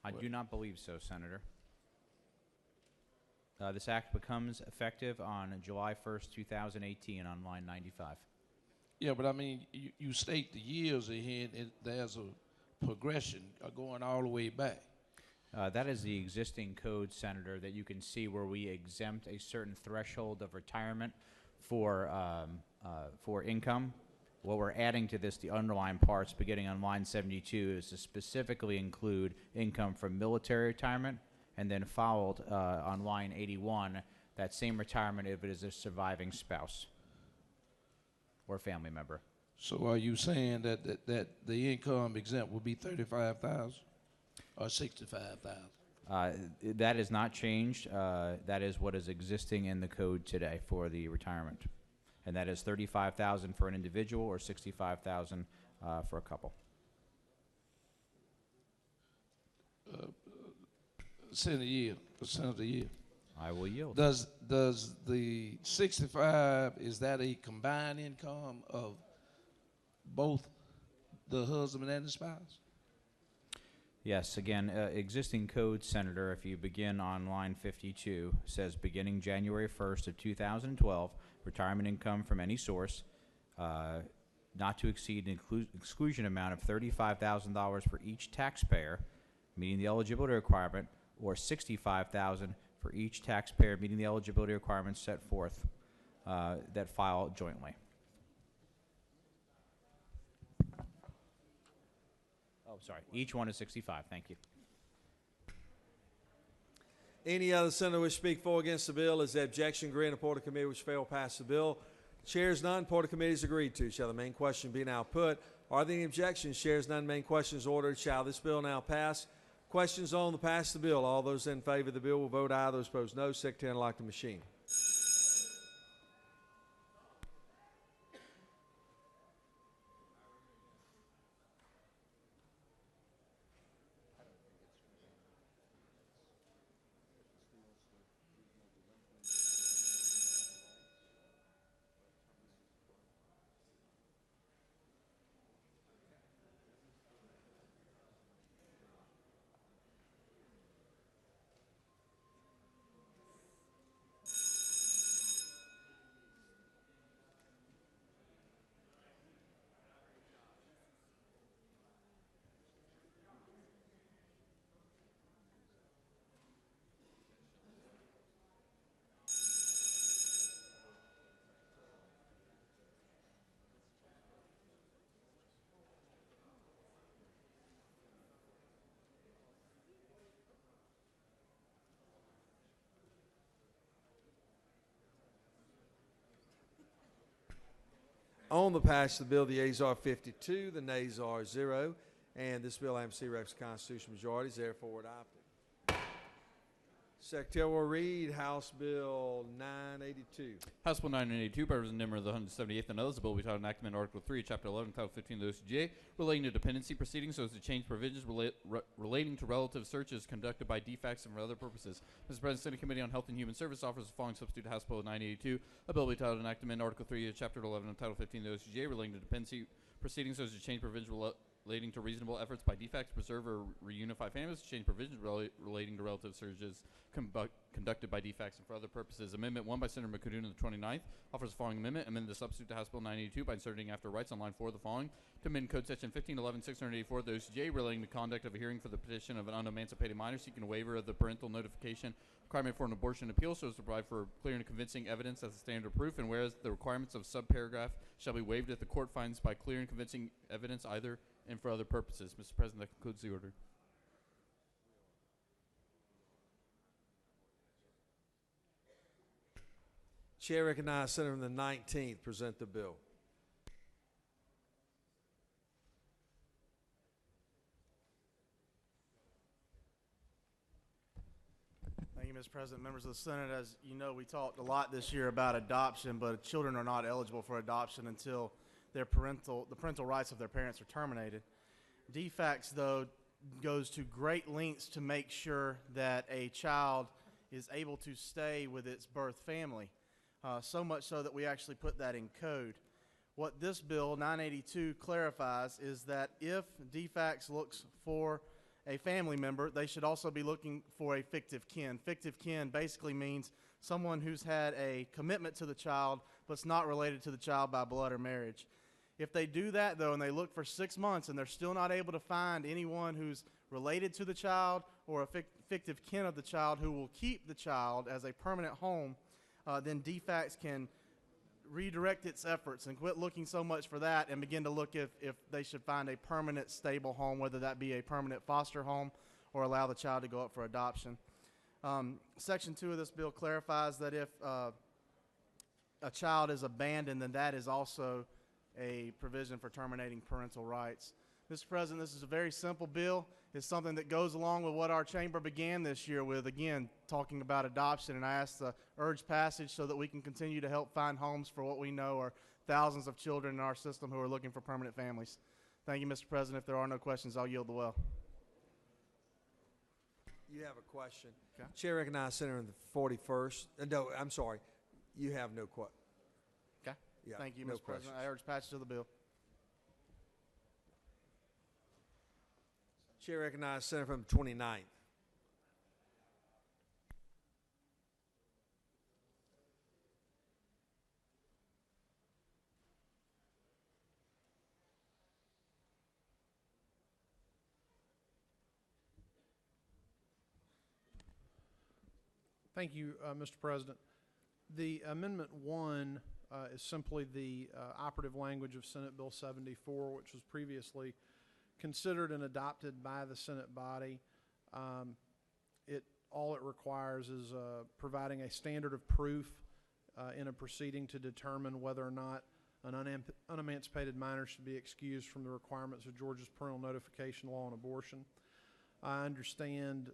I do not believe so, Senator. This act becomes effective on July 1st, 2018 on line 95. Yeah, but I mean, you state the years ahead, there's a progression going all the way back. That is the existing code, Senator, that you can see where we exempt a certain threshold of retirement for income. What we're adding to this, the underlying parts beginning on line 72, is to specifically include income from military retirement, and then followed on line 81, that same retirement if it is a surviving spouse or family member. So are you saying that the income exempt will be $35,000 or $65,000? That is not changed. That is what is existing in the code today for the retirement. And that is $35,000 for an individual or $65,000 for a couple. Senator Yield. I will yield. Does the 65, is that a combined income of both the husband and the spouse? Yes, again, existing code, Senator, if you begin on line 52, says beginning January 1st of 2012, retirement income from any source not to exceed an exclusion amount of $35,000 for each taxpayer meeting the eligibility requirement, or $65,000 for each taxpayer meeting the eligibility requirements set forth that file jointly. Oh, sorry. Each one is 65. Thank you. Any other senator wish to speak for or against the bill? Is the objection agreed and report of committee which fail pass the bill? Chairs none. Report of committee is agreed to. Shall the main question be now put? Are there any objections? Chairs none. Main question is ordered. Shall this bill now pass? Questions on the pass of the bill. All those in favor of the bill will vote aye. Those opposed, no. Secretary, unlock the machine. On the passage of the bill, the yeas are 52, the nays are 0, and this bill, AMC, reps the constitutional majority, is therefore adopted. Secretary will read House Bill 982. House Bill 982 by Representative Nimmer of the 178th and others. The bill will be titled Enactment Article 3, Chapter 11, Title 15 of the OCGA, relating to dependency proceedings so as to change provisions relating to relative searches conducted by defects and for other purposes. Mr. President, Senate Committee on Health and Human Service offers the following substitute to House Bill 982. A bill will be titled Enactment Article 3, Chapter 11 of Title 15 of the OCGA, relating to dependency proceedings so as to change provisions relating to reasonable efforts by defects to preserve or reunify families, to change provisions relating to relative searches conducted by defects and for other purposes. Amendment 1 by Senator McAdoo on the 29th offers the following amendment. Amend the substitute to House Bill 982 by inserting after rights on line 4 of the following to amend Code Section 1511-684 of the OCGA relating to conduct of a hearing for the petition of an unemancipated minor seeking a waiver of the parental notification requirement for an abortion appeal so as to provide for clear and convincing evidence as a standard of proof, and whereas the requirements of subparagraph shall be waived if the court finds by clear and convincing evidence either and for other purposes. Mr. President, that concludes the order. Chair recognizes Senator from the 19th present the bill. Thank you, Mr. President. Members of the Senate, as you know, we talked a lot this year about adoption, but children are not eligible for adoption until the parental rights of their parents are terminated. DFACS, though, goes to great lengths to make sure that a child is able to stay with its birth family, so much so that we actually put that in code. What this bill, 982, clarifies is that if DFACS looks for a family member, they should also be looking for a fictive kin. Fictive kin basically means someone who's had a commitment to the child but's not related to the child by blood or marriage. If they do that, though, and they look for 6 months and they're still not able to find anyone who's related to the child or a fictive kin of the child who will keep the child as a permanent home, then DFACS can redirect its efforts and quit looking so much for that and begin to look if they should find a permanent, stable home, whether that be a permanent foster home or allow the child to go up for adoption. Section 2 of this bill clarifies that if a child is abandoned, then that is also a provision for terminating parental rights. Mr. President, this is a very simple bill. It's something that goes along with what our chamber began this year with, again, talking about adoption, and I ask to urge passage so that we can continue to help find homes for what we know are thousands of children in our system who are looking for permanent families. Thank you, Mr. President. If there are no questions, I'll yield the well. You have a question. Okay. Chair recognizes Senator in the 41st. No, I'm sorry. You have no question. Okay. Yeah, Thank you, no Mr. President. questions. I urge passage of the bill. Chair recognizes Senator from the 29th. Thank you, Mr. President. The Amendment 1 is simply the operative language of Senate Bill 74, which was previously considered and adopted by the Senate body. All it requires is providing a standard of proof in a proceeding to determine whether or not an unemancipated minor should be excused from the requirements of Georgia's parental notification law on abortion. I understand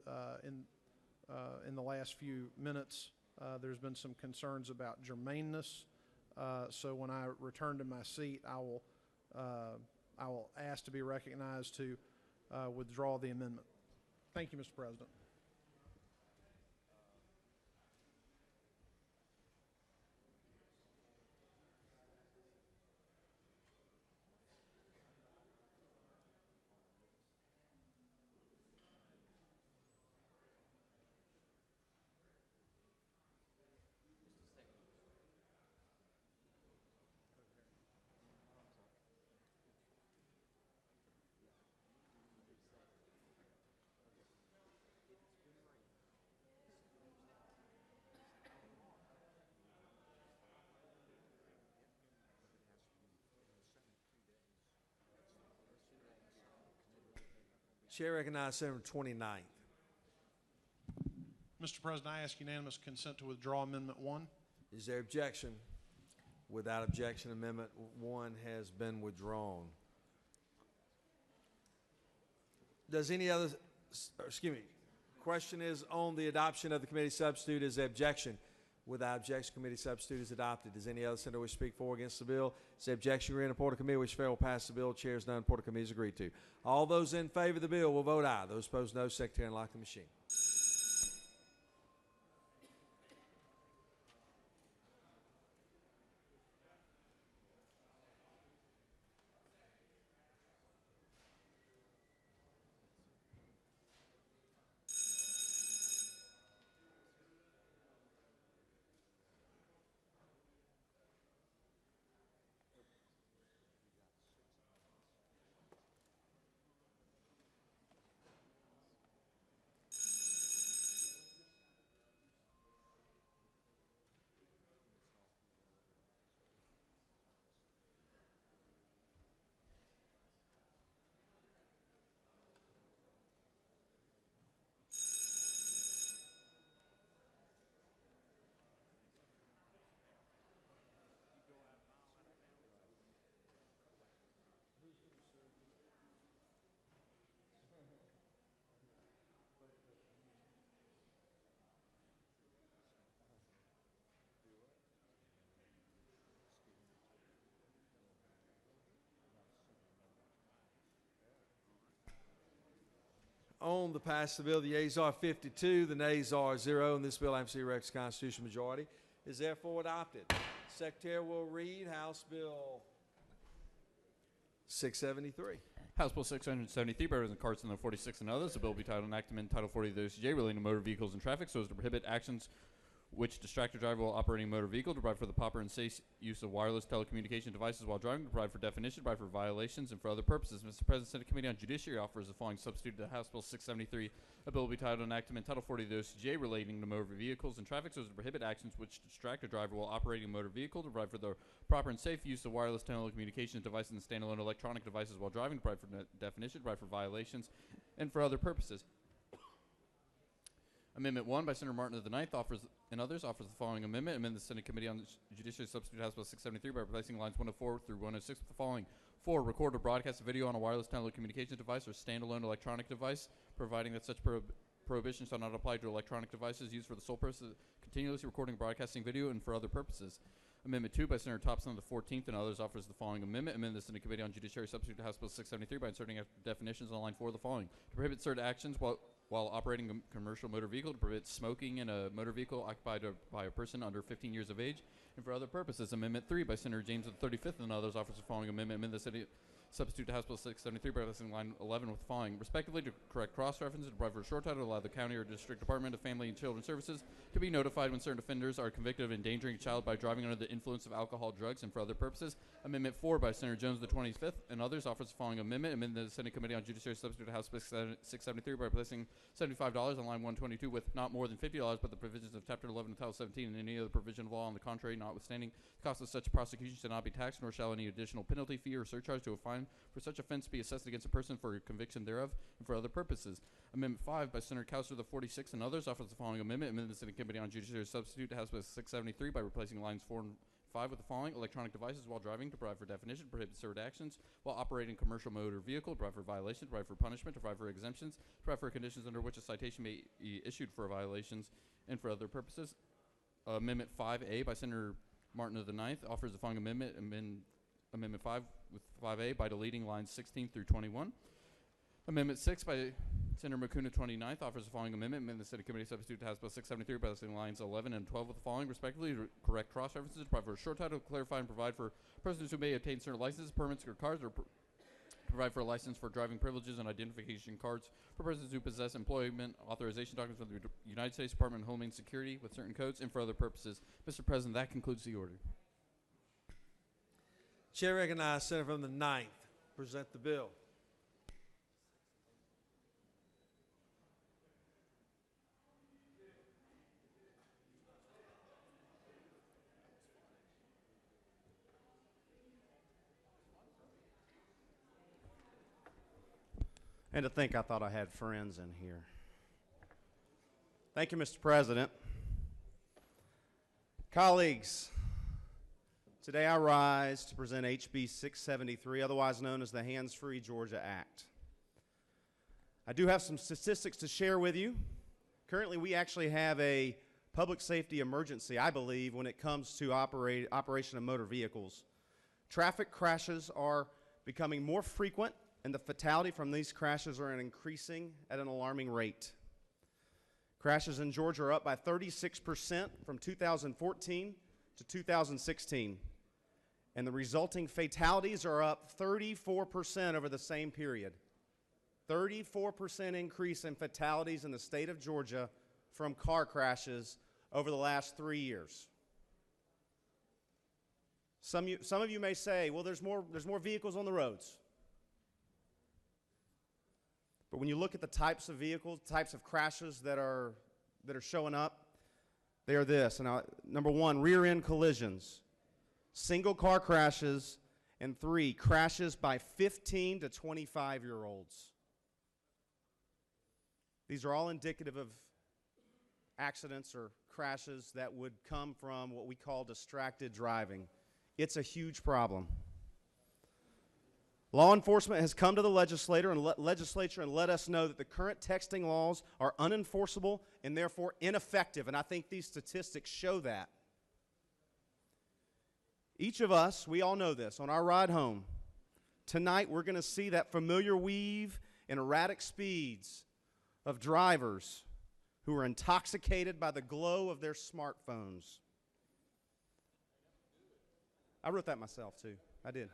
in the last few minutes there's been some concerns about germaneness. So when I return to my seat, I will ask to be recognized to withdraw the amendment. Thank you, Mr. President. Chair recognizes Senator 29th. Mr. President, I ask unanimous consent to withdraw Amendment 1. Is there objection? Without objection, Amendment 1 has been withdrawn. Does any other, excuse me, Question is on the adoption of the committee substitute. Is there objection? Without objection, committee substitute is adopted. Does any other senator wish to speak for or against the bill? Is there objection? Agree in the report of committee which fail will pass the bill. Chair is none. Report of committee is agreed to. All those in favor of the bill will vote aye. Those opposed, no. Secretary, unlock the machine. On the pass of the bill, the yeas are 52, the nays are 0, and this bill, MC erects constitutional majority, is therefore adopted. Secretary will read House Bill 673. House Bill 673 by Representative Carson, No. 46 and others. The bill will be titled Enactment Title 40 of the OCJ relating to motor vehicles and traffic so as to prohibit actions which distract a driver while operating a motor vehicle, to provide for the proper and safe use of wireless telecommunication devices while driving, to provide for definition, to provide for violations, and for other purposes. Mr. President, Senate Committee on Judiciary offers the following substitute to House Bill 673. A bill will be titled Enactment Title 40 of the OCJ relating to motor vehicles and traffic so as to prohibit actions which distract a driver while operating a motor vehicle, to provide for the proper and safe use of wireless telecommunications devices and standalone electronic devices while driving, to provide for definition, to provide for violations, and for other purposes. Amendment 1 by Senator Martin of the Ninth offers the following amendment. Amend the Senate Committee on Judiciary Substitute House Bill 673 by replacing lines 104 through 106 with the following. 4. Record or broadcast a video on a wireless telecommunications device or standalone electronic device, providing that such prohibitions shall not apply to electronic devices used for the sole purpose of continuously recording and broadcasting video and for other purposes. Amendment 2 by Senator Thompson of the 14th and others offers the following amendment. Amend the Senate Committee on Judiciary Substitute House Bill 673 by inserting definitions on line 4 of the following. To prohibit certain actions while operating a commercial motor vehicle, to prohibit smoking in a motor vehicle occupied by a person under 15 years of age, and for other purposes. Amendment 3 by Senator James of the 35th and others offers the following amendment. Amend the City substitute to House Bill 673 by replacing line 11 with the following. Respectively, to correct cross-references, to provide for a short title to allow the county or district department of family and children services to be notified when certain offenders are convicted of endangering a child by driving under the influence of alcohol, drugs, and for other purposes. Amendment 4 by Senator Jones of the 25th and others offers the following amendment. Amend the Senate Committee on Judiciary substitute to House Bill 673 by replacing $75 on line 122 with not more than $50, but the provisions of Chapter 11 of Title 17 and any other provision of law on the contrary, notwithstanding the cost of such prosecution shall not be taxed, nor shall any additional penalty, fee, or surcharge to a fine for such offense be assessed against a person for conviction thereof and for other purposes. Amendment 5 by Senator Cowser of the 46 and others offers the following amendment. Amend the Senate Committee on Judiciary substitute to House Bill 673 by replacing lines 4 and 5 with the following. Electronic devices while driving, to provide for definition, to prohibit certain actions while operating a commercial motor vehicle, to provide for violation, to provide for punishment, to provide for exemptions, to provide for conditions under which a citation may be issued for violations, and for other purposes. Amendment 5A by Senator Martin of the Ninth offers the following amendment. Amendment 5 with 5A by deleting lines 16 through 21. Amendment 6 by Senator McCuna 29th offers the following amendment. Amend the Senate Committee substitute to House Bill 673 by listing lines 11 and 12 with the following, respectively, to correct cross-references, to provide for a short title, to clarify and provide for persons who may obtain certain licenses, permits, or cards, or provide for a license for driving privileges and identification cards for persons who possess employment authorization documents from the United States Department of Homeland Security with certain codes and for other purposes. Mr. President, that concludes the order. Chair recognizes Senator from the 9th. Present the bill. And to think I thought I had friends in here. Thank you, Mr. President. Colleagues, today I rise to present HB 673, otherwise known as the Hands-Free Georgia Act. I do have some statistics to share with you. Currently, we actually have a public safety emergency, I believe, when it comes to operation of motor vehicles. Traffic crashes are becoming more frequent, and the fatality from these crashes are increasing at an alarming rate. Crashes in Georgia are up by 36% from 2014 to 2016, and the resulting fatalities are up 34% over the same period. 34% increase in fatalities in the state of Georgia from car crashes over the last 3 years. Some of you may say, well, there's more vehicles on the roads. But when you look at the types of vehicles, types of crashes that are showing up, they are this. And number one, rear-end collisions, single car crashes, and 3, crashes by 15 to 25-year-olds. These are all indicative of accidents or crashes that would come from what we call distracted driving. It's a huge problem. Law enforcement has come to the legislature and let us know that the current texting laws are unenforceable and therefore ineffective, and I think these statistics show that. Each of us, we all know this, on our ride home, tonight we're going to see that familiar weave and erratic speeds of drivers who are intoxicated by the glow of their smartphones. I wrote that myself, too. I did.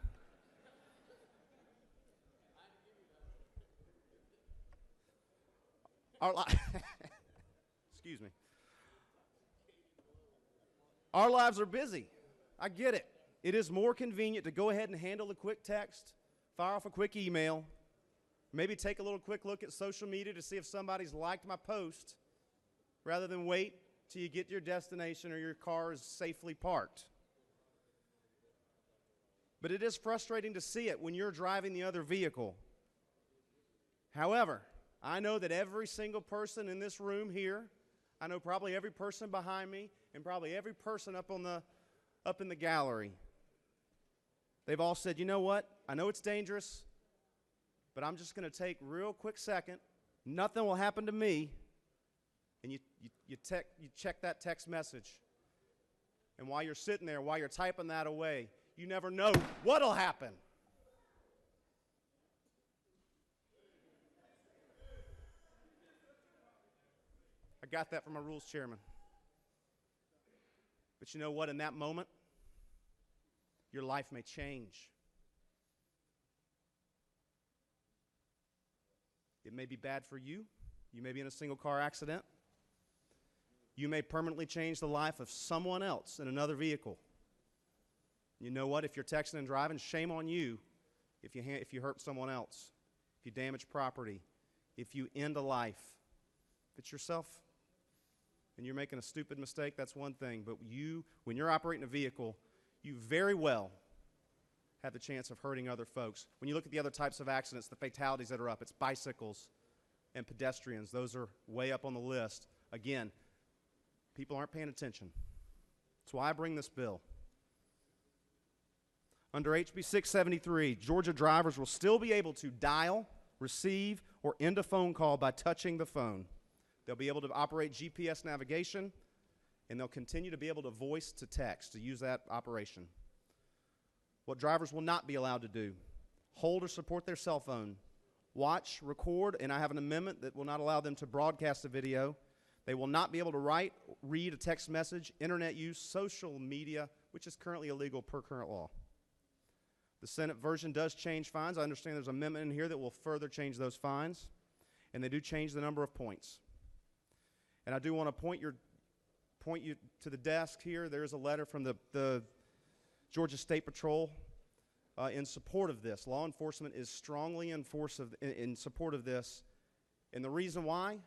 Excuse me. Our lives are busy. I get it. It is more convenient to go ahead and handle a quick text, fire off a quick email, maybe take a little quick look at social media to see if somebody's liked my post, rather than wait till you get to your destination or your car is safely parked. But it is frustrating to see it when you're driving the other vehicle. However, I know that every single person in this room here, I know probably every person behind me, and probably every person up in the gallery, they've all said, you know what, I know it's dangerous, but I'm just going to take a real quick second, nothing will happen to me, and you check that text message. And while you're sitting there, while you're typing that away, you never know what'll happen. I got that from our rules chairman. But you know what? In that moment, your life may change. It may be bad for you. You may be in a single car accident. You may permanently change the life of someone else in another vehicle. You know what? If you're texting and driving, shame on you if you hurt someone else, if you damage property, if you end a life. If it's yourself and you're making a stupid mistake, that's one thing. But when you're operating a vehicle, you very well have the chance of hurting other folks. When you look at the other types of accidents, the fatalities that are up, it's bicycles and pedestrians. Those are way up on the list. Again, people aren't paying attention. That's why I bring this bill. Under HB 673, Georgia drivers will still be able to dial, receive, or end a phone call by touching the phone. They'll be able to operate GPS navigation, and they'll continue to be able to voice to text, to use that operation. What drivers will not be allowed to do: hold or support their cell phone, watch, record, and I have an amendment that will not allow them to broadcast a video. They will not be able to write, read a text message, internet use, social media, which is currently illegal per current law. The Senate version does change fines. I understand there's an amendment in here that will further change those fines, and they do change the number of points. And I do want to point you to the desk here. There's a letter from the Georgia State Patrol in support of this. Law enforcement is strongly in support of this. And the reason why?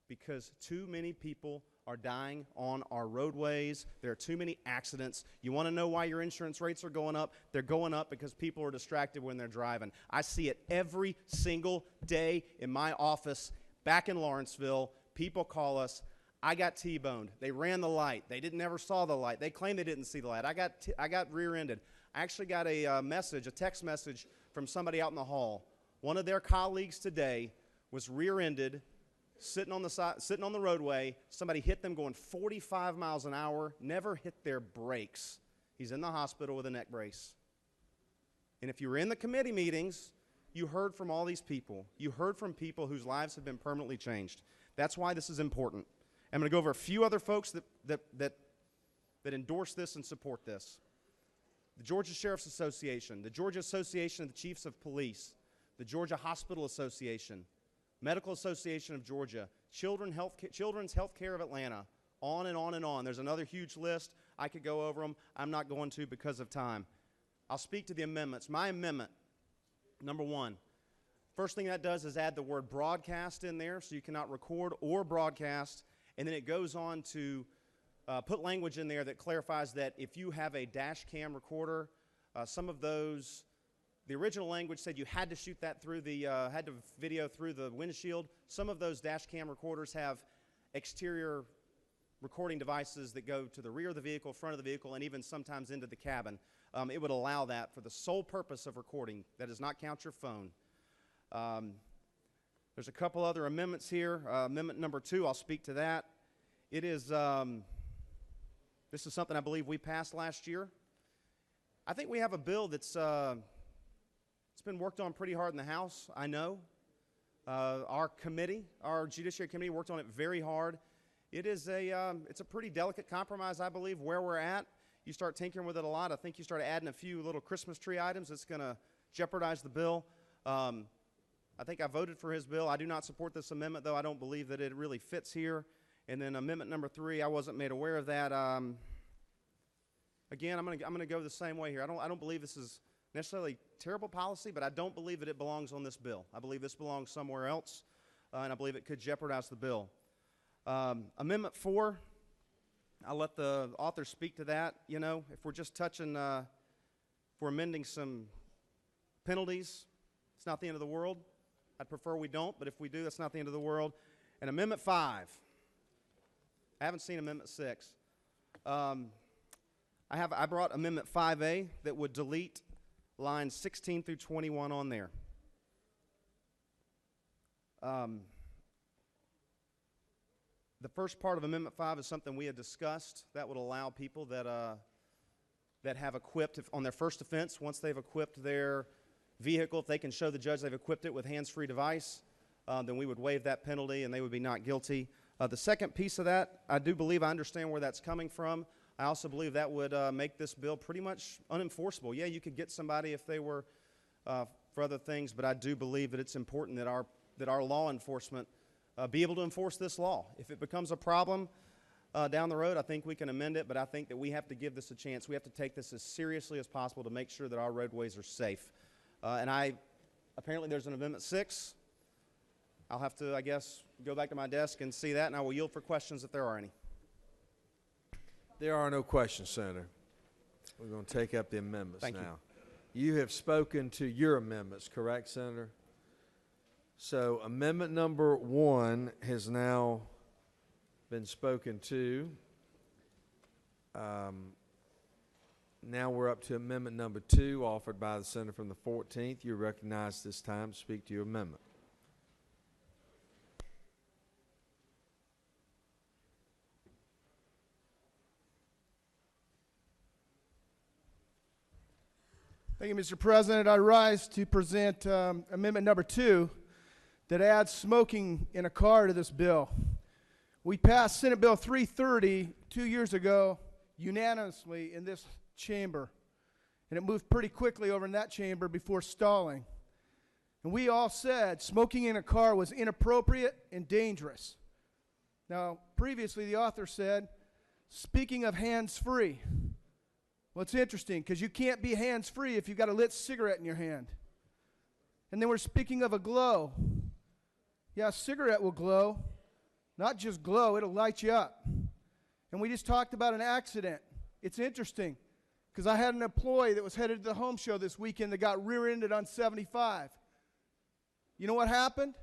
Because too many people are dying on our roadways. There are too many accidents. You want to know why your insurance rates are going up? They're going up because people are distracted when they're driving. I see it every single day in my office back in Lawrenceville. People call us, I got T-boned. They ran the light. They never saw the light. They claim they didn't see the light. I got rear-ended. I actually got a text message from somebody out in the hall. One of their colleagues today was rear-ended sitting on the side, sitting on the roadway. Somebody hit them going 45 miles an hour, never hit their brakes. He's in the hospital with a neck brace. And if you were in the committee meetings, you heard from all these people. You heard from people whose lives have been permanently changed. That's why this is important. I'm going to go over a few other folks that endorse this and support this. The Georgia Sheriff's Association, the Georgia Association of the Chiefs of Police, the Georgia Hospital Association, Medical Association of Georgia, Children's Health Care of Atlanta, on and on and on. There's another huge list. I could go over them. I'm not going to because of time. I'll speak to the amendments. My amendment, number one, first thing that does is add the word broadcast in there, so you cannot record or broadcast, and then it goes on to put language in there that clarifies that if you have a dash cam recorder, some of those, the original language said you had to shoot that through the, had to video through the windshield. Some of those dash cam recorders have exterior recording devices that go to the rear of the vehicle, front of the vehicle, and even sometimes into the cabin. It would allow that for the sole purpose of recording. That does not count your phone. There's a couple other amendments here. Amendment number 2, I'll speak to that. It is, this is something I believe we passed last year. I think we have a bill that's it's been worked on pretty hard in the House, I know. Our committee, our Judiciary Committee, worked on it very hard. It is it's a pretty delicate compromise, I believe, where we're at. You start tinkering with it a lot. I think you start adding a few little Christmas tree items. It's going to jeopardize the bill. I think I voted for his bill. I do not support this amendment, though. I don't believe that it really fits here. And then amendment number 3, I wasn't made aware of that. Again, I'm going to go the same way here. I don't believe this is necessarily terrible policy, but I don't believe that it belongs on this bill. I believe this belongs somewhere else, and I believe it could jeopardize the bill. Amendment 4, I'll let the author speak to that. You know, if we're just touching, if we're amending some penalties, it's not the end of the world. I'd prefer we don't, but if we do, that's not the end of the world. And Amendment 5, I haven't seen Amendment 6. I brought Amendment 5A that would delete lines 16 through 21 on there. The first part of Amendment 5 is something we had discussed that would allow people that have equipped, on their first offense, once they've equipped their vehicle, if they can show the judge they've equipped it with hands-free device, then we would waive that penalty and they would be not guilty. The second piece of that, I do believe I understand where that's coming from. I also believe that would make this bill pretty much unenforceable. Yeah, you could get somebody if they were for other things, but I do believe that it's important that our law enforcement be able to enforce this law. If it becomes a problem down the road, I think we can amend it, but I think that we have to give this a chance. We have to take this as seriously as possible to make sure that our roadways are safe. Apparently there's an Amendment 6. I'll have to, I guess, go back to my desk and see that, and I will yield for questions if there are any. There are no questions, Senator. We're going to take up the amendments Thank now. You have spoken to your amendments, correct, Senator? So amendment number 1 has now been spoken to. Now we're up to amendment number 2, offered by the senator from the 14th. You're recognized this time to speak to your amendment. Thank you, Mr. President. I rise to present amendment number 2 that adds smoking in a car to this bill. We passed Senate Bill 330 2 years ago unanimously in this chamber, and it moved pretty quickly over in that chamber before stalling. And we all said smoking in a car was inappropriate and dangerous. Now, previously the author said, speaking of hands-free. Well, it's interesting because you can't be hands-free if you've got a lit cigarette in your hand. And then we're speaking of a glow. Yeah, a cigarette will glow. Not just glow, it'll light you up. And we just talked about an accident. It's interesting because I had an employee that was headed to the home show this weekend that got rear-ended on 75. You know what happened?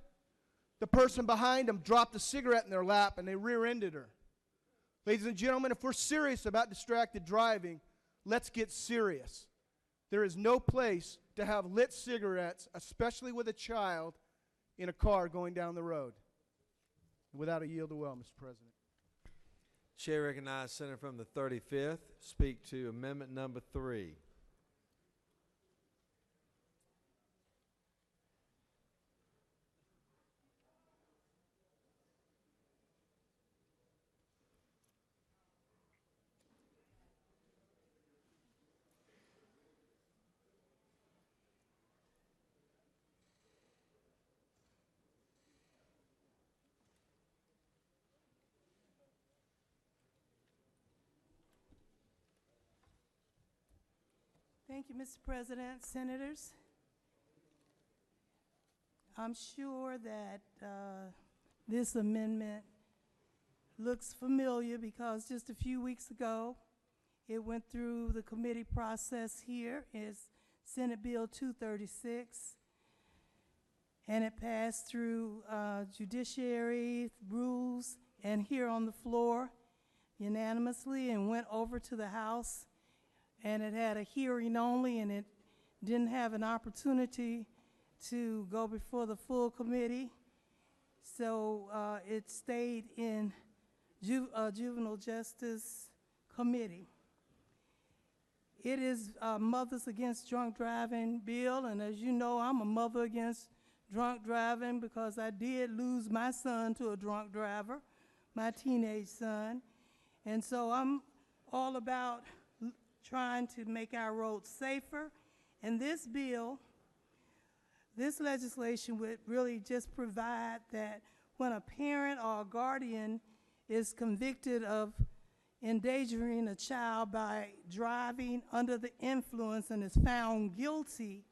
The person behind him dropped a cigarette in their lap and they rear-ended her. Ladies and gentlemen, if we're serious about distracted driving, let's get serious. There is no place to have lit cigarettes, especially with a child, in a car going down the road. With that, I yield the well, Mr. President. Chair recognizes Senator from the 35th speak to amendment number 3. Thank you, Mr. President, Senators. I'm sure that this amendment looks familiar because just a few weeks ago, it went through the committee process here. It's Senate Bill 236, and it passed through judiciary, rules, and here on the floor unanimously and went over to the House. And it had a hearing only, and it didn't have an opportunity to go before the full committee. So it stayed in Juvenile Justice Committee. It is Mothers Against Drunk Driving bill, and as you know, I'm a mother against drunk driving because I did lose my son to a drunk driver, my teenage son. And so I'm all about trying to make our roads safer. And this bill, this legislation would really just provide that when a parent or a guardian is convicted of endangering a child by driving under the influence and is found guilty,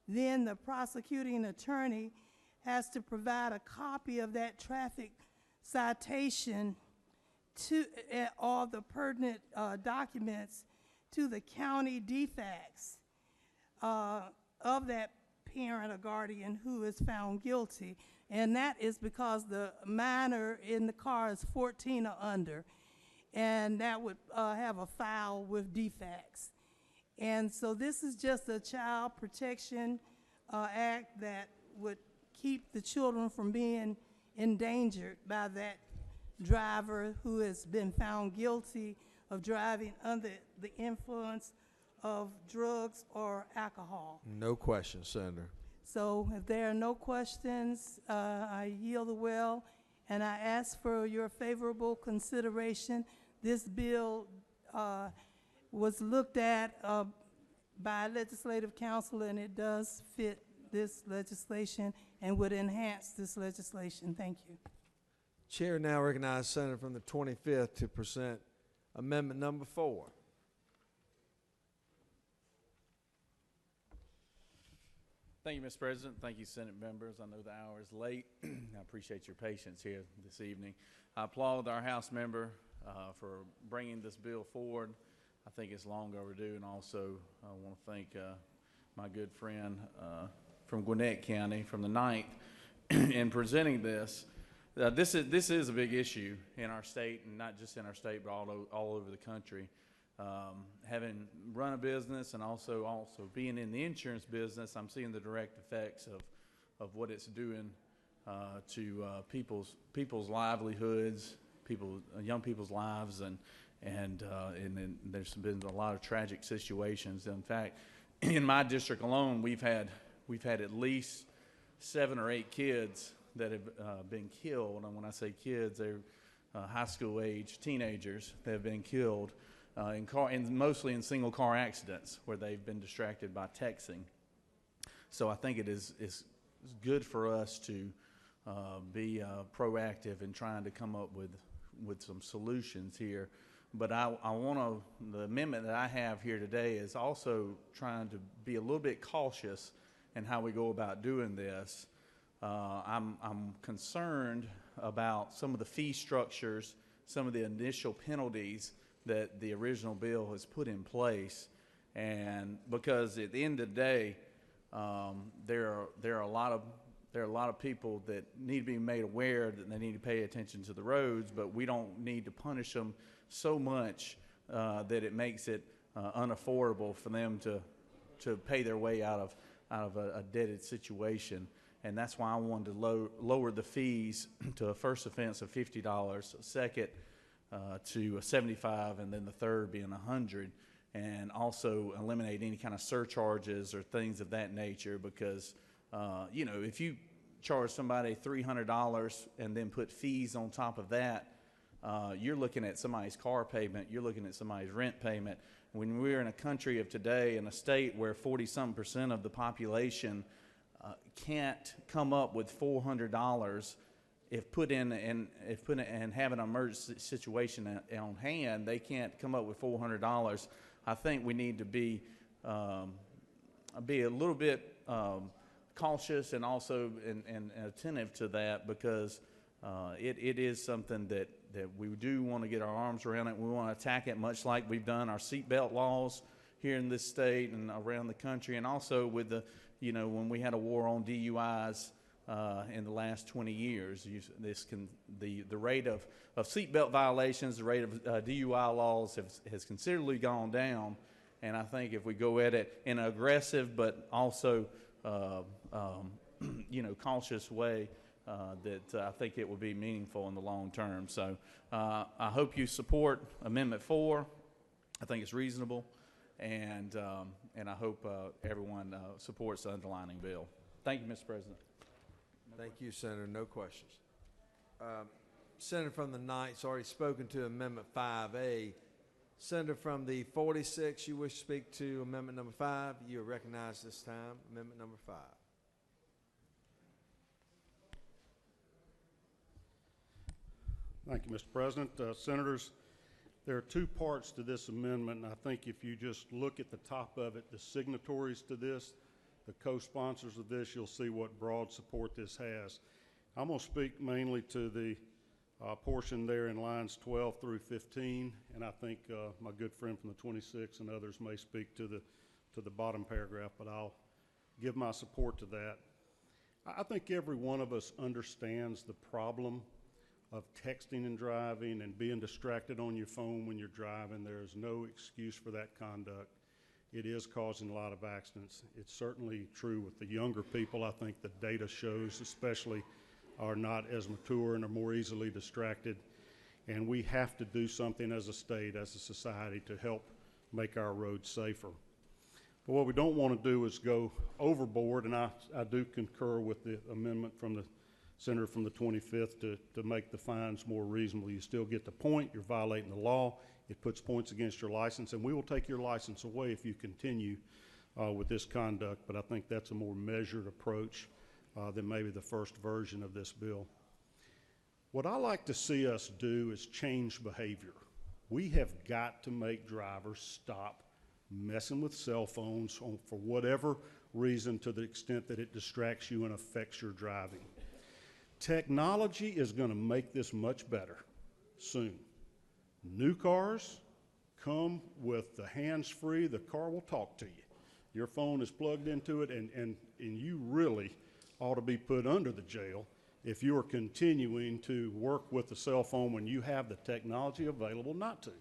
then the prosecuting attorney has to provide a copy of that traffic citation to all the pertinent documents to the county DFACS of that parent or guardian who is found guilty. And that is because the minor in the car is 14 or under. And that would have a file with DFACS. And so this is just a child protection act that would keep the children from being endangered by that driver who has been found guilty of driving under the influence of drugs or alcohol. No question, Senator. So if there are no questions, I yield the well, and I ask for your favorable consideration. This bill was looked at by Legislative Council, and it does fit this legislation and would enhance this legislation. Thank you. Chair now recognizes Senator from the 25th to present amendment number 4. Thank you, Mr. President. Thank you, Senate members. I know the hour is late. I appreciate your patience here this evening. I applaud our House member for bringing this bill forward. I think it's long overdue, and also I want to thank my good friend from Gwinnett County from the 9th in presenting this. This is a big issue in our state, and not just in our state, but all over the country. Having run a business and also being in the insurance business, I'm seeing the direct effects of what it's doing to people's livelihoods, young people's lives, and then there's been a lot of tragic situations. In fact, in my district alone, we've had at least 7 or 8 kids that have been killed. And when I say kids, they're high school age teenagers that have been killed and mostly in single car accidents where they've been distracted by texting. So I think it's good for us to be proactive in trying to come up with some solutions here. But the amendment that I have here today is also trying to be a little bit cautious in how we go about doing this. I'm concerned about some of the fee structures, some of the initial penalties that the original bill has put in place, and because at the end of the day, there are a lot of people that need to be made aware that they need to pay attention to the roads, but we don't need to punish them so much that it makes it unaffordable for them to pay their way out of a debted situation. and that's why I wanted to lower the fees to a first offense of $50, a second to a 75, and then the third being 100, and also eliminate any kind of surcharges or things of that nature, because you know, if you charge somebody $300 and then put fees on top of that, you're looking at somebody's car payment, you're looking at somebody's rent payment. When we're in a country of today, in a state where 40-some% of the population can't come up with $400, if put in and have an emergency situation on hand, they can't come up with $400. I think we need to be a little bit cautious and also and attentive to that, because it is something that we do want to get our arms around it. We want to attack it, much like we've done our seatbelt laws here in this state and around the country, and also with the, you know, when we had a war on DUIs in the last 20 years. The rate of seatbelt violations, the rate of DUI laws has considerably gone down, and I think if we go at it in an aggressive but also you know, cautious way, that I think it will be meaningful in the long term. So I hope you support Amendment 4. I think it's reasonable, and I hope everyone supports the underlining bill. Thank you, Mr. President. Thank you, Senator. No questions. Senator from the 9th's already spoken to Amendment 5A. Senator from the 46, you wish to speak to Amendment number 5. You are recognized this time. Amendment number 5. Thank you, Mr. President. Senators, there are two parts to this amendment, and I think if you just look at the top of it, the signatories to this, the co-sponsors of this, you'll see what broad support this has. I'm going to speak mainly to the portion there in lines 12 through 15, and I think my good friend from the 26 and others may speak to the bottom paragraph, but I'll give my support to that. I think every one of us understands the problem of texting and driving and being distracted on your phone when you're driving. There is no excuse for that conduct. It is causing a lot of accidents. It's certainly true with the younger people. I think the data shows especially are not as mature and are more easily distracted. And we have to do something as a state, as a society, to help make our roads safer. But what we don't want to do is go overboard, and I do concur with the amendment from the Senator from the 25th to make the fines more reasonable. You still get the point. You're violating the law. It puts points against your license, and we will take your license away if you continue with this conduct. But I think that's a more measured approach than maybe the first version of this bill. What I like to see us do is change behavior. We have got to make drivers stop messing with cell phones for whatever reason, to the extent that it distracts you and affects your driving. Technology is going to make this much better soon. New cars come with the hands-free. The car will talk to you. Your phone is plugged into it, and you really ought to be put under the jail if you are continuing to work with the cell phone when you have the technology available not to.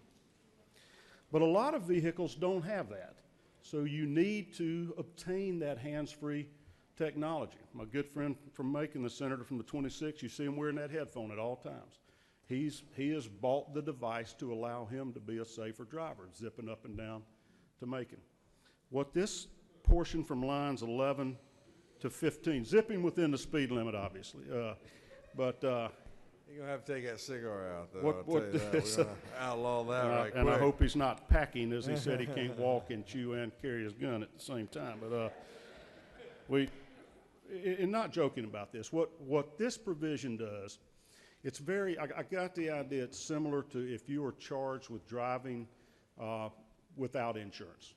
But a lot of vehicles don't have that. So you need to obtain that hands-free technology. My good friend from Macon, the senator from the 26, you see him wearing that headphone at all times. He has bought the device to allow him to be a safer driver, zipping up and down to Macon. What this portion from lines 11 to 15, zipping within the speed limit, obviously, but you're gonna have to take that cigar out, though. I'll tell you that. We're gonna outlaw that right quick. And I hope he's not packing, as he said he can't walk and chew and carry his gun at the same time. But and not joking about this, what this provision does, it's very, I got the idea it's similar to if you are charged with driving without insurance.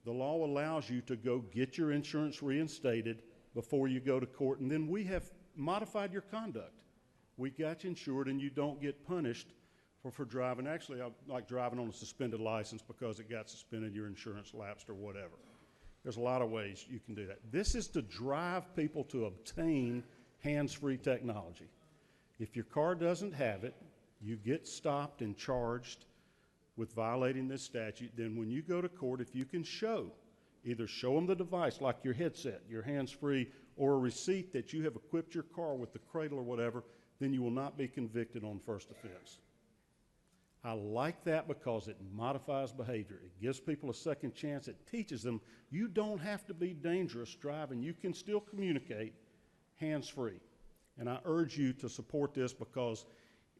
The law allows you to go get your insurance reinstated before you go to court, and then we have modified your conduct. We got you insured, and you don't get punished for driving. Actually, I like driving on a suspended license because it got suspended, your insurance lapsed or whatever. There's a lot of ways you can do that. This is to drive people to obtain hands-free technology. If your car doesn't have it, you get stopped and charged with violating this statute. Then when you go to court, if you can either show them the device like your headset, your hands-free, or a receipt that you have equipped your car with the cradle or whatever, then you will not be convicted on first offense. I like that because it modifies behavior. It gives people a second chance. It teaches them you don't have to be dangerous driving. You can still communicate hands-free. And I urge you to support this because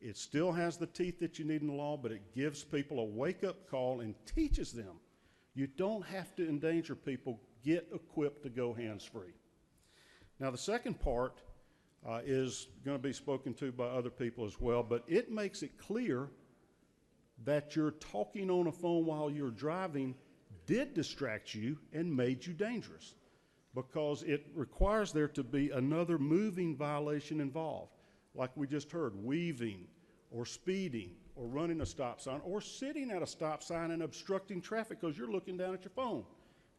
it still has the teeth that you need in the law, but it gives people a wake-up call and teaches them you don't have to endanger people. Get equipped to go hands-free. Now, the second part is going to be spoken to by other people as well, but it makes it clear that you're talking on a phone while you're driving did distract you and made you dangerous, because it requires there to be another moving violation involved, like we just heard, weaving or speeding or running a stop sign or sitting at a stop sign and obstructing traffic because you're looking down at your phone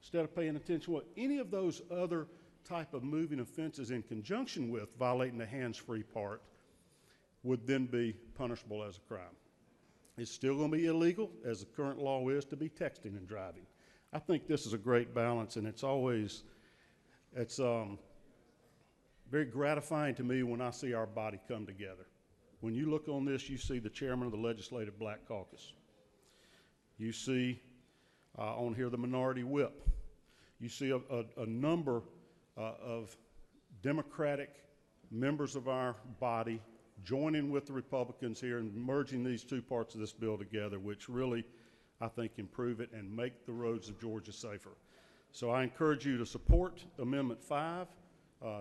instead of paying attention to what any of those other type of moving offenses in conjunction with violating the hands-free part would then be punishable as a crime. It's still going to be illegal, as the current law is, to be texting and driving. I think this is a great balance, and it's very gratifying to me when I see our body come together. When you look on this, you see the chairman of the Legislative Black Caucus. You see on here the minority whip. You see a number of Democratic members of our body joining with the Republicans here and merging these two parts of this bill together, which really, I think, improve it and make the roads of Georgia safer. So I encourage you to support Amendment 5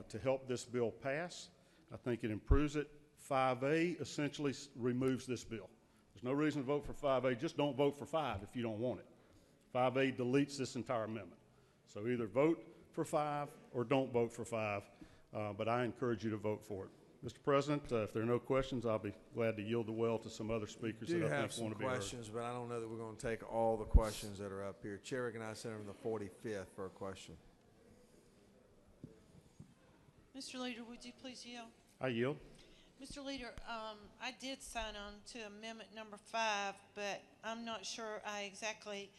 to help this bill pass. I think it improves it. 5A essentially removes this bill. There's no reason to vote for 5A. Just don't vote for 5 if you don't want it. 5A deletes this entire amendment. So either vote for 5 or don't vote for 5, but I encourage you to vote for it. Mr. President, if there are no questions, I'll be glad to yield the well to some other speakers that I think want to be heard. We have some questions, but I don't know that we're going to take all the questions that are up here. Chair recognizes Senator from the 45th for a question. Mr. Leader, would you please yield? I yield. Mr. Leader, I did sign on to Amendment number 5, but I'm not sure I exactly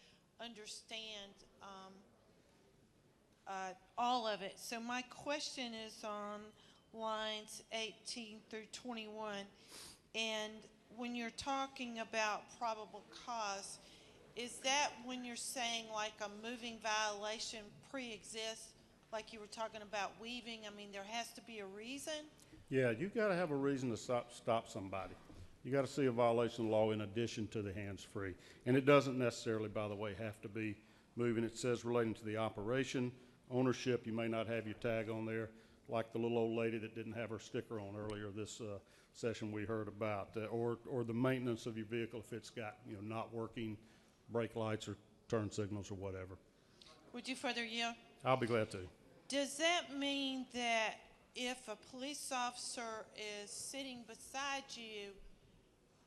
understand all of it. So my question is on lines 18 through 21, and when you're talking about probable cause, is that when you're saying like a moving violation pre-exists, like you were talking about weaving? I mean, there has to be a reason? Yeah, you've got to have a reason to stop somebody. You got to see a violation of law in addition to the hands-free. And it doesn't necessarily, by the way, have to be moving. It says relating to the operation, ownership, you may not have your tag on there, like the little old lady that didn't have her sticker on earlier this session we heard about, or the maintenance of your vehicle if it's got, not working brake lights or turn signals or whatever. Would you further yield? I'll be glad to. Does that mean that if a police officer is sitting beside you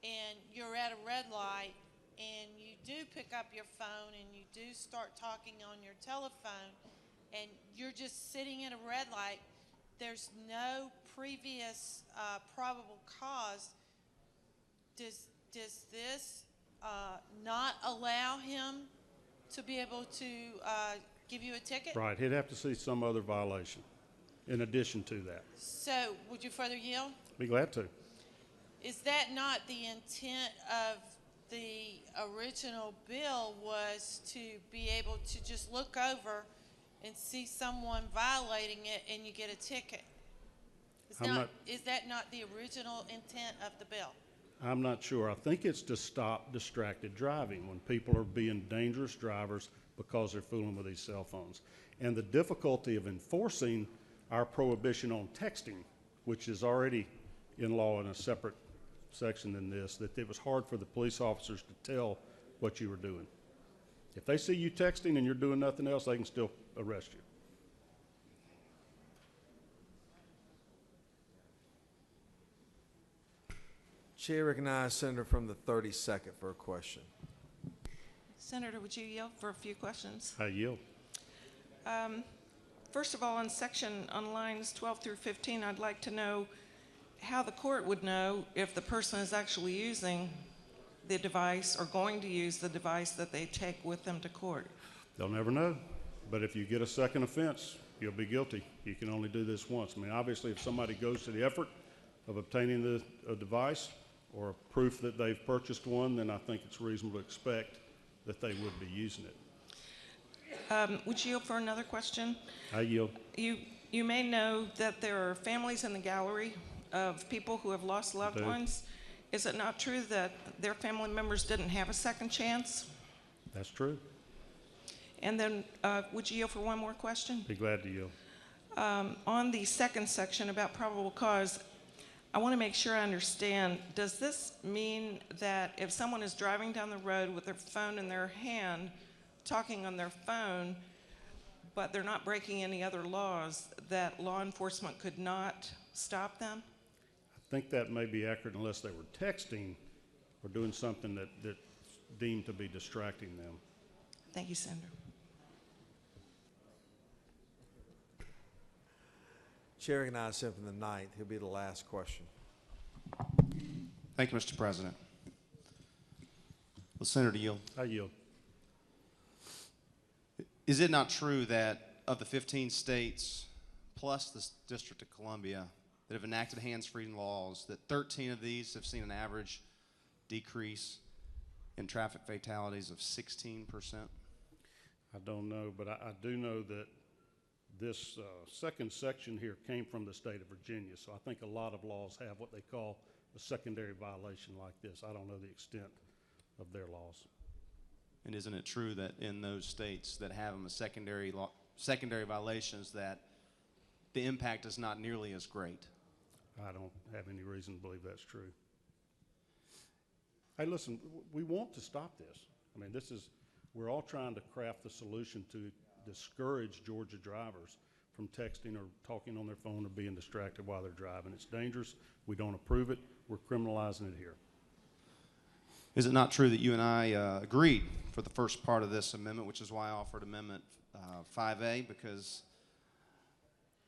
and you're at a red light and you do pick up your phone and you do start talking on your telephone and you're just sitting at a red light, there's no previous probable cause, does this not allow him to be able to give you a ticket? Right, he'd have to see some other violation in addition to that. So, would you further yield? Be glad to. Is that not the intent of the original bill, was to be able to just look over and see someone violating it and you get a ticket? Is that not the original intent of the bill? I'm not sure. I think it's to stop distracted driving when people are being dangerous drivers because they're fooling with these cell phones. And the difficulty of enforcing our prohibition on texting, which is already in law in a separate section than this, that it was hard for the police officers to tell what you were doing. If they see you texting and you're doing nothing else, they can still arrest you. Chair recognizes Senator from the 32nd for a question. Senator, would you yield for a few questions? I yield. First of all, on lines 12 through 15, I'd like to know how the court would know if the person is actually using the device or going to use the device that they take with them to court. They'll never know. But if you get a second offense you'll be guilty. You can only do this once. I mean, obviously, if somebody goes to the effort of obtaining a device or proof that they've purchased one, then I think it's reasonable to expect that they would be using it. Would you yield for another question? I yield. You may know that there are families in the gallery of people who have lost loved ones. Is it not true that their family members didn't have a second chance? That's true. And then, would you yield for one more question? Be glad to yield. On the second section about probable cause, I want to make sure I understand. Does this mean that if someone is driving down the road with their phone in their hand, talking on their phone, but they're not breaking any other laws, that law enforcement could not stop them? I think that may be accurate unless they were texting or doing something that's deemed to be distracting them. Thank you, Senator. Chair recognizes him from the ninth. He'll be the last question. Thank you, Mr. President. Will Senator yield? I yield. Is it not true that of the 15 states plus the District of Columbia that have enacted hands-free laws, that 13 of these have seen an average decrease in traffic fatalities of 16%? I don't know, but I do know that this second section here came from the state of Virginia, so I think a lot of laws have what they call a secondary violation like this. I don't know the extent of their laws. And isn't it true that in those states that have them as secondary violations that the impact is not nearly as great? I don't have any reason to believe that's true. Hey, listen, we want to stop this. I mean, we're all trying to craft the solution to discourage Georgia drivers from texting or talking on their phone or being distracted while they're driving. It's dangerous. We don't approve it. We're criminalizing it here. Is it not true that you and I agreed for the first part of this amendment, which is why I offered Amendment 5A, because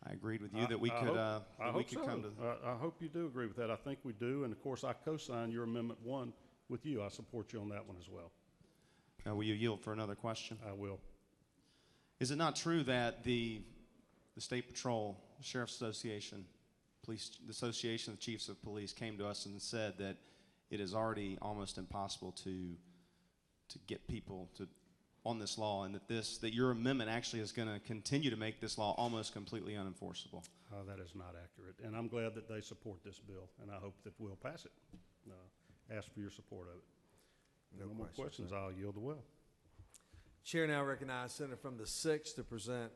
I agreed with you that we could come to... I hope you do agree with that. I think we do, and of course I co-signed your Amendment 1 with you. I support you on that one as well. Will you yield for another question? I will. Is it not true that the State Patrol, the Sheriff's Association, the Association of Chiefs of Police came to us and said that it is already almost impossible to get people on this law, and that your amendment actually is going to continue to make this law almost completely unenforceable? That is not accurate, and I'm glad that they support this bill, and I hope that we'll pass it. Ask for your support of it. No more questions. I'll yield the will. Chair now recognizes Senator from the 6th to present,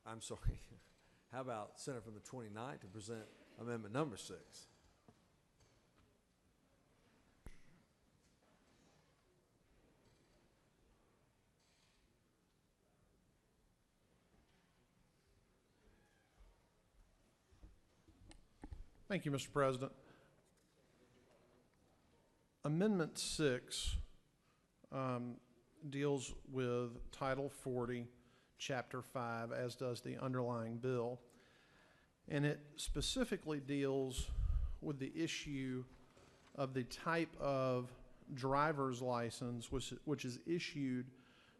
I'm sorry, how about Senator from the 29th to present Amendment number 6? Thank you, Mr. President. Amendment 6 deals with Title 40, Chapter 5, as does the underlying bill. And it specifically deals with the issue of the type of driver's license which is issued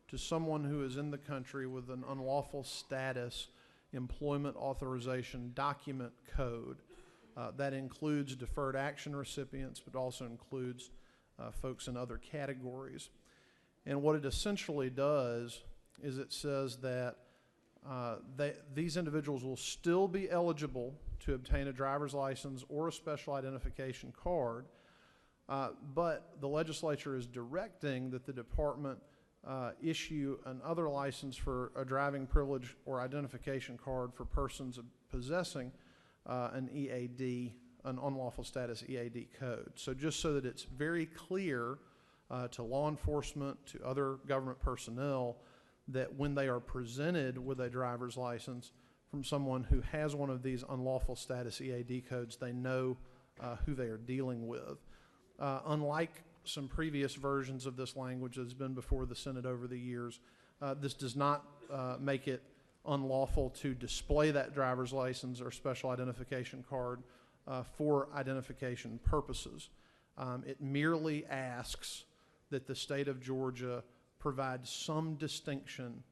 to someone who is in the country with an unlawful status employment authorization document code. That includes deferred action recipients, but also includes folks in other categories. And what it essentially does is it says that these individuals will still be eligible to obtain a driver's license or a special identification card, but the legislature is directing that the department issue another license for a driving privilege or identification card for persons possessing an EAD, an unlawful status EAD code. So just so that it's very clear to law enforcement, to other government personnel, that when they are presented with a driver's license from someone who has one of these unlawful status EAD codes, they know who they are dealing with. Unlike some previous versions of this language that's been before the Senate over the years, this does not make it unlawful to display that driver's license or special identification card for identification purposes. It merely asks that the state of Georgia provide some distinction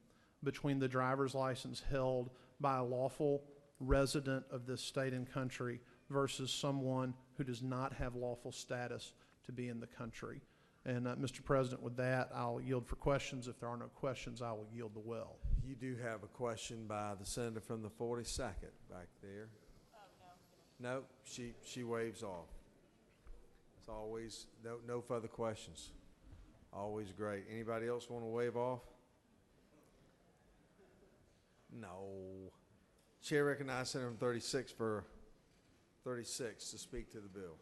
between the driver's license held by a lawful resident of this state and country versus someone who does not have lawful status to be in the country. And Mr. President, with that, I'll yield for questions. If there are no questions, I will yield the well. You do have a question by the senator from the 42nd back there. No, she waves off. It's always, no further questions. Always great. Anybody else want to wave off? No. Chair recognizes Senator from 36 for 36 to speak to the bill.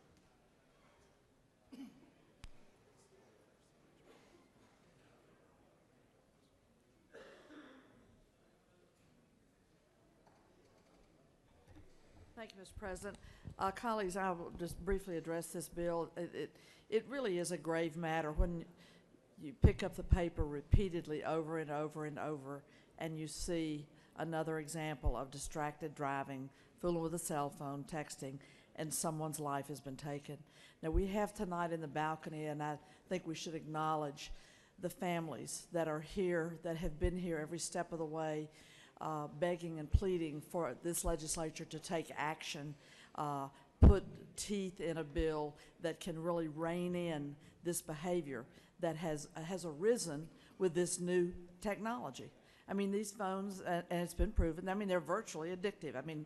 Thank you, Mr. President. Colleagues, I will just briefly address this bill. It really is a grave matter when you pick up the paper repeatedly over and over and over and you see another example of distracted driving, fooling with a cell phone, texting, and someone's life has been taken. Now, we have tonight in the balcony, and I think we should acknowledge the families that are here, that have been here every step of the way, begging and pleading for this legislature to take action, put teeth in a bill that can really rein in this behavior that has arisen with this new technology. I mean, these phones, and it's been proven, I mean, they're virtually addictive. I mean,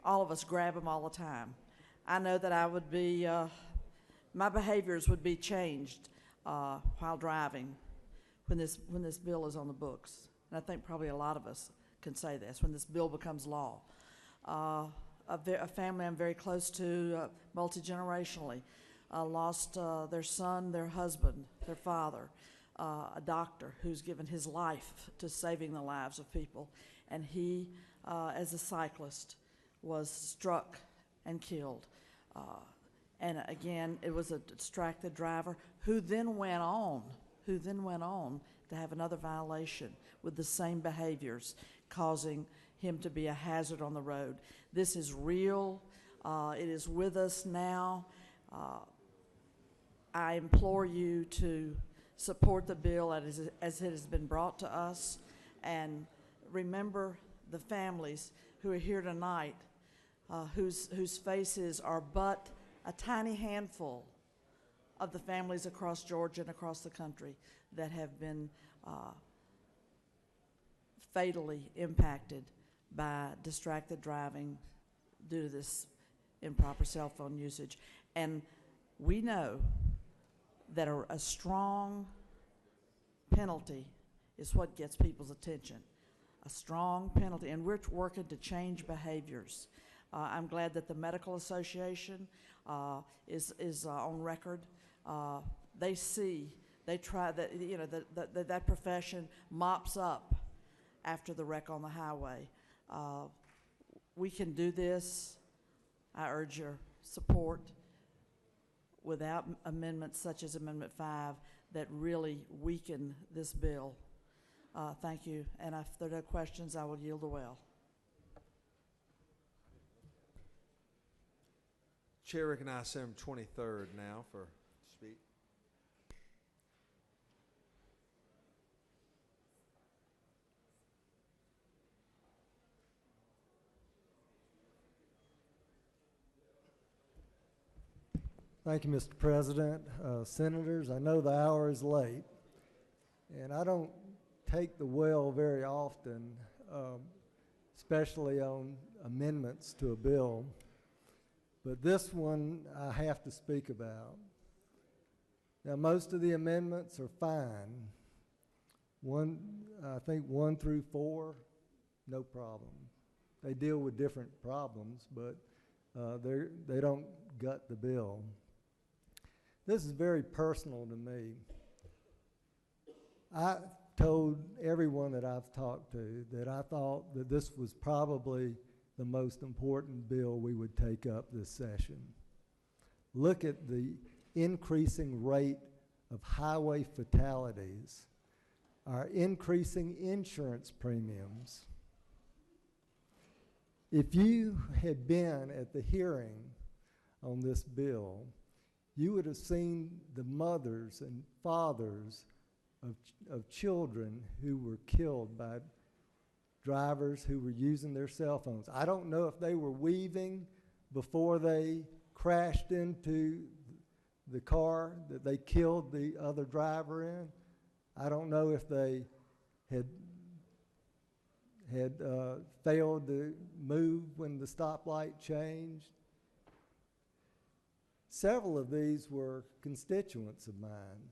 all of us grab them all the time. I know that I would be, my behaviors would be changed while driving when this bill is on the books. And I think probably a lot of us can say this, when this bill becomes law. A family I'm very close to, multi-generationally, lost their son, their husband, their father, a doctor who's given his life to saving the lives of people. And he, as a cyclist, was struck and killed. And again, it was a distracted driver who then went on to have another violation with the same behaviors, causing him to be a hazard on the road. This is real. It is with us now. I implore you to support the bill as it has been brought to us, and remember the families who are here tonight, whose faces are but a tiny handful of the families across Georgia and across the country that have been fatally impacted by distracted driving due to this improper cell phone usage. And we know that a strong penalty is what gets people's attention. A strong penalty, and we're working to change behaviors. I'm glad that the Medical Association is on record. They try that, you know, that profession mops up after the wreck on the highway. We can do this. I urge your support without amendments such as Amendment 5 that really weaken this bill. Thank you. And if there are no questions, I will yield the well. Chair recognizes Senator 23rd now for speak. Thank you, Mr. President. Senators, I know the hour is late, and I don't take the well very often, especially on amendments to a bill, but this one I have to speak about. Now, most of the amendments are fine. I think 1 through 4, no problem. They deal with different problems, but they don't gut the bill. This is very personal to me. I told everyone that I've talked to that I thought that this was probably the most important bill we would take up this session. Look at the increasing rate of highway fatalities, our increasing insurance premiums. If you had been at the hearing on this bill, you would have seen the mothers and fathers of children who were killed by drivers who were using their cell phones. I don't know if they were weaving before they crashed into the car that they killed the other driver in. I don't know if they had failed to move when the stoplight changed. Several of these were constituents of mine,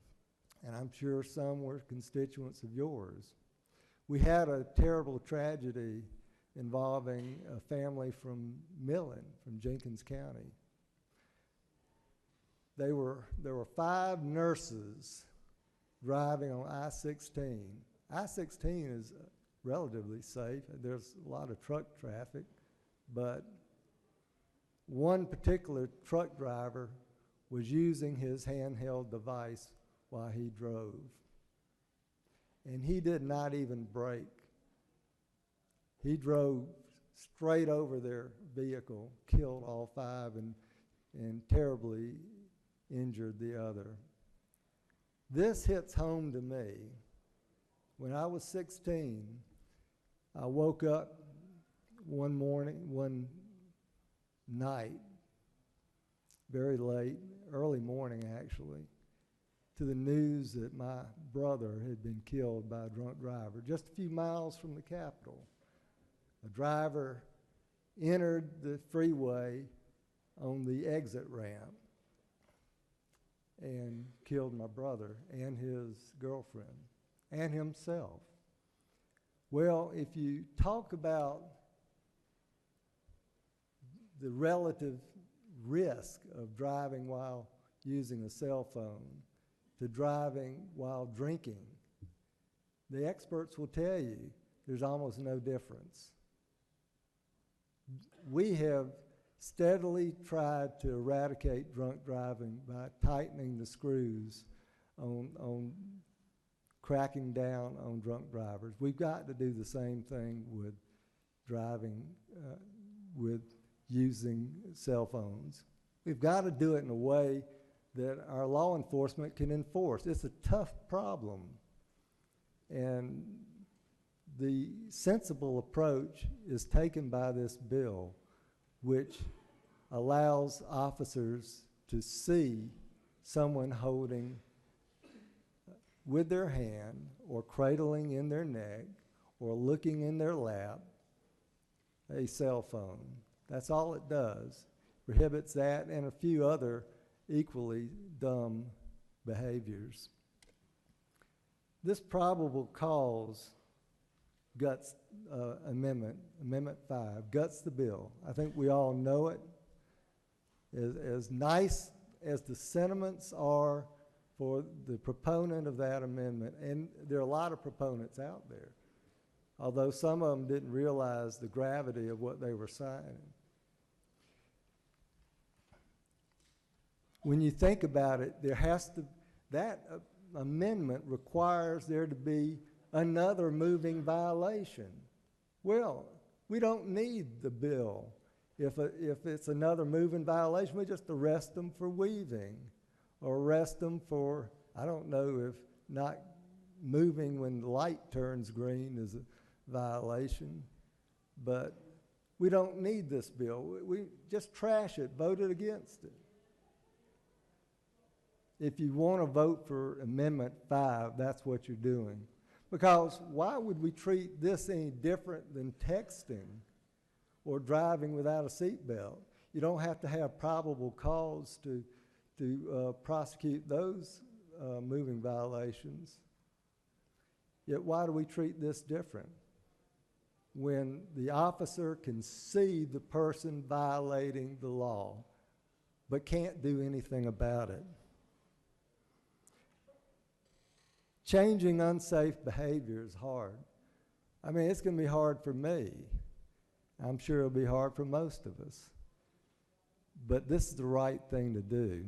and I'm sure some were constituents of yours. We had a terrible tragedy involving a family from Millen, from Jenkins County. There were 5 nurses driving on I-16. I-16 is relatively safe. There's a lot of truck traffic, but one particular truck driver was using his handheld device while he drove, and he did not even brake. He drove straight over their vehicle, killed all 5, and terribly injured the other. This hits home to me. When I was 16, I woke up one night, very late, early morning actually, to the news that my brother had been killed by a drunk driver just a few miles from the Capitol. A driver entered the freeway on the exit ramp and killed my brother and his girlfriend and himself. Well, if you talk about the relative risk of driving while using a cell phone to driving while drinking, the experts will tell you there's almost no difference. We have steadily tried to eradicate drunk driving by tightening the screws on cracking down on drunk drivers. We've got to do the same thing with driving, with using cell phones. We've got to do it in a way that our law enforcement can enforce. It's a tough problem. And the sensible approach is taken by this bill, which allows officers to see someone holding with their hand or cradling in their neck or looking in their lap a cell phone. That's all it does. Prohibits that and a few other equally dumb behaviors. This probable cause guts Amendment 5, guts the bill. I think we all know it. As nice as the sentiments are for the proponent of that amendment, and there are a lot of proponents out there, although some of them didn't realize the gravity of what they were signing. When you think about it, that amendment requires there to be another moving violation. Well, we don't need the bill. If it's another moving violation, we just arrest them for weaving or arrest them for, I don't know if not moving when the light turns green is a violation, but we don't need this bill. We just trash it, vote it against it. If you want to vote for Amendment 5, that's what you're doing. Because why would we treat this any different than texting or driving without a seatbelt? You don't have to have probable cause to prosecute those moving violations. Yet why do we treat this different? When the officer can see the person violating the law but can't do anything about it. Changing unsafe behavior is hard. I mean, it's going to be hard for me. I'm sure it'll be hard for most of us. But this is the right thing to do.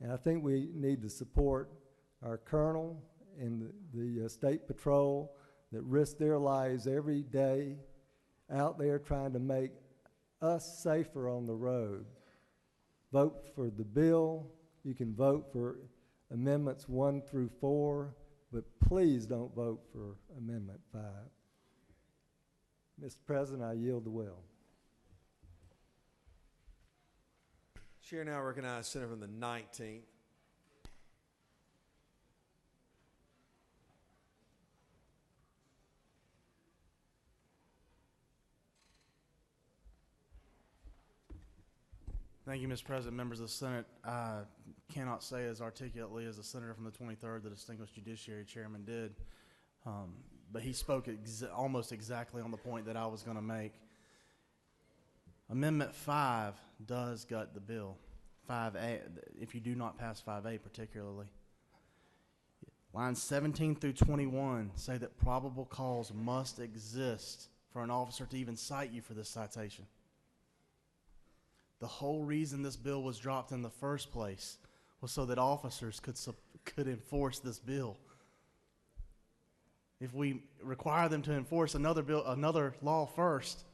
And I think we need to support our colonel and the State Patrol that risk their lives every day out there trying to make us safer on the road. Vote for the bill. You can vote for Amendments 1 through 4, but please don't vote for Amendment 5. Mr. President, I yield the will. Chair now recognizes Senator from the 19th. Thank you, Mr. President, members of the Senate. I cannot say as articulately as the senator from the 23rd, the distinguished Judiciary Chairman, did, but he spoke almost exactly on the point that I was going to make. Amendment 5 does gut the bill. 5A, if you do not pass 5A particularly. Lines 17 through 21 say that probable cause must exist for an officer to even cite you for this citation. The whole reason this bill was dropped in the first place was so that officers could enforce this bill. If we require them to enforce another law first,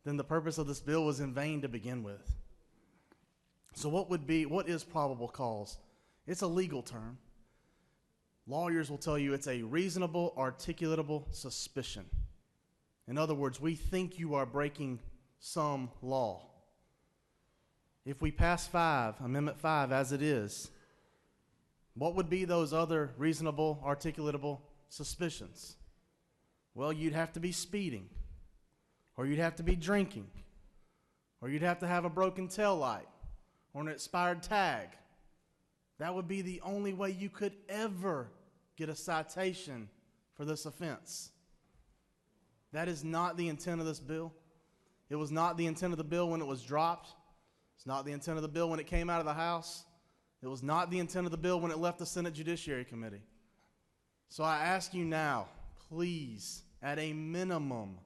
then the purpose of this bill was in vain to begin with. So what is probable cause? It's a legal term. Lawyers will tell you it's a reasonable, articulatable suspicion. In other words, we think you are breaking some law. If we pass Amendment 5 as it is, what would be those other reasonable, articulatable suspicions? Well, you'd have to be speeding, or you'd have to be drinking, or you'd have to have a broken taillight, or an expired tag. That would be the only way you could ever get a citation for this offense. That is not the intent of this bill. It was not the intent of the bill when it was dropped. It's not the intent of the bill when it came out of the House. It was not the intent of the bill when it left the Senate Judiciary Committee. So I ask you now, please, at a minimum,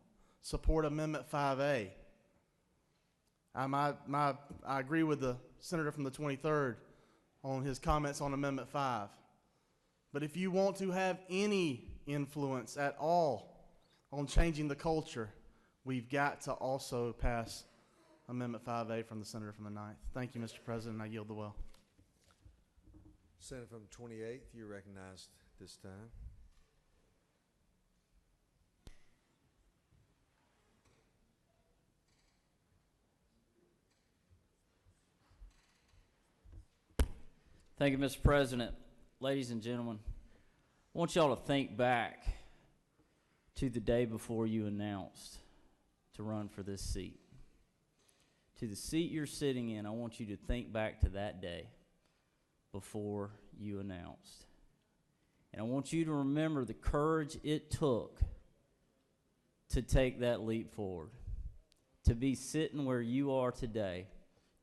support Amendment 5A. I agree with the senator from the 23rd on his comments on Amendment 5. But if you want to have any influence at all on changing the culture, we've got to also pass Amendment 5A from the senator from the 9th. Thank you, Mr. President. I yield the will. Senator from the 28th, you're recognized this time. Thank you, Mr. President. Ladies and gentlemen, I want y'all to think back to the day before you announced to run for this seat. To the seat you're sitting in, I want you to think back to that day before you announced. And I want you to remember the courage it took to take that leap forward. To be sitting where you are today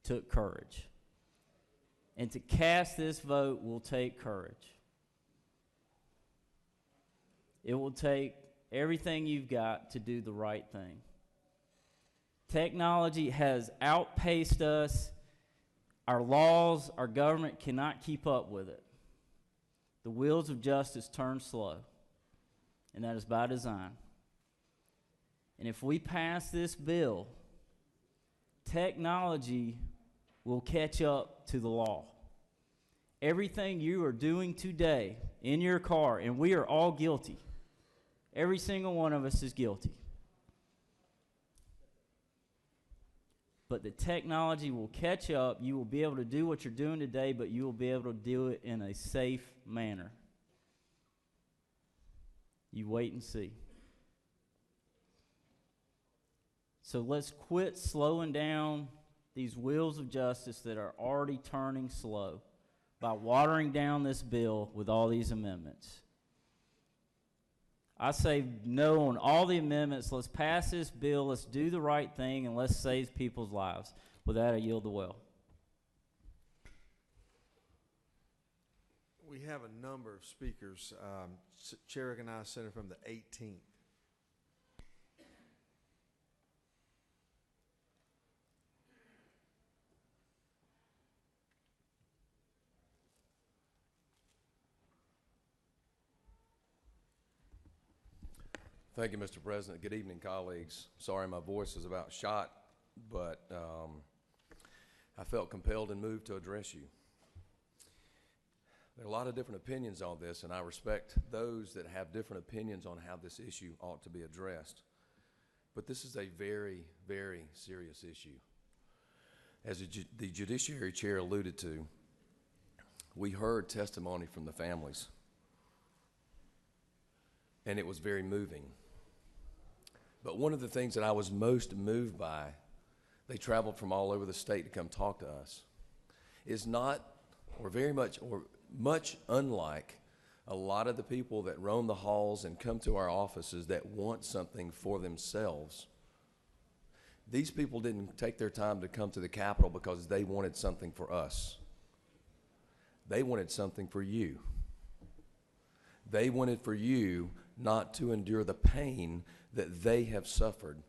took courage. And to cast this vote will take courage. It will take everything you've got to do the right thing. Technology has outpaced us. Our laws, our government cannot keep up with it. The wheels of justice turn slow, and that is by design. And if we pass this bill, technology will catch up to the law. Everything you are doing today in your car, and we are all guilty. Every single one of us is guilty. But the technology will catch up. You will be able to do what you're doing today, but you will be able to do it in a safe manner. You wait and see. So let's quit slowing down these wheels of justice that are already turning slow by watering down this bill with all these amendments. I say no on all the amendments. Let's pass this bill. Let's do the right thing, and let's save people's lives. With that, I yield the will. We have a number of speakers. Chair recognizes Senator from the 18th. Thank you, Mr. President. Good evening, colleagues. Sorry my voice is about shot, but I felt compelled and moved to address you. There are a lot of different opinions on this, and I respect those that have different opinions on how this issue ought to be addressed. But this is a very, very serious issue. As the Judiciary Chair alluded to, we heard testimony from the families, and it was very moving. But one of the things that I was most moved by, they traveled from all over the state to come talk to us, is not, or very much, or much unlike a lot of the people that roam the halls and come to our offices that want something for themselves. These people didn't take their time to come to the Capitol because they wanted something for us. They wanted something for you. They wanted for you not to endure the pain that they have suffered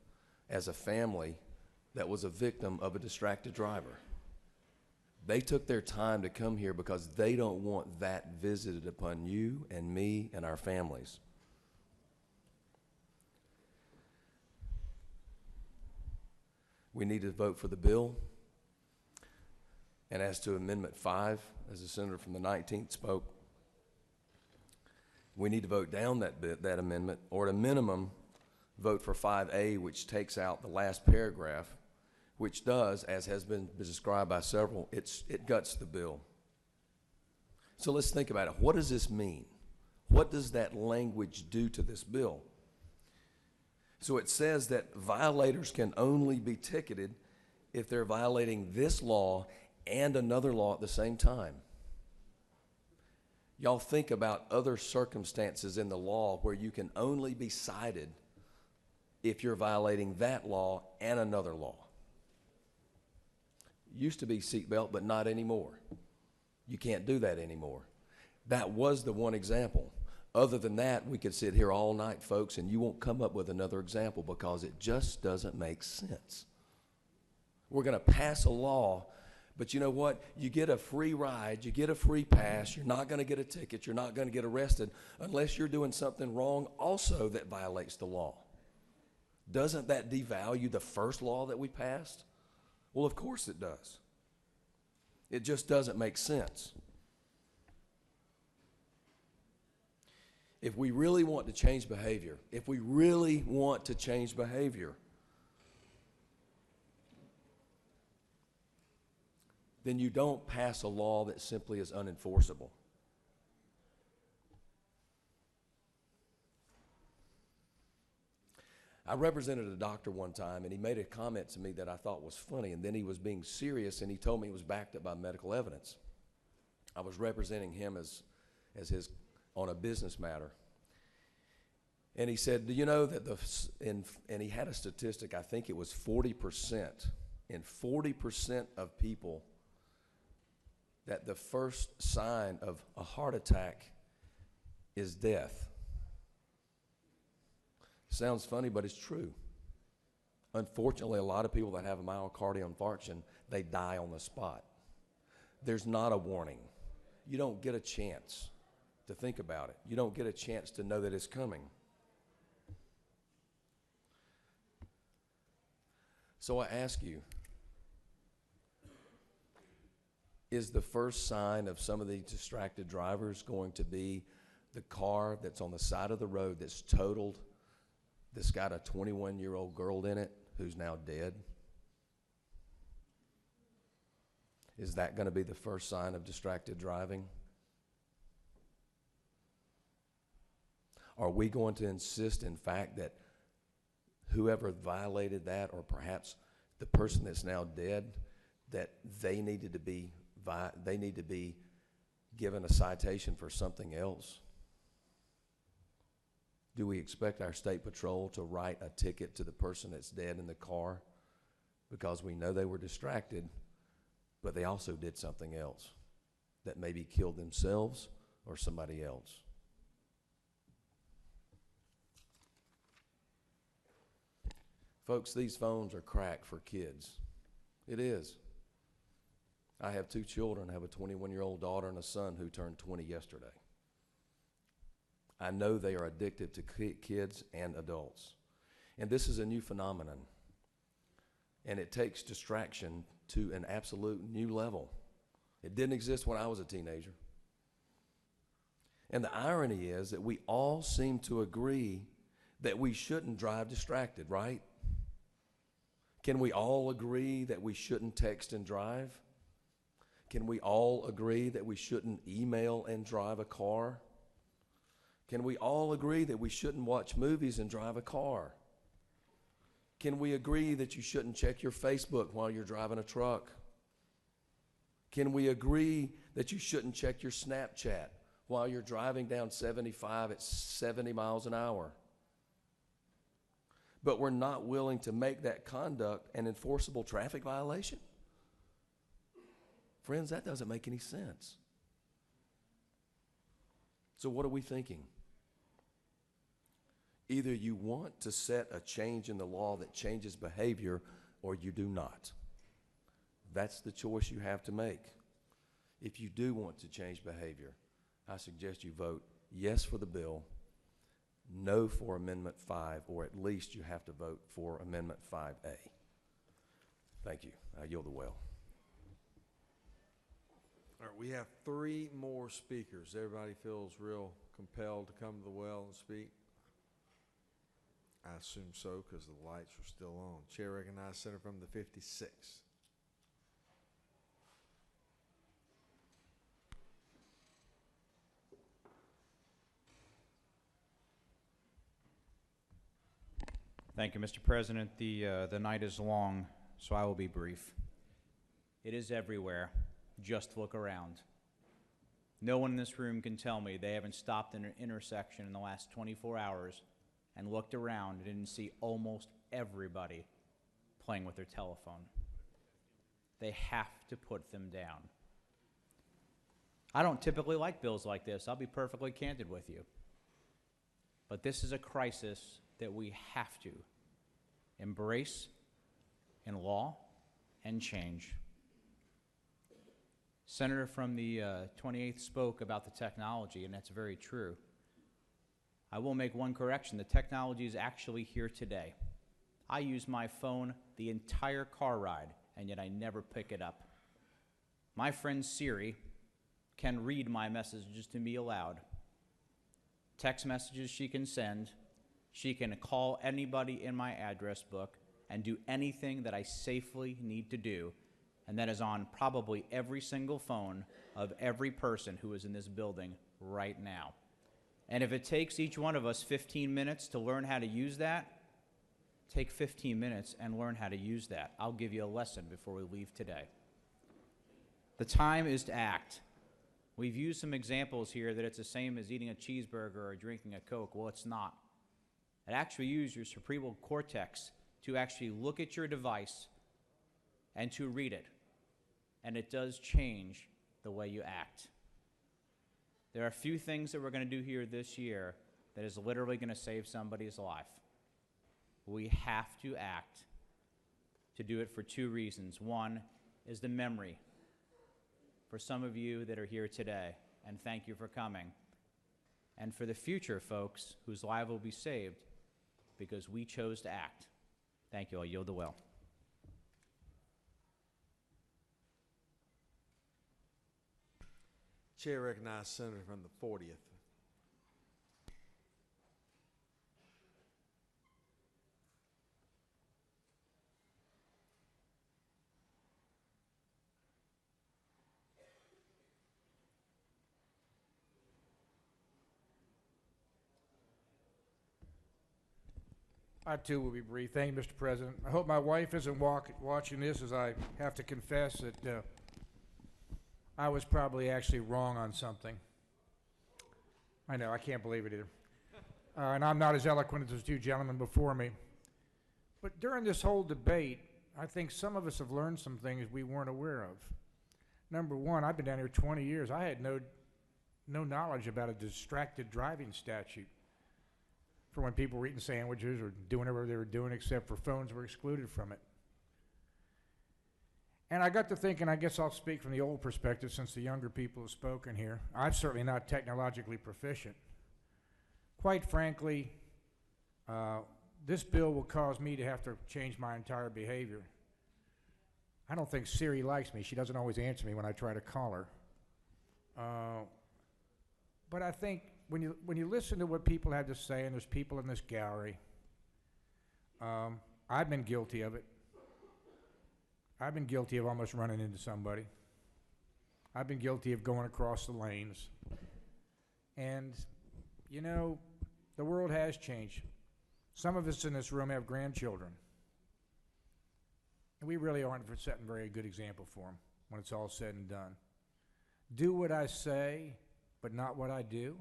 as a family that was a victim of a distracted driver. They took their time to come here because they don't want that visited upon you and me and our families. We need to vote for the bill. And as to Amendment 5, as the senator from the 19th spoke, we need to vote down that amendment, or at a minimum, vote for 5A, which takes out the last paragraph, which does, as has been described by several, it guts the bill. So let's think about it. What does this mean? What does that language do to this bill? So it says that violators can only be ticketed if they're violating this law and another law at the same time. Y'all think about other circumstances in the law where you can only be cited if you're violating that law and another law. Used to be seatbelt, but not anymore. You can't do that anymore. That was the one example. Other than that, we could sit here all night, folks, and you won't come up with another example because it just doesn't make sense. We're going to pass a law, but you know what? You get a free ride, you get a free pass, you're not going to get a ticket, you're not going to get arrested unless you're doing something wrong also that violates the law. Doesn't that devalue the first law that we passed? Well, of course it does. It just doesn't make sense. If we really want to change behavior, then you don't pass a law that simply is unenforceable. I represented a doctor one time, and he made a comment to me that I thought was funny, and then he was being serious, and he told me it was backed up by medical evidence. I was representing him as his on a business matter. And he said, do you know that and he had a statistic, I think it was 40%, and 40% of people that the first sign of a heart attack is death. Sounds funny, but it's true. Unfortunately, a lot of people that have a myocardial infarction, they die on the spot. There's not a warning. You don't get a chance to think about it. You don't get a chance to know that it's coming. So I ask you, is the first sign of some of these distracted drivers going to be the car that's on the side of the road that's totaled, that's got a 21-year-old girl in it who's now dead? Is that going to be the first sign of distracted driving? Are we going to insist, in fact, that whoever violated that, or perhaps the person that's now dead, that they needed to be given a citation for something else? Do we expect our state patrol to write a ticket to the person that's dead in the car because we know they were distracted, but they also did something else that maybe killed themselves or somebody else? Folks, these phones are cracked for kids. It is. I have two children. I have a 21-year-old daughter and a son who turned 20 yesterday. I know they are addicted to kids and adults. And this is a new phenomenon. And it takes distraction to an absolute new level. It didn't exist when I was a teenager. And the irony is that we all seem to agree that we shouldn't drive distracted, right? Can we all agree that we shouldn't text and drive? Can we all agree that we shouldn't email and drive a car? Can we all agree that we shouldn't watch movies and drive a car? Can we agree that you shouldn't check your Facebook while you're driving a truck? Can we agree that you shouldn't check your Snapchat while you're driving down 75 at 70 miles an hour? But we're not willing to make that conduct an enforceable traffic violation? Friends, that doesn't make any sense. So what are we thinking? Either you want to set a change in the law that changes behavior, or you do not. That's the choice you have to make. If you do want to change behavior, I suggest you vote yes for the bill, no for Amendment 5, or at least you have to vote for Amendment 5A. Thank you. I yield the well. All right, we have 3 more speakers. Everybody feels real compelled to come to the well and speak? I assume so, because the lights are still on. Chair recognizes Senator from the 56. Thank you, Mr. President. The night is long, so I will be brief. It is everywhere. Just look around. No one in this room can tell me they haven't stopped in an intersection in the last 24 hours and looked around and didn't see almost everybody playing with their telephone. They have to put them down. I don't typically like bills like this. I'll be perfectly candid with you. But this is a crisis that we have to embrace in law and change. Senator from the 28th spoke about the technology, and that's very true. I will make one correction. The technology is actually here today. I use my phone the entire car ride, and yet I never pick it up. My friend Siri can read my messages to me aloud. Text messages she can send. She can call anybody in my address book and do anything that I safely need to do, and that is on probably every single phone of every person who is in this building right now. And if it takes each one of us 15 minutes to learn how to use that, take 15 minutes and learn how to use that. I'll give you a lesson before we leave today. The time is to act. We've used some examples here that it's the same as eating a cheeseburger or drinking a Coke. Well, it's not. It actually uses your cerebral cortex to actually look at your device and to read it. And it does change the way you act. There are a few things that we're going to do here this year that is literally going to save somebody's life. We have to act to do it for 2 reasons. One is the memory for some of you that are here today, and thank you for coming. And for the future folks whose lives will be saved because we chose to act. Thank you. I'll yield the well. Chair recognizes Senator from the 40th. I too will be brief. Thank you, Mr. President. I hope my wife isn't watching this, as I have to confess that I was probably actually wrong on something. I know, I can't believe it either. And I'm not as eloquent as those 2 gentlemen before me. But during this whole debate, I think some of us have learned some things we weren't aware of. Number one, I've been down here 20 years. I had no knowledge about a distracted driving statute for when people were eating sandwiches or doing whatever they were doing, except for phones were excluded from it. And I got to thinking, I guess I'll speak from the old perspective since the younger people have spoken here. I'm certainly not technologically proficient. Quite frankly, this bill will cause me to have to change my entire behavior. I don't think Siri likes me. She doesn't always answer me when I try to call her. But I think when you listen to what people have to say, and there's people in this gallery, I've been guilty of it. I've been guilty of almost running into somebody. I've been guilty of going across the lanes. And, you know, the world has changed. Some of us in this room have grandchildren. And we really aren't setting a very good example for them when it's all said and done. Do what I say, but not what I do.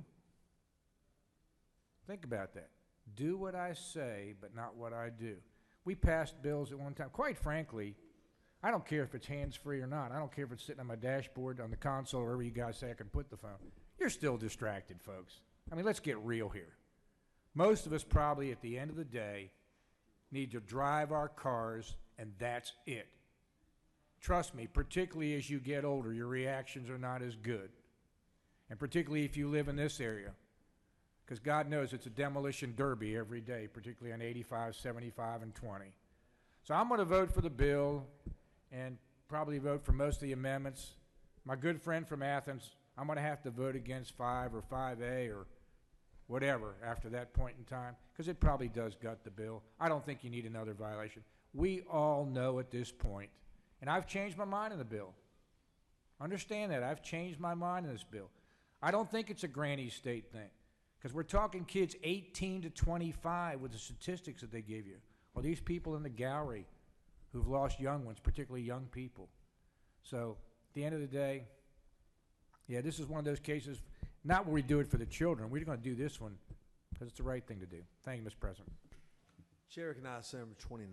Think about that. Do what I say, but not what I do. We passed bills at one time. Quite frankly, I don't care if it's hands-free or not. I don't care if it's sitting on my dashboard, on the console, or wherever you guys say I can put the phone. You're still distracted, folks. I mean, let's get real here. Most of us probably, at the end of the day, need to drive our cars, and that's it. Trust me, particularly as you get older, your reactions are not as good. And particularly if you live in this area. Because God knows it's a demolition derby every day, particularly on 85, 75, and 20. So I'm going to vote for the bill and probably vote for most of the amendments. My good friend from Athens, I'm going to have to vote against 5 or 5A or whatever after that point in time, because it probably does gut the bill. I don't think you need another violation. We all know at this point, and I've changed my mind on the bill. Understand that. I've changed my mind on this bill. I don't think it's a granny state thing, because we're talking kids 18 to 25 with the statistics that they give you. Well, these people in the gallery who've lost young ones, particularly young people. So at the end of the day, yeah, this is one of those cases, not where we do it for the children. We're going to do this one because it's the right thing to do. Thank you, Mr. President. Chair recognizes Senator 29th.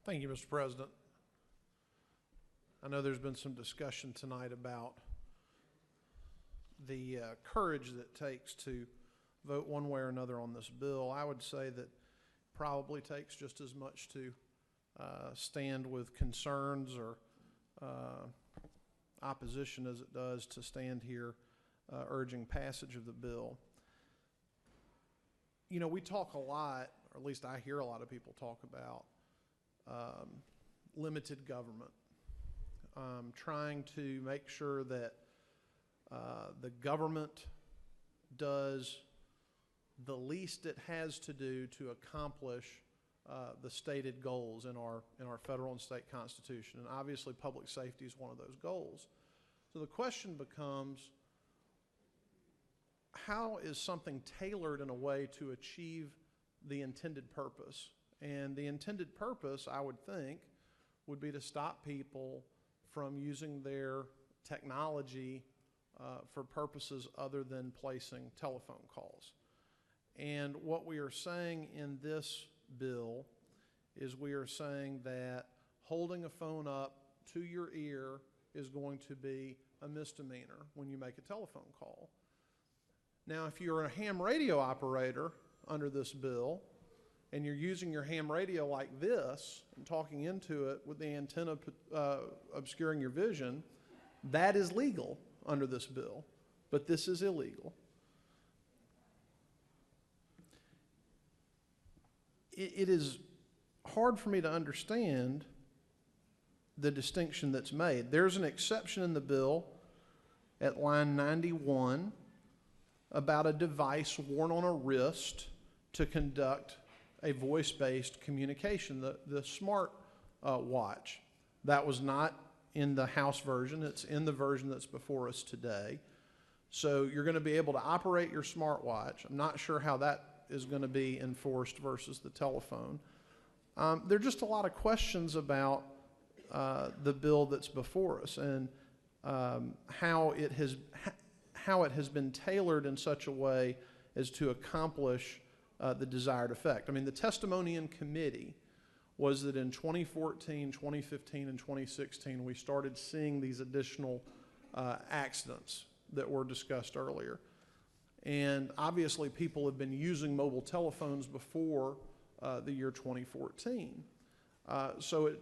Thank you, Mr. President. I know there's been some discussion tonight about the courage that it takes to vote one way or another on this bill. I would say that probably takes just as much to stand with concerns or opposition as it does to stand here urging passage of the bill. You know, we talk a lot, or at least I hear a lot of people talk about limited government, trying to make sure that the government does the least it has to do to accomplish the stated goals in our federal and state constitution. And obviously public safety is one of those goals. So the question becomes, how is something tailored in a way to achieve the intended purpose? And the intended purpose, I would think, would be to stop people from using their technology for purposes other than placing telephone calls. And what we are saying in this bill is we are saying that holding a phone up to your ear is going to be a misdemeanor when you make a telephone call. Now, if you're a ham radio operator under this bill, and you're using your ham radio like this and talking into it with the antenna obscuring your vision, that is legal under this bill, but this is illegal. It is hard for me to understand the distinction that's made. There's an exception in the bill at line 91 about a device worn on a wrist to conduct a voice-based communication, the smart watch. That was not in the House version. It's in the version that's before us today. So you're going to be able to operate your smartwatch. I'm not sure how that is going to be enforced versus the telephone. There are just a lot of questions about the bill that's before us and how it has been tailored in such a way as to accomplish the desired effect. I mean, the testimony in committee was that in 2014, 2015, and 2016, we started seeing these additional accidents that were discussed earlier. And obviously, people have been using mobile telephones before the year 2014. So it,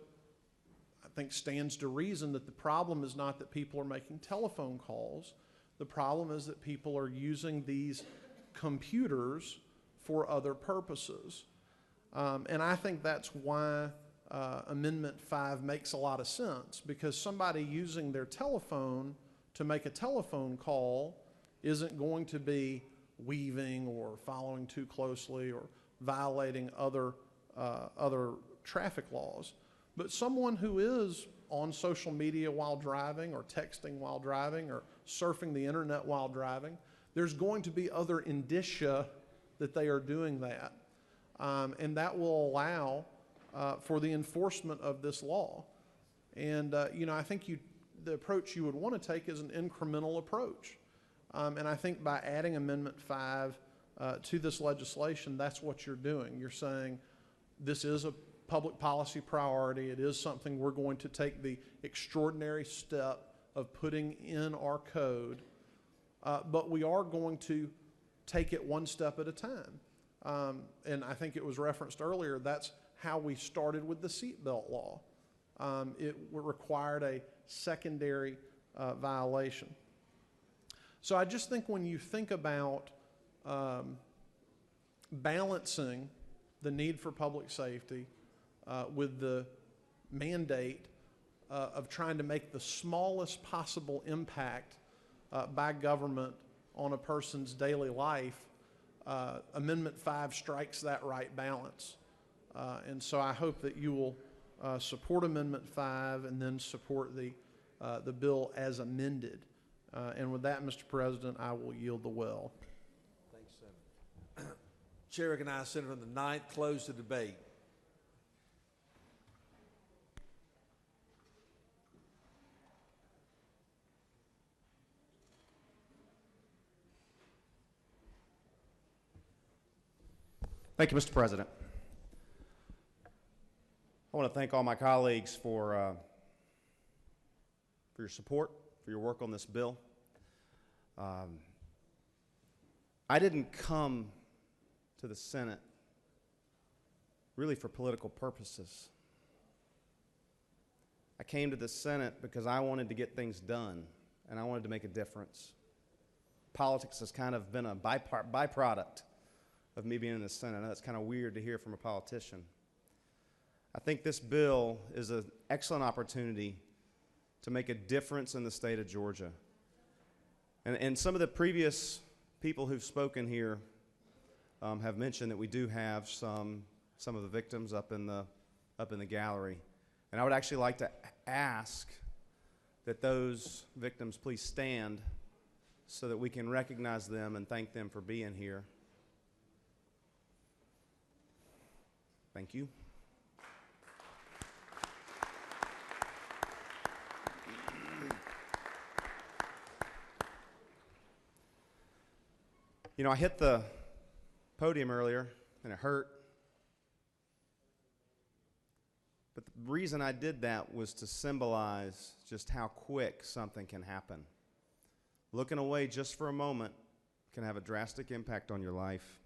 I think, stands to reason that the problem is not that people are making telephone calls. The problem is that people are using these computers for other purposes. And I think that's why Amendment 5 makes a lot of sense, because somebody using their telephone to make a telephone call isn't going to be weaving or following too closely or violating other traffic laws. But someone who is on social media while driving, or texting while driving, or surfing the internet while driving, there's going to be other indicia that they are doing that. And that will allow for the enforcement of this law. And, I think the approach you would want to take is an incremental approach. And I think by adding Amendment 5 to this legislation, that's what you're doing. You're saying this is a public policy priority. It is something we're going to take the extraordinary step of putting in our code, but we are going to take it one step at a time. And I think it was referenced earlier, that's how we started with the seatbelt law. It required a secondary violation. So I just think when you think about balancing the need for public safety with the mandate of trying to make the smallest possible impact by government on a person's daily life, Amendment 5 strikes that right balance. And so I hope that you will support Amendment 5 and then support the bill as amended. And with that, Mr. President, I will yield the well. Thanks, Senator. Chair recognizes Senator from the 9th. Close the debate. Thank you, Mr. President. I want to thank all my colleagues for your support, for your work on this bill. I didn't come to the Senate really for political purposes. I came to the Senate because I wanted to get things done, and I wanted to make a difference. Politics has kind of been a byproduct of me being in the Senate. I know that's kind of weird to hear from a politician. I think this bill is an excellent opportunity to make a difference in the state of Georgia. And some of the previous people who've spoken here have mentioned that we do have some of the victims up in the gallery. And I would actually like to ask that those victims please stand so that we can recognize them and thank them for being here. Thank you. You know, I hit the podium earlier, and it hurt. But the reason I did that was to symbolize just how quick something can happen. Looking away just for a moment can have a drastic impact on your life.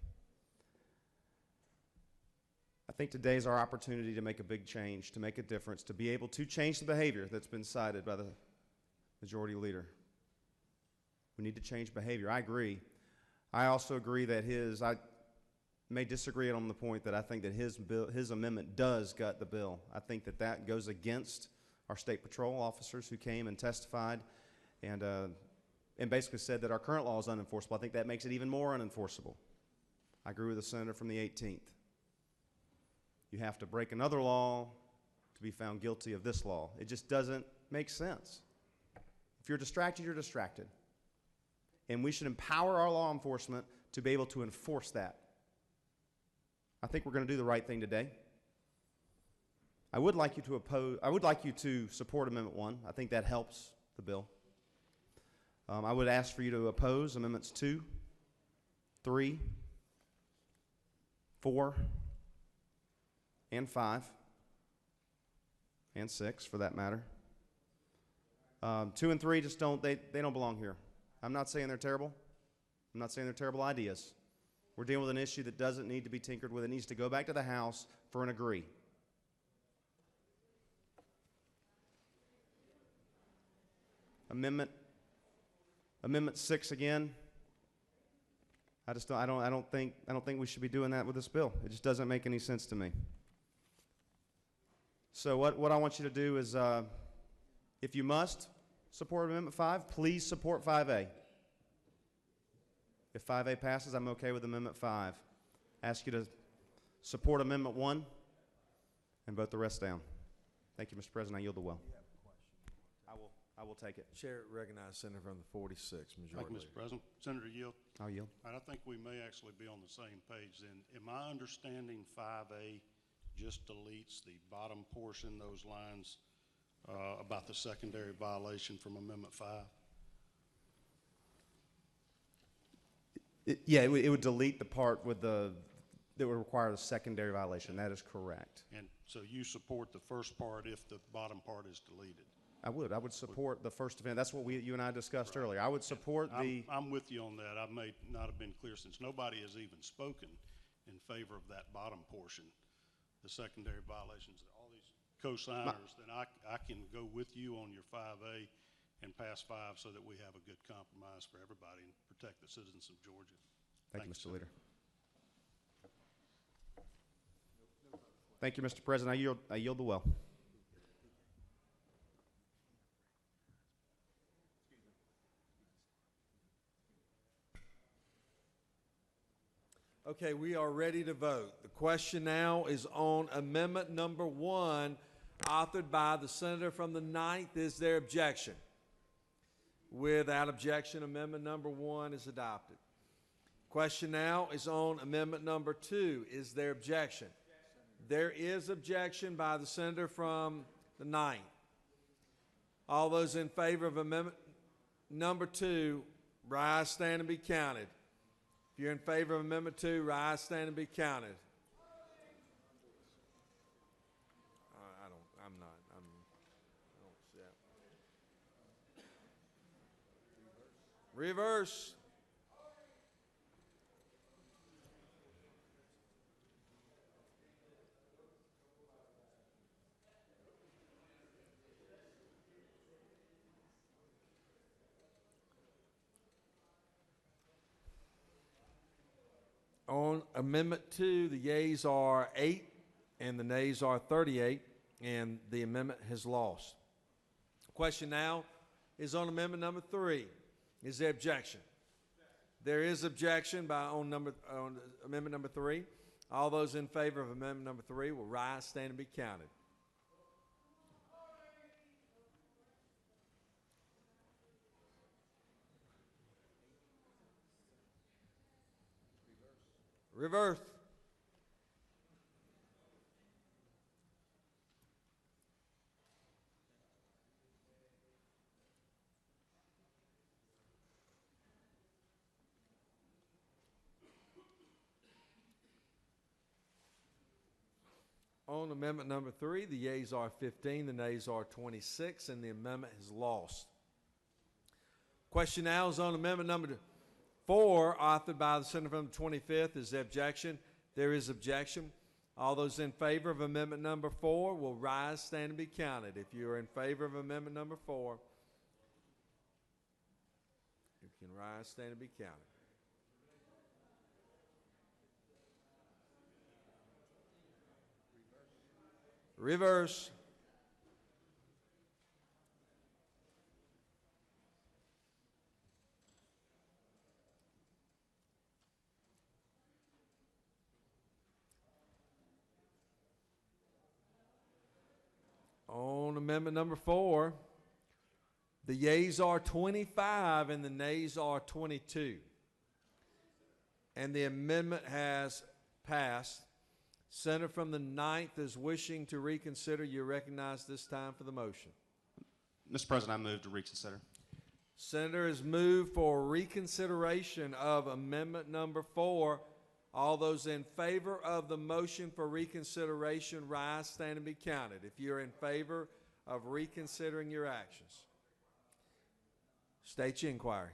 I think today is our opportunity to make a big change, to make a difference, to be able to change the behavior that's been cited by the majority leader. We need to change behavior. I agree. I also agree that I may disagree on the point that I think that his amendment does gut the bill. I think that goes against our state patrol officers who came and testified and basically said that our current law is unenforceable. I think that makes it even more unenforceable. I agree with the senator from the 18th. You have to break another law to be found guilty of this law. It just doesn't make sense. If you're distracted, you're distracted. And we should empower our law enforcement to be able to enforce that. I think we're going to do the right thing today. I would like you to support Amendment 1. I think that helps the bill. I would ask for you to oppose Amendments 2, 3, 4, and 5, and 6 for that matter. 2 and 3 just they don't belong here. I'm not saying they're terrible. I'm not saying they're terrible ideas. We're dealing with an issue that doesn't need to be tinkered with. It needs to go back to the House for an agree. Amendment 6 again. I don't think we should be doing that with this bill. It just doesn't make any sense to me. So what I want you to do is, if you must support Amendment 5, please support 5A. If 5A passes, I'm okay with Amendment 5. Ask you to support Amendment 1 and vote the rest down. Thank you, Mr. President. I yield the well. I will take it. Chair recognizes Senator from the 46th Majority Thank you, Leader. Mr. President. Senator Yield. I'll yield. And I think we may actually be on the same page then. Am I understanding 5A just deletes the bottom portion, those lines about the secondary violation from Amendment 5? It would delete the part with that would require the secondary violation. That is correct. And so you support the first part if the bottom part is deleted? I would support the first offense. That's what you and I discussed earlier. I would support I'm with you on that. I may not have been clear since nobody has even spoken in favor of that bottom portion, the secondary violations. All these co-signers, then I can go with you on your 5A and pass 5 so that we have a good compromise for everybody and protect the citizens of Georgia. Thank you, Mr. Leader. Thank you, Mr. President. I yield the well. Okay, we are ready to vote. The question now is on Amendment number 1, authored by the Senator from the 9th. Is there objection? Without objection, Amendment number 1 is adopted. Question now is on Amendment number 2. Is there objection? There is objection by the Senator from the 9th. All those in favor of Amendment number 2, rise, stand, and be counted. If you're in favor of Amendment 2, rise, stand, and be counted. I don't see that. Reverse. On Amendment 2, the yeas are 8 and the nays are 38, and the amendment has lost. Question now is on Amendment number 3. Is there objection? There is objection on Amendment number 3. All those in favor of Amendment number 3 will rise, stand, and be counted. Reverse. On Amendment number 3, the yeas are 15, the nays are 26, and the amendment has lost. Question now is on Amendment number 4, authored by the Senator from the 25th. Is there objection? There is objection. All those in favor of Amendment number 4 will rise, stand, and be counted. If you are in favor of Amendment number 4, you can rise, stand, and be counted. Reverse. On Amendment number 4, the yeas are 25 and the nays are 22. And the amendment has passed. Senator from the 9th is wishing to reconsider. You recognize this time for the motion. Mr. President, I move to reconsider. Senator has moved for reconsideration of Amendment number 4. All those in favor of the motion for reconsideration, rise, stand, and be counted. If you're in favor of reconsidering your actions, state your inquiry.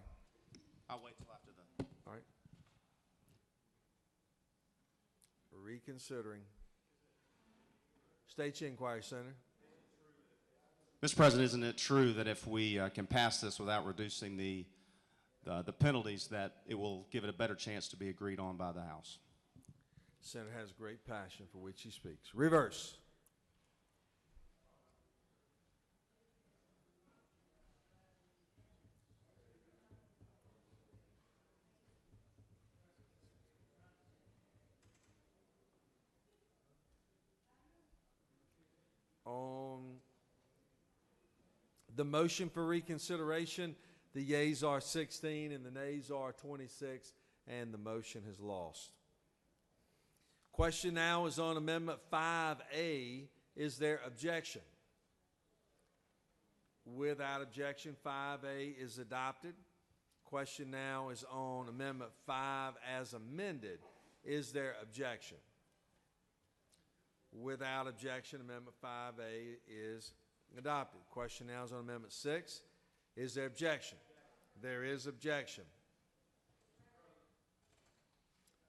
I'll wait till after the. All right. Reconsidering. State your inquiry, Senator. Mr. President, isn't it true that if we can pass this without reducing the the penalties, that it will give it a better chance to be agreed on by the House. Senator has great passion for which he speaks. Reverse. On the motion for reconsideration, the yeas are 16 and the nays are 26, and the motion has lost. Question now is on Amendment 5A. Is there objection? Without objection, 5A is adopted. Question now is on Amendment 5 as amended. Is there objection? Without objection, Amendment 5A is adopted. Question now is on Amendment 6. Is there objection? There is objection.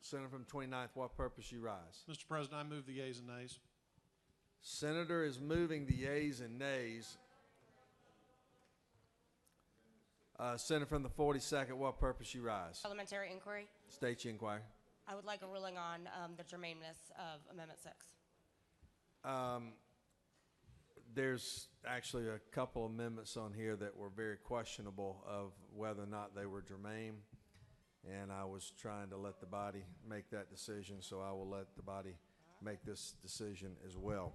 Senator from 29th, what purpose you rise? Mr. President, I move the yeas and nays. Senator is moving the yeas and nays. Senator from the 42nd, what purpose you rise? Parliamentary inquiry. State your inquiry. I would like a ruling on the germaneness of Amendment 6. There's actually a couple amendments on here that were very questionable of whether or not they were germane, and I was trying to let the body make that decision, so I will let the body make this decision as well.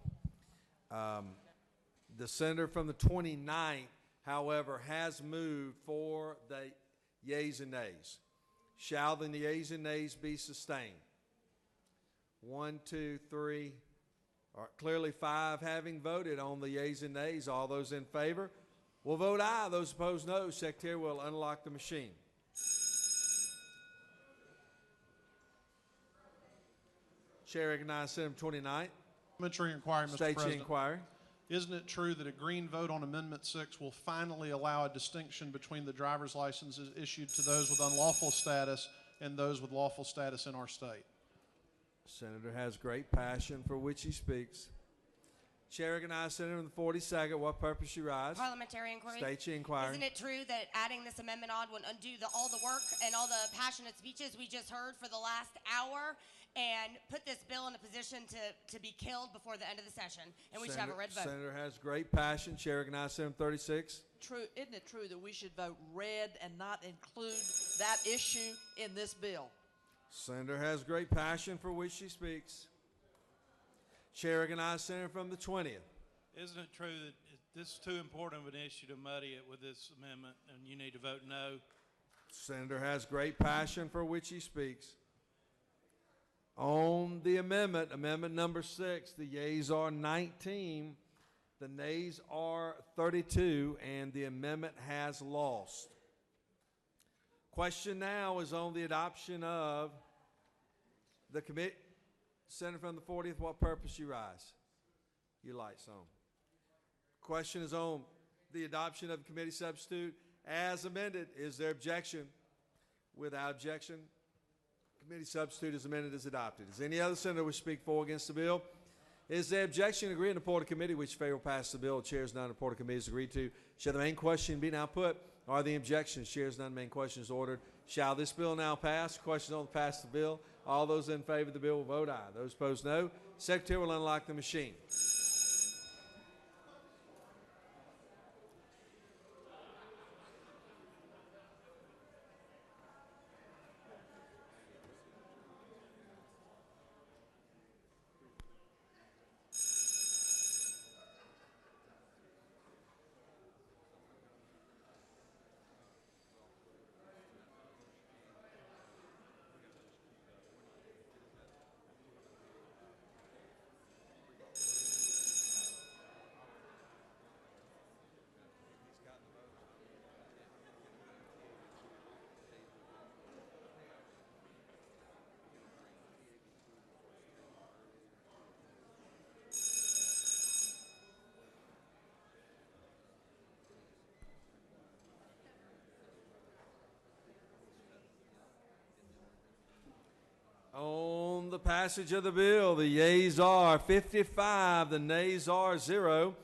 The senator from the 29th, however, has moved for the yeas and nays. Shall the yeas and nays be sustained? 1, 2, 3. All right, clearly 5 having voted on the yeas and nays. All those in favor will vote aye. Those opposed, no. Secretary will unlock the machine. Chair recognizes Senator 29. Parliamentary inquiry, Mr. State your President. inquiry. Isn't it true that a green vote on Amendment 6 will finally allow a distinction between the driver's licenses issued to those with unlawful status and those with lawful status in our state? Senator has great passion for which he speaks. Chair recognizes Senator in the 42nd. What purpose you rise? Parliamentary inquiry. State your inquiry. Isn't it true that adding this amendment on would undo all the work and all the passionate speeches we just heard for the last hour and put this bill in a position to be killed before the end of the session? And we should have a red vote. Senator has great passion. Chair recognizes Senator 36. True, isn't it true that we should vote red and not include that issue in this bill? Senator has great passion for which she speaks. Chair recognizes Senator from the 20th. Isn't it true that this is too important of an issue to muddy it with this amendment, and you need to vote no? Senator has great passion for which he speaks. On the amendment, amendment number 6, the yeas are 19, the nays are 32, and the amendment has lost. Question now is on the adoption of the committee. Senator from the 40th, what purpose you rise? Your light's on. Question is on the adoption of the committee substitute as amended. Is there objection? Without objection, committee substitute as amended is adopted. Is any other senator wish to speak for or against the bill? Is there objection? Agree in the report of committee which favor pass the bill. Chairs none. Report of committee is agreed to. Shall the main question be now put? Are the objections? Chairs none. Main question is ordered. Shall this bill now pass? Question on the pass the bill. All those in favor of the bill will vote aye. Those opposed, no. Secretary will unlock the machine. On the passage of the bill, the yeas are 55, the nays are 0,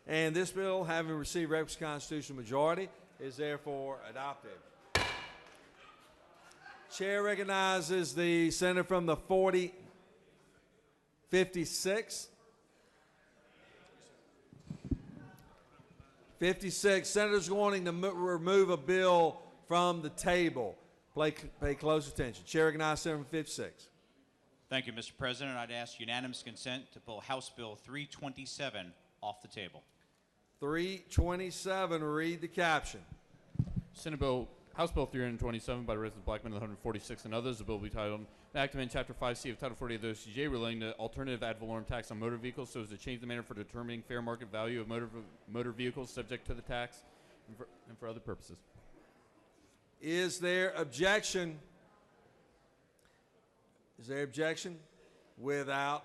and this bill, having received requisite constitutional majority, is therefore adopted. Chair recognizes the senator from the 56. 56. Senators wanting to remove a bill from the table. Pay close attention. Chair recognizes Senator from 56. Thank you, Mr. President. I'd ask unanimous consent to pull House Bill 327 off the table. 327, read the caption. House Bill 327 by Resident Blackman, 146 and others. The bill will be titled, an act to amend Chapter 5C of Title 40 of the OCGA relating to alternative ad valorem tax on motor vehicles so as to change the manner for determining fair market value of motor vehicles subject to the tax and for other purposes. Is there objection? Is there objection? Without.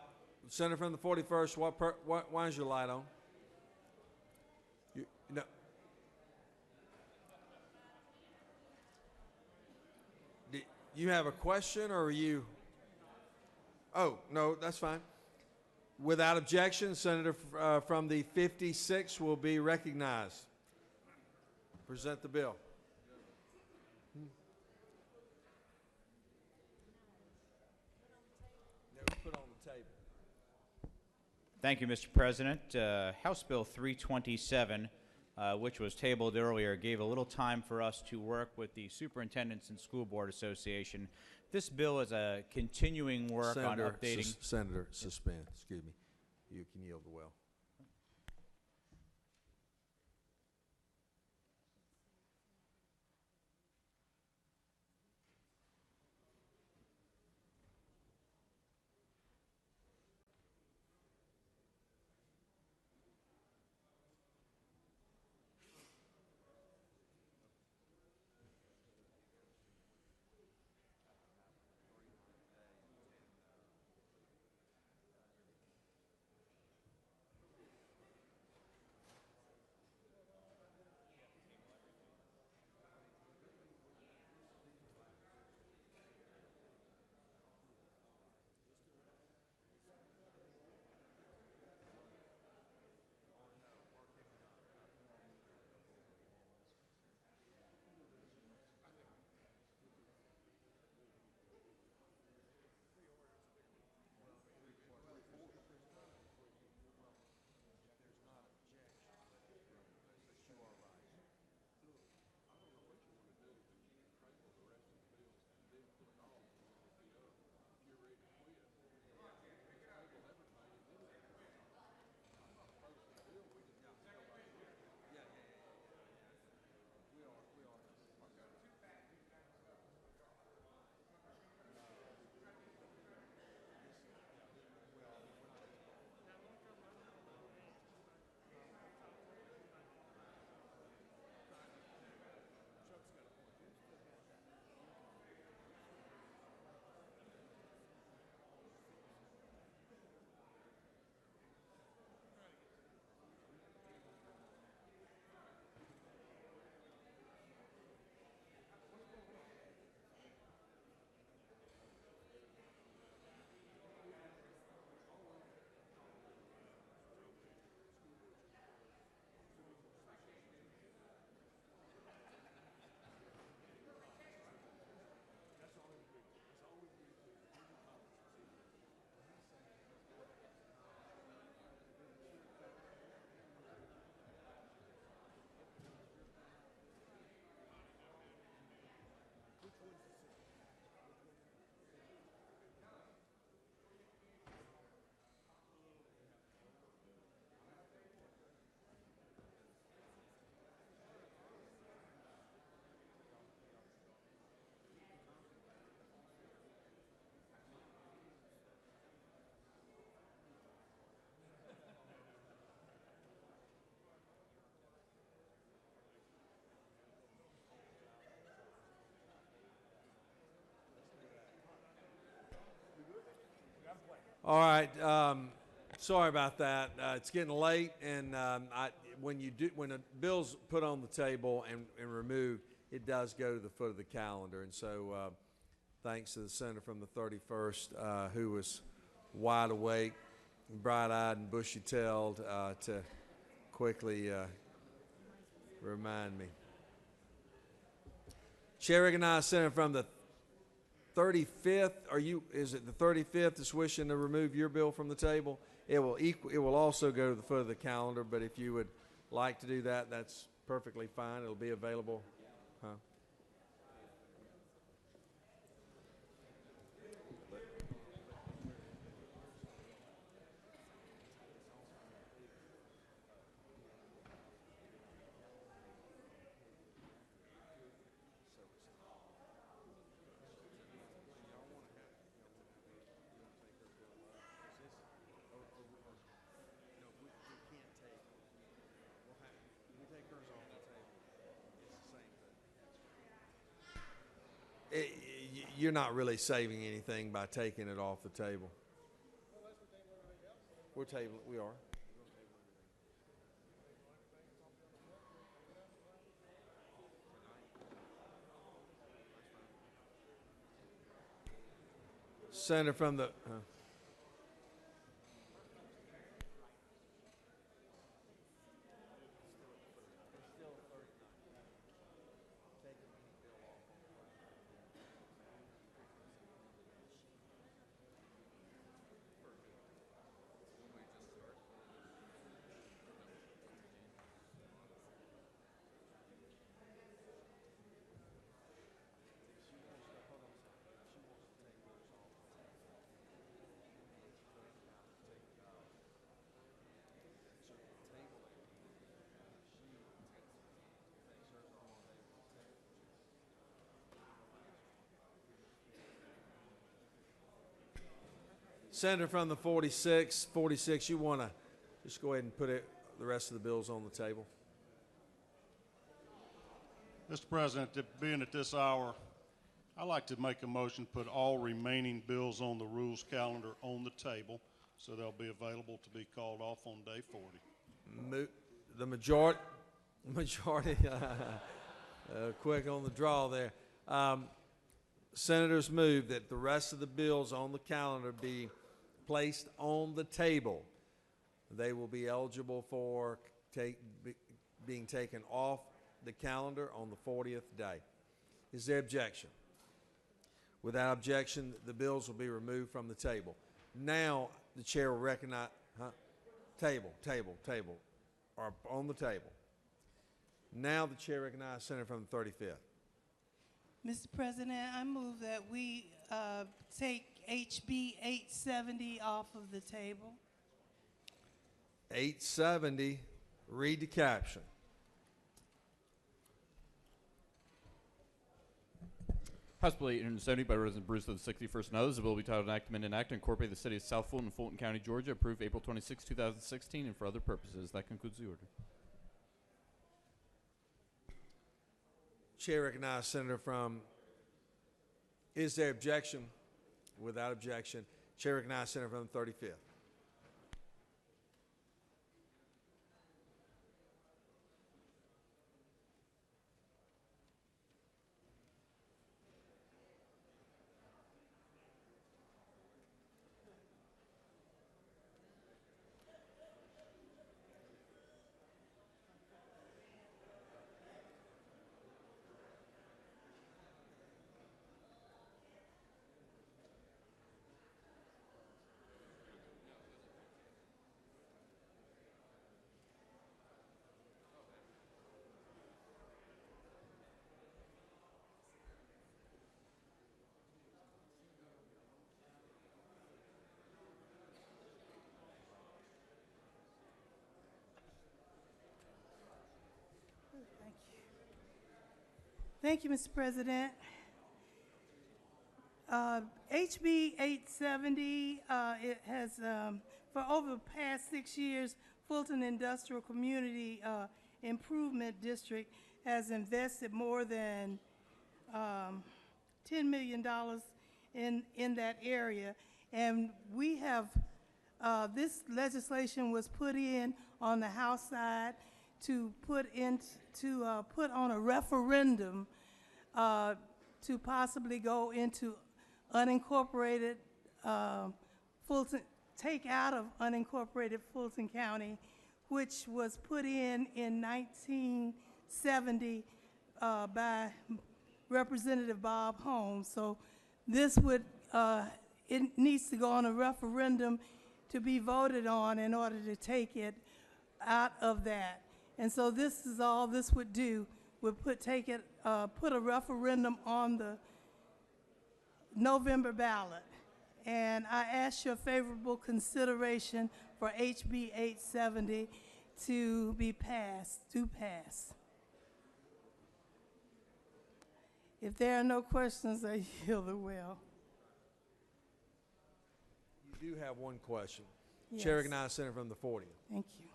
Senator from the 41st, why is your light on? No. You have a question, or are you? Oh, no, that's fine. Without objection, Senator from the 56 will be recognized. Present the bill. Put on the table. Thank you, Mr. President. House Bill 327, which was tabled earlier, gave a little time for us to work with the Superintendents and School Board Association. This bill is a continuing work on updating. Senator, suspend. Excuse me. You can yield the well. All right. Sorry about that. It's getting late, and when a bill's put on the table and removed, it does go to the foot of the calendar. And so, thanks to the senator from the 31st, who was wide awake, bright-eyed, and bushy-tailed, to quickly remind me. Chair recognizes senator from the 35th, is it the 35th that's wishing to remove your bill from the table? It will also go to the foot of the calendar, but if you would like to do that, that's perfectly fine. It'll be available. Huh? You're not really saving anything by taking it off the table. We're tabling. We are. Senator from the. Senator from the 46, you want to just go ahead and put the rest of the bills on the table? Mr. President, being at this hour, I'd like to make a motion to put all remaining bills on the rules calendar on the table so they'll be available to be called off on day 40. The majority, quick on the draw there. Senators move that the rest of the bills on the calendar be placed on the table. They will be eligible for being taken off the calendar on the 40th day. Is there objection? Without objection, the bills will be removed from the table. Now the chair will recognize, table, or on the table. Now the chair recognizes Senator from the 35th. Mr. President, I move that we take HB 870 off of the table. 870, read the caption. House Bill 870 by Representative Bruce of the 61st and others. The bill will be titled An Act to Amend an Act to incorporate the city of South Fulton and Fulton County, Georgia, approved April 26, 2016, and for other purposes. That concludes the order. Chair recognizes Senator from. Is there objection? Without objection, Chair recognizes Senator from the 35th. Thank you, Mr. President. HB 870, it has, for over the past 6 years, Fulton Industrial Community Improvement District has invested more than $10 million in that area. And we have, this legislation was put in on the House side to put on a referendum to possibly go into unincorporated Fulton, take out of unincorporated Fulton County, which was put in 1970 by Representative Bob Holmes. So this would, it needs to go on a referendum to be voted on in order to take it out of that. And so this is all this would do, would put a referendum on the November ballot. And I ask your favorable consideration for HB 870 to be passed, to pass. If there are no questions, I yield the will. You do have one question. Yes. Chair recognizes Senator from the 40th. Thank you.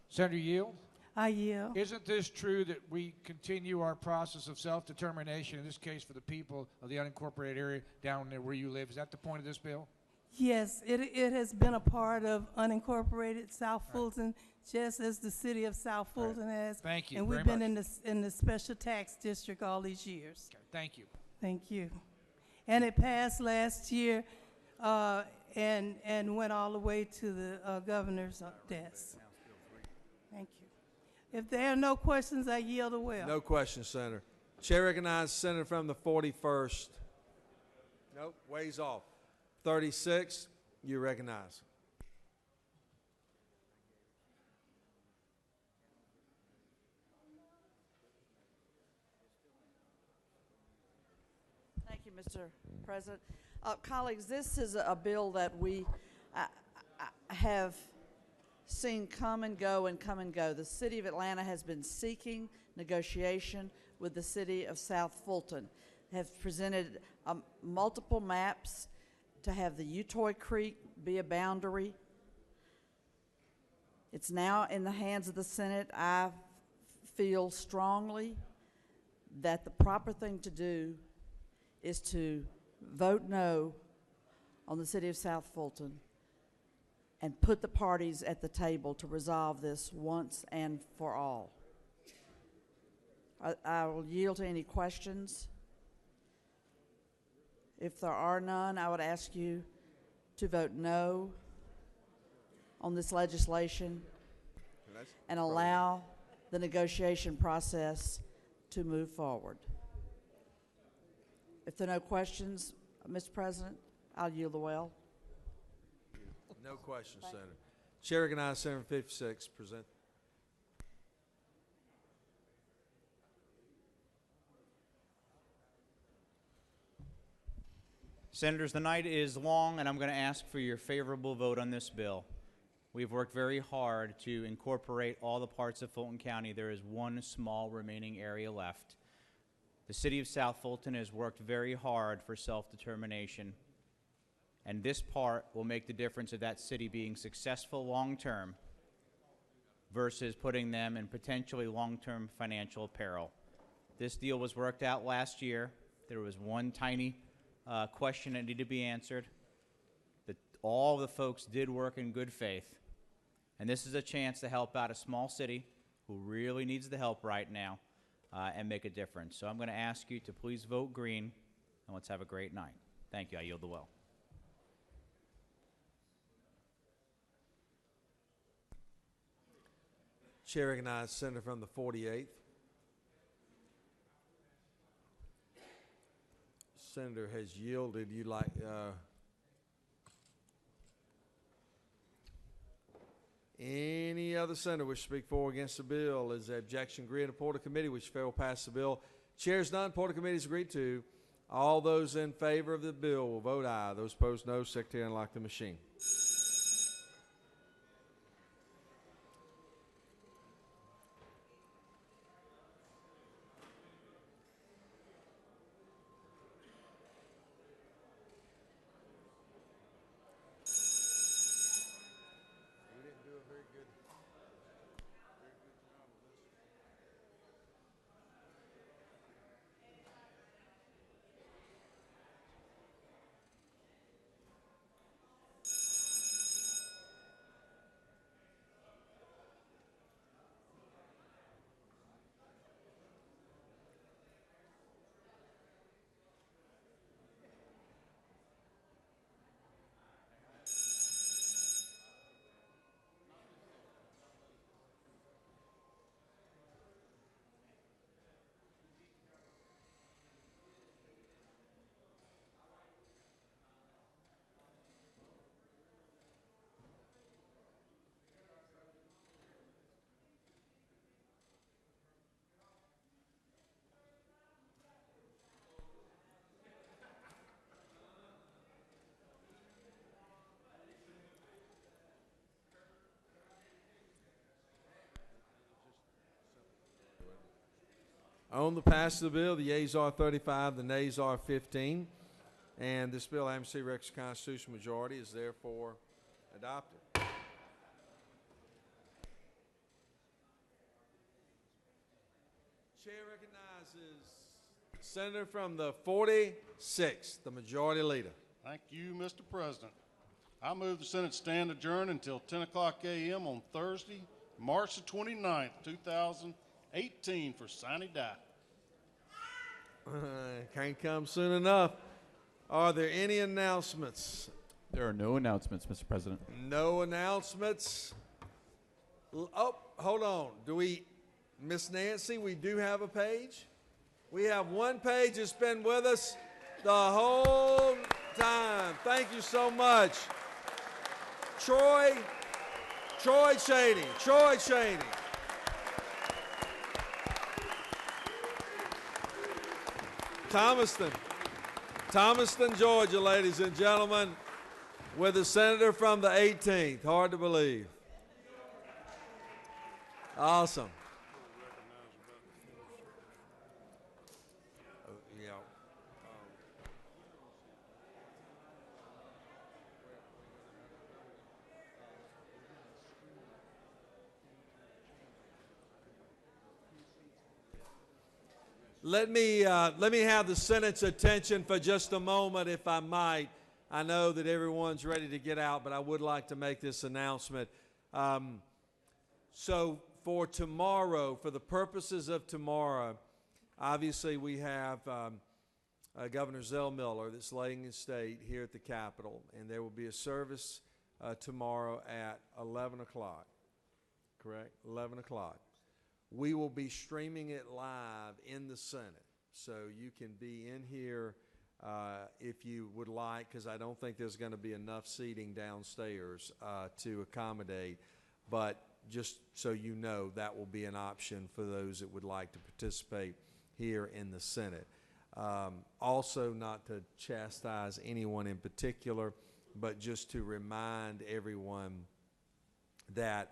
Senator Yield? I yield. Isn't this true that we continue our process of self-determination, in this case for the people of the unincorporated area down there where you live? Is that the point of this bill? Yes, it has been a part of unincorporated South Fulton, just as the city of South Fulton has. Thank you And very we've been much. in the special tax district all these years. Okay, thank you. Thank you. And it passed last year and went all the way to the governor's desk. Thank you. If there are no questions, I yield the will. No questions, Senator. Chair recognizes Senator from the 41st. Nope, ways off. 36, you recognize. Thank you, Mr. President. Colleagues, this is a bill that we have seen come and go and come and go. The City of Atlanta has been seeking negotiation with the City of South Fulton, have presented multiple maps to have the Utoy Creek be a boundary. It's now in the hands of the Senate. I feel strongly that the proper thing to do is to vote no on the City of South Fulton and put the parties at the table to resolve this once and for all. I will yield to any questions. If there are none, I would ask you to vote no on this legislation and allow the negotiation process to move forward. If there are no questions, Mr. President, I'll yield the well. No questions, Senator. Chair recognizes Senator 56. Present. Senators, the night is long, and I'm going to ask for your favorable vote on this bill. We've worked very hard to incorporate all the parts of Fulton County. There is one small remaining area left. The City of South Fulton has worked very hard for self-determination, and this part will make the difference of that city being successful long-term versus putting them in potentially long-term financial peril. This deal was worked out last year. There was one tiny question that needed to be answered. All the folks did work in good faith, and this is a chance to help out a small city who really needs the help right now and make a difference. So I'm going to ask you to please vote green, and let's have a great night. Thank you. I yield the well. Chair recognizes Senator from the 48th. Senator has yielded. You like any other senator wish to speak for or against the bill? Is the objection agreed? A Porter committee which fail pass the bill. Chairs none. Porter committee is agreed to. All those in favor of the bill will vote aye. Those opposed no. Secretary unlock the machine. On the passage of the bill, the yeas are 35, the nays are 15. And this bill, having received requisite constitutional majority, is therefore adopted. Chair recognizes Senator from the 46th, the majority leader. Thank you, Mr. President. I move the Senate stand adjourned until 10 o'clock a.m. on Thursday, March the 29th, 2018 for sine die. Can't come soon enough. Are there any announcements? There are no announcements, Mr. President. No announcements. Oh, hold on. Do we, Miss Nancy, we do have a page? We have one page that's been with us the whole time. Thank you so much. Troy Cheney. Thomaston, Georgia, ladies and gentlemen, with the senator from the 18th. Hard to believe. Awesome. Let me have the Senate's attention for just a moment, if I might. I know that everyone's ready to get out, but I would like to make this announcement. So for tomorrow, for the purposes of tomorrow, obviously we have Governor Zell Miller that's laying in state here at the Capitol, and there will be a service tomorrow at 11 o'clock, correct? 11 o'clock. We will be streaming it live in the Senate, so you can be in here if you would like, because I don't think there's going to be enough seating downstairs to accommodate, but just so you know, that will be an option for those that would like to participate here in the Senate. Also, not to chastise anyone in particular, but just to remind everyone that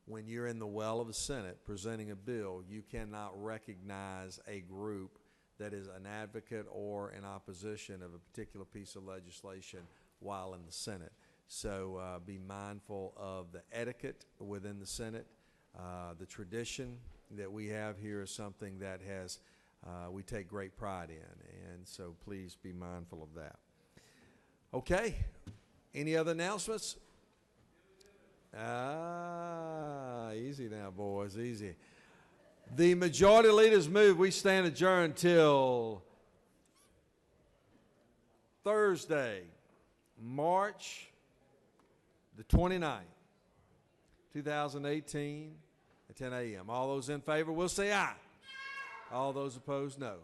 when you're in the well of the Senate presenting a bill, you cannot recognize a group that is an advocate or in opposition of a particular piece of legislation while in the Senate. So be mindful of the etiquette within the Senate. The tradition that we have here is something that we take great pride in, and so please be mindful of that. Okay, any other announcements? Easy now, boys, easy. The majority leaders move. We stand adjourned till Thursday, March the 29th, 2018 at 10 a.m. All those in favor will say aye. All those opposed, no.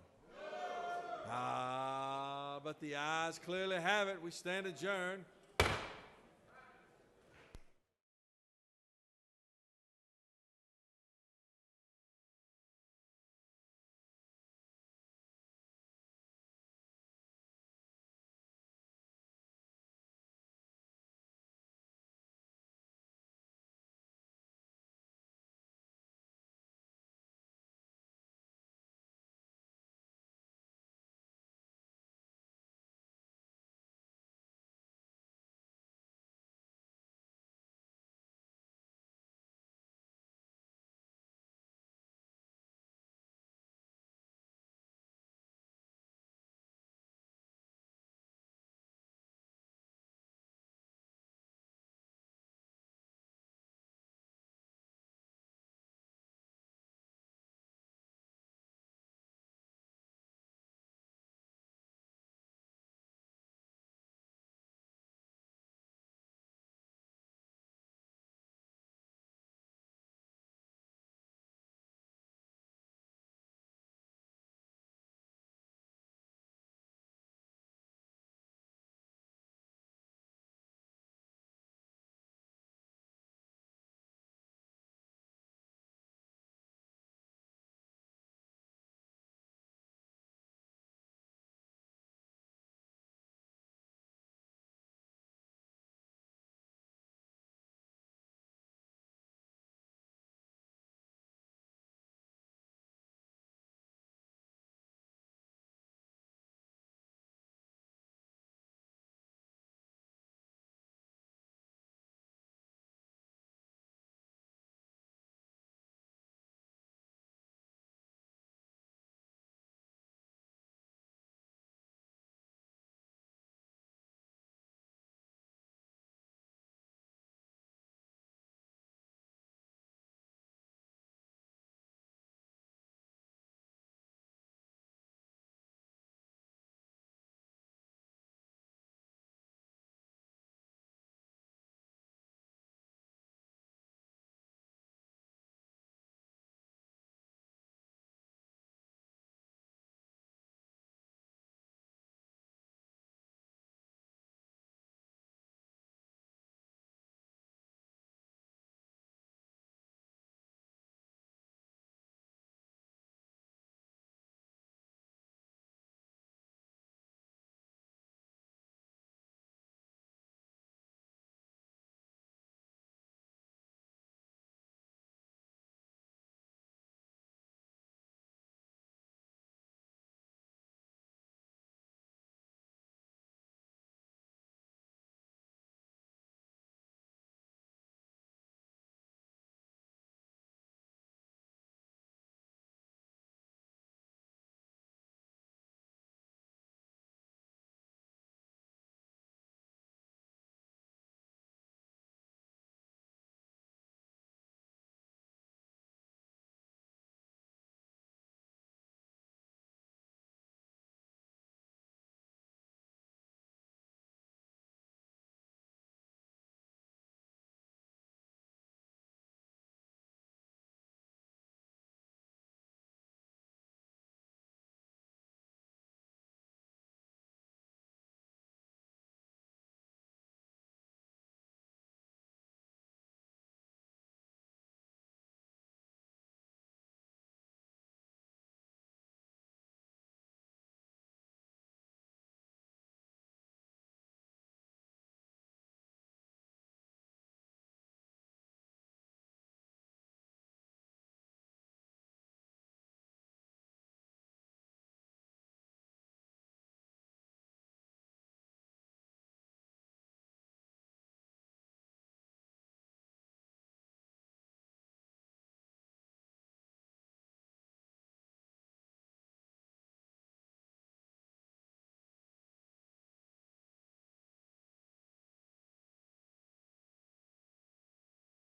But the ayes clearly have it. We stand adjourned.